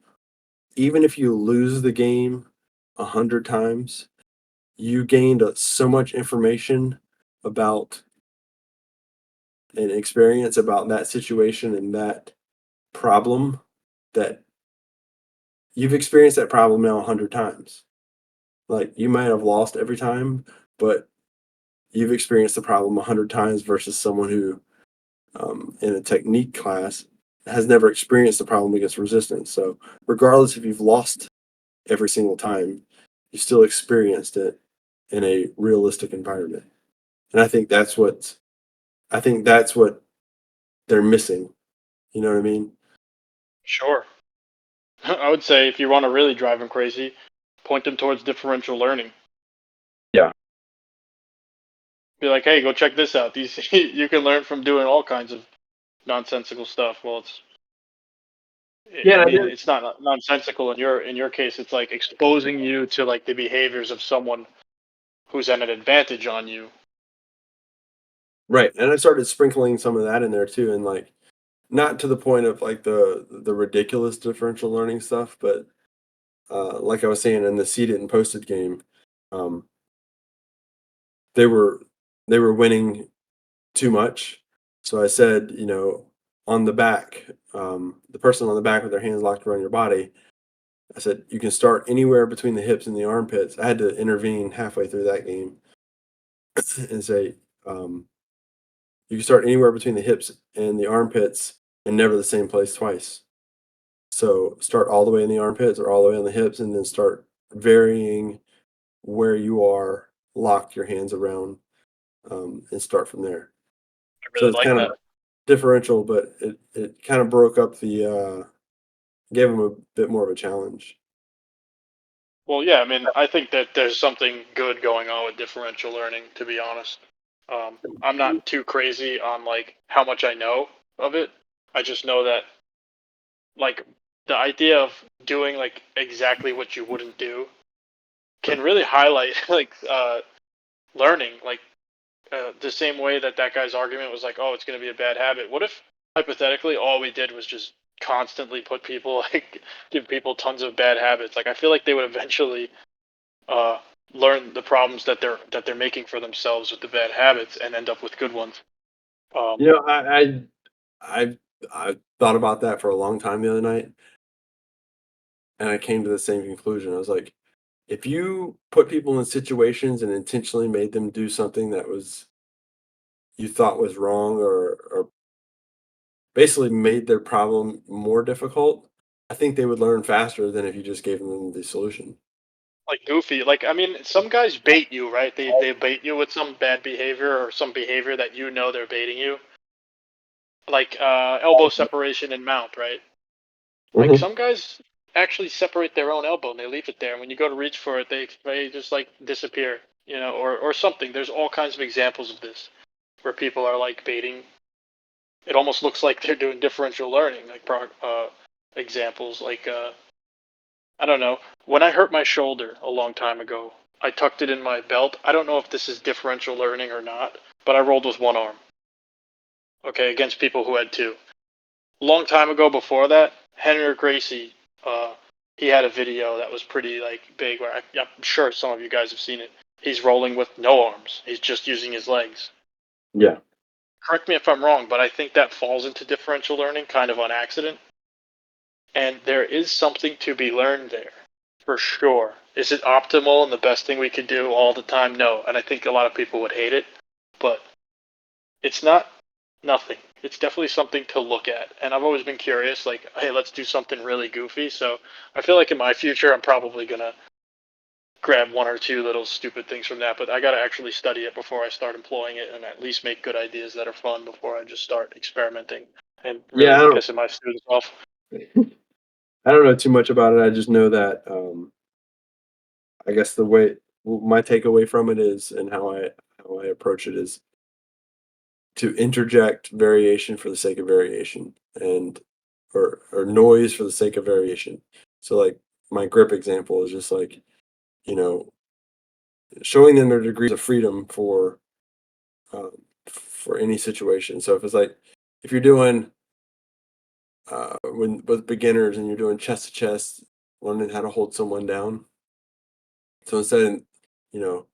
S1: even if you lose the game 100 times, you gained so much information about an experience about that situation and that problem that you've experienced that problem now 100 times. Like you might have lost every time, but you've experienced the problem 100 times versus someone who, in a technique class, has never experienced the problem against resistance. So, regardless if you've lost every single time, you still experienced it in a realistic environment. And I think that's what they're missing. You know what I mean?
S2: Sure. I would say if you want to really drive them crazy, point them towards differential learning.
S1: Yeah.
S2: Be like, hey, go check this out. These you can learn from doing all kinds of nonsensical stuff. Well,
S1: Yeah,
S2: I
S1: I
S2: mean,
S1: did.
S2: it's not nonsensical in your case. It's like exposing you to like the behaviors of someone who's at an advantage on you.
S1: Right. And I started sprinkling some of that in there too, and like not to the point of like the ridiculous differential learning stuff, but like I was saying in the seeded and posted game, um, they were winning too much. So I said, on the back, the person on the back with their hands locked around your body, I said, you can start anywhere between the hips and the armpits. I had to intervene halfway through that game and say, you can start anywhere between the hips and the armpits and never the same place twice. So start all the way in the armpits or all the way on the hips and then start varying where you are, lock your hands around, and start from there.
S2: I
S1: So
S2: really
S1: it's
S2: like
S1: kind
S2: that.
S1: of differential, but it kind of broke up gave them a bit more of a challenge.
S2: Well, yeah, I mean, I think that there's something good going on with differential learning, to be honest. I'm not too crazy on like how much I know of it. I just know that like the idea of doing like exactly what you wouldn't do can really highlight like learning. Like the same way that guy's argument was like, oh, it's going to be a bad habit. What if hypothetically all we did was just constantly put people like give people tons of bad habits? Like I feel like they would eventually uh, learn the problems that they're making for themselves with the bad habits and end up with good ones. Um,
S1: You know, I thought about that for a long time the other night, and I came to the same conclusion. I was like, if you put people in situations and intentionally made them do something that was you thought was wrong or basically made their problem more difficult, I think they would learn faster than if you just gave them the solution.
S2: like goofy, like I mean, some guys bait you, right? They bait you with some bad behavior or some behavior that you know they're baiting you, like elbow separation and mount, right? Like
S1: Mhm.
S2: some guys actually separate their own elbow and they leave it there. And when you go to reach for it, they just like disappear, or something. There's all kinds of examples of this where people are like baiting. It almost looks like they're doing differential learning, like examples. Like I don't know. When I hurt my shoulder a long time ago, I tucked it in my belt. I don't know if this is differential learning or not, but I rolled with one arm. Okay, against people who had two. Long time ago before that, Henry Gracie, he had a video that was pretty like big where I'm sure some of you guys have seen it. He's rolling with no arms. He's just using his legs.
S1: Yeah.
S2: Correct me if I'm wrong, but I think that falls into differential learning kind of on accident. And there is something to be learned there, for sure. Is it optimal and the best thing we could do all the time? No. And I think a lot of people would hate it, but it's not nothing. It's definitely something to look at. And I've always been curious, like, hey, let's do something really goofy. So I feel like in my future, I'm probably going to grab one or two little stupid things from that, but I got to actually study it before I start employing it and at least make good ideas that are fun before I just start experimenting and really
S1: Yeah,
S2: pissing my students off.
S1: I don't know too much about it. I just know that I guess the way my takeaway from it is, and how I approach it is to interject variation for the sake of variation, and or noise for the sake of variation. So like my grip example is just like, you know, showing them their degrees of freedom for any situation. So if it's like if you're doing when with beginners and you're doing chest to chest, learning how to hold someone down. So instead, you know,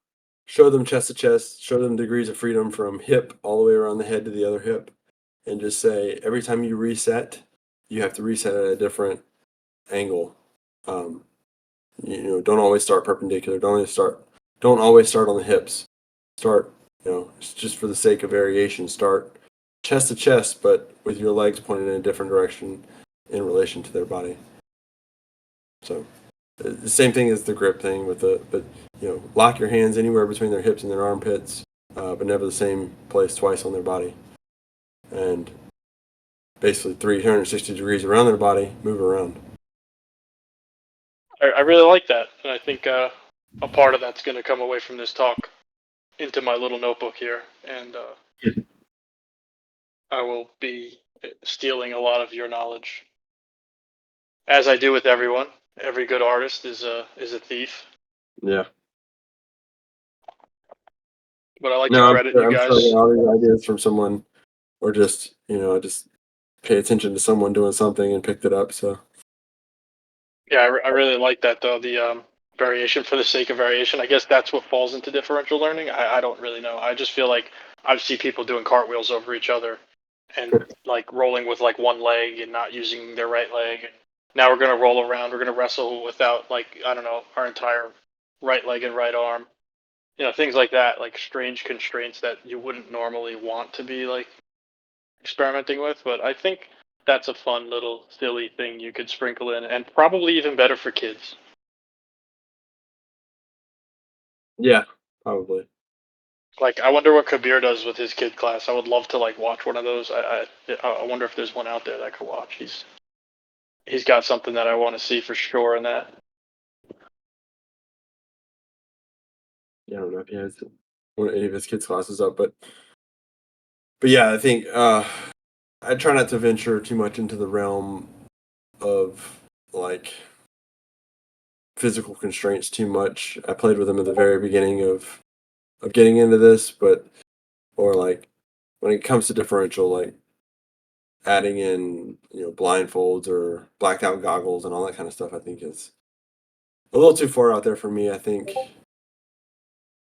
S1: show them chest to chest, show them degrees of freedom from hip all the way around the head to the other hip, and just say every time you reset, you have to reset at a different angle. Um, don't always start perpendicular. Don't always start on the hips. Start, it's just for the sake of variation. Start chest to chest, but with your legs pointed in a different direction in relation to their body. So the same thing as the grip thing but lock your hands anywhere between their hips and their armpits, but never the same place twice on their body. And basically 360 degrees around their body, move around.
S2: I really like that, and I think a part of that's going to come away from this talk into my little notebook here, and I will be stealing a lot of your knowledge, as I do with everyone. Every good artist is a thief.
S1: Yeah.
S2: But I like to
S1: No,
S2: credit you
S1: I'm sure I
S2: guys.
S1: got all these ideas from someone, or just just pay attention to someone doing something and picked it up. So
S2: Yeah, I really like that though. The variation for the sake of variation. I guess that's what falls into differential learning. I don't really know. I just feel like I see people doing cartwheels over each other, and like rolling with like one leg and not using their right leg. And now we're gonna roll around. We're gonna wrestle without like I don't know our entire right leg and right arm. Things like that, like strange constraints that you wouldn't normally want to be like experimenting with. But I think that's a fun little silly thing you could sprinkle in, and probably even better for kids.
S1: yeah, probably.
S2: Like, I wonder what Kabir does with his kid class. I would love to like watch one of those. I wonder if there's one out there that I could watch. He's got something that I want to see for sure in that.
S1: Yeah, I don't know if he has any of his kids' classes up, but yeah, I think I try not to venture too much into the realm of like physical constraints too much. I played with them at the very beginning of getting into this, or like when it comes to differential, like adding in blindfolds or blacked out goggles and all that kind of stuff, I think is a little too far out there for me. I think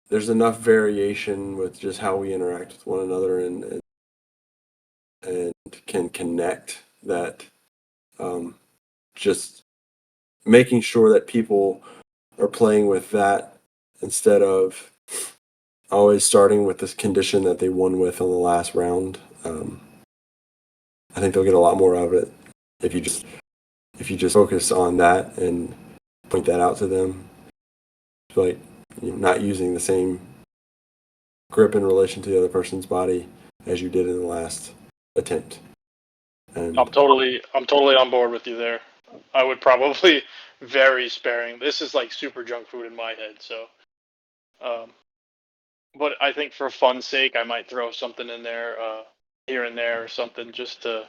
S1: there's enough variation with just how we interact with one another and can connect that just making sure that people are playing with that instead of always starting with this condition that they won with on the last round. I think they'll get a lot more out of it if you just focus on that and point that out to them, like not using the same grip in relation to the other person's body as you did in the last attempt. And
S2: I'm totally on board with you there. I would probably very sparing. This is like super junk food in my head, so. Um, but I think for fun's sake, I might throw something in there, here and there or something, just to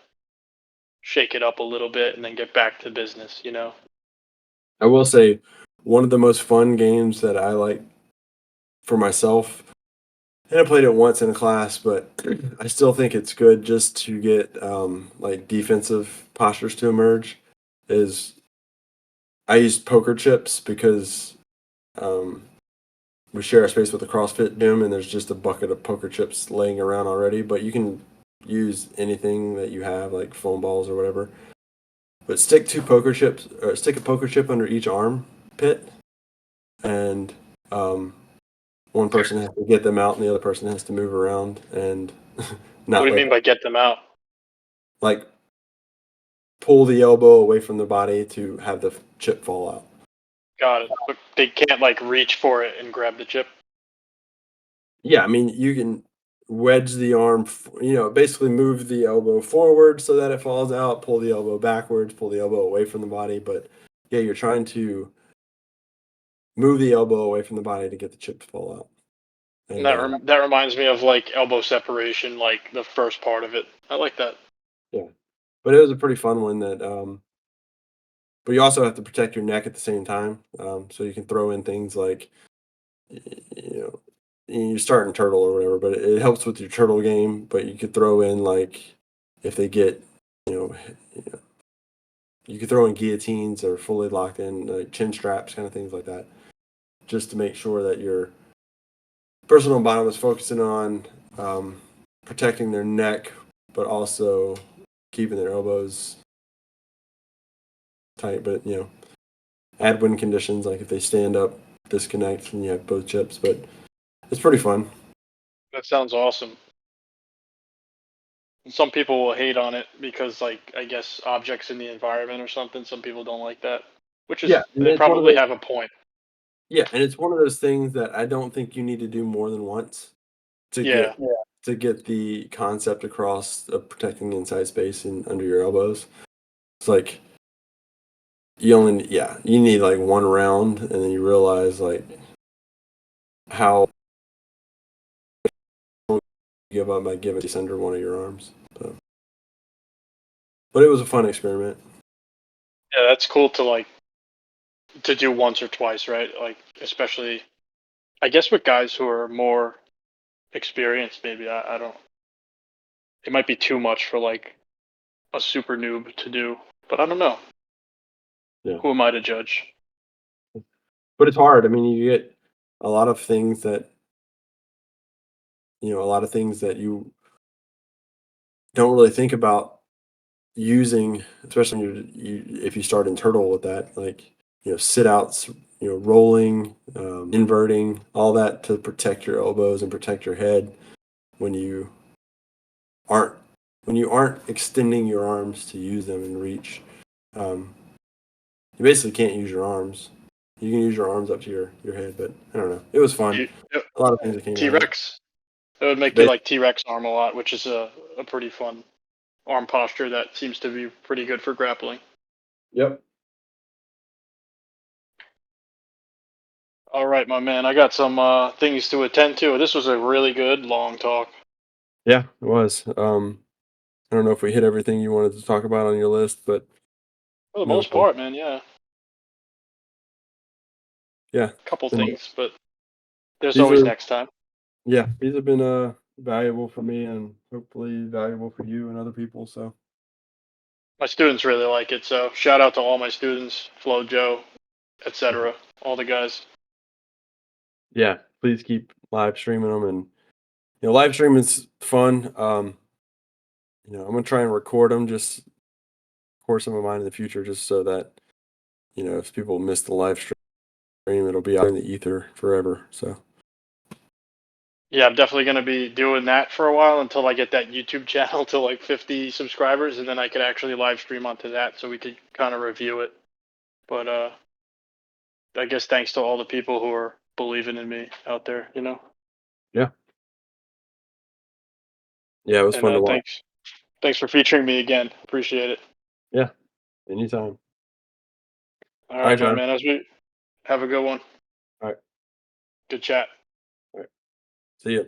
S2: shake it up a little bit and then get back to business. You know.
S1: I will say one of the most fun games that I like for myself, and I played it once in a class, but I still think it's good just to get like defensive postures to emerge. Is I use poker chips because um, we share a space with a CrossFit gym, and there's just a bucket of poker chips laying around already. But you can use anything that you have, like foam balls or whatever. But stick two poker chips, or stick a poker chip under each arm pit, and um, one person has to get them out, and the other person has to move around and
S2: What
S1: not
S2: do you
S1: let
S2: mean by get them out?
S1: like pull the elbow away from the body to have the chip fall out.
S2: Got it. But they can't like reach for it and grab the chip.
S1: Yeah, I mean you can wedge the arm, basically move the elbow forward so that it falls out, pull the elbow backwards, pull the elbow away from the body, but yeah, you're trying to move the elbow away from the body to get the chip to fall out.
S2: And
S1: And
S2: that reminds me of like elbow separation, like the first part of it. I like that.
S1: yeah, but it was a pretty fun one that but you also have to protect your neck at the same time. So you can throw in things like, you know, you start in turtle or whatever, but it helps with your turtle game. But you could throw in like if they get, you know, you know, you could throw in guillotines or fully locked in like chin straps, kind of things like that, just to make sure that your personal bottom is focusing on protecting their neck, but also keeping their elbows tight. But add win conditions like if they stand up, disconnect, and you have both chips. But it's pretty fun.
S2: That sounds awesome. Some people will hate on it because, like, I guess objects in the environment or something. Some people don't like that, which
S1: Yeah,
S2: is
S1: and
S2: they
S1: it's one of
S2: probably
S1: those.
S2: have a point.
S1: Yeah, and it's one of those things that I don't think you need to do more than once to
S2: Yeah,
S1: get the concept across of protecting the inside space and under your elbows. It's like you need like one round, and then you realize like how you give up by giving just under one of your arms. So, but it was a fun experiment.
S2: yeah, that's cool to like to do once or twice, right? Like, especially, I guess with guys who are more experienced, maybe I don't. It might be too much for like a super noob to do, but I don't know.
S1: Yeah,
S2: Who am I to judge?
S1: but it's hard. I mean, you get a lot of things that a lot of things that you don't really think about using, especially when if you start in turtle with that, like sit outs, rolling, inverting, all that to protect your elbows and protect your head when you aren't extending your arms to use them and reach. Um, you basically can't use your arms. You can use your arms up to your head, but I don't know. It was fun. A lot of things that came
S2: T
S1: out of it.
S2: Rex. It would make me
S1: Ba-
S2: like T Rex arm a lot, which is a pretty fun arm posture that seems to be pretty good for grappling.
S1: Yep.
S2: All right, my man. I got some things to attend to. This was a really good long talk.
S1: Yeah, it was. I don't know if we hit everything you wanted to talk about on your list, but
S2: For the
S1: no,
S2: most part, man, yeah.
S1: yeah.
S2: A couple
S1: And
S2: things, but there's
S1: these
S2: always
S1: are
S2: next time.
S1: Yeah, these have been valuable for me and hopefully valuable for you and other people. So
S2: My students really like it, so shout out to all my students, Flo, Joe, etc. All the guys.
S1: yeah, please keep live streaming them, and live streaming is fun. I'm gonna try and record them, just record some of mine in the future, just so that if people miss the live stream, it'll be out in the ether forever. So
S2: Yeah, I'm definitely gonna be doing that for a while until I get that YouTube channel to like 50 subscribers, and then I could actually live stream onto that, so we could kind of review it. But I guess thanks to all the people who are believing in me out there, you know.
S1: yeah, yeah, it was
S2: And
S1: fun to watch.
S2: thanks for featuring me again. Appreciate it.
S1: Yeah, anytime.
S2: All
S1: All right,
S2: right, my
S1: John.
S2: man. As we have a good one.
S1: All right.
S2: Good chat.
S1: All right. See you.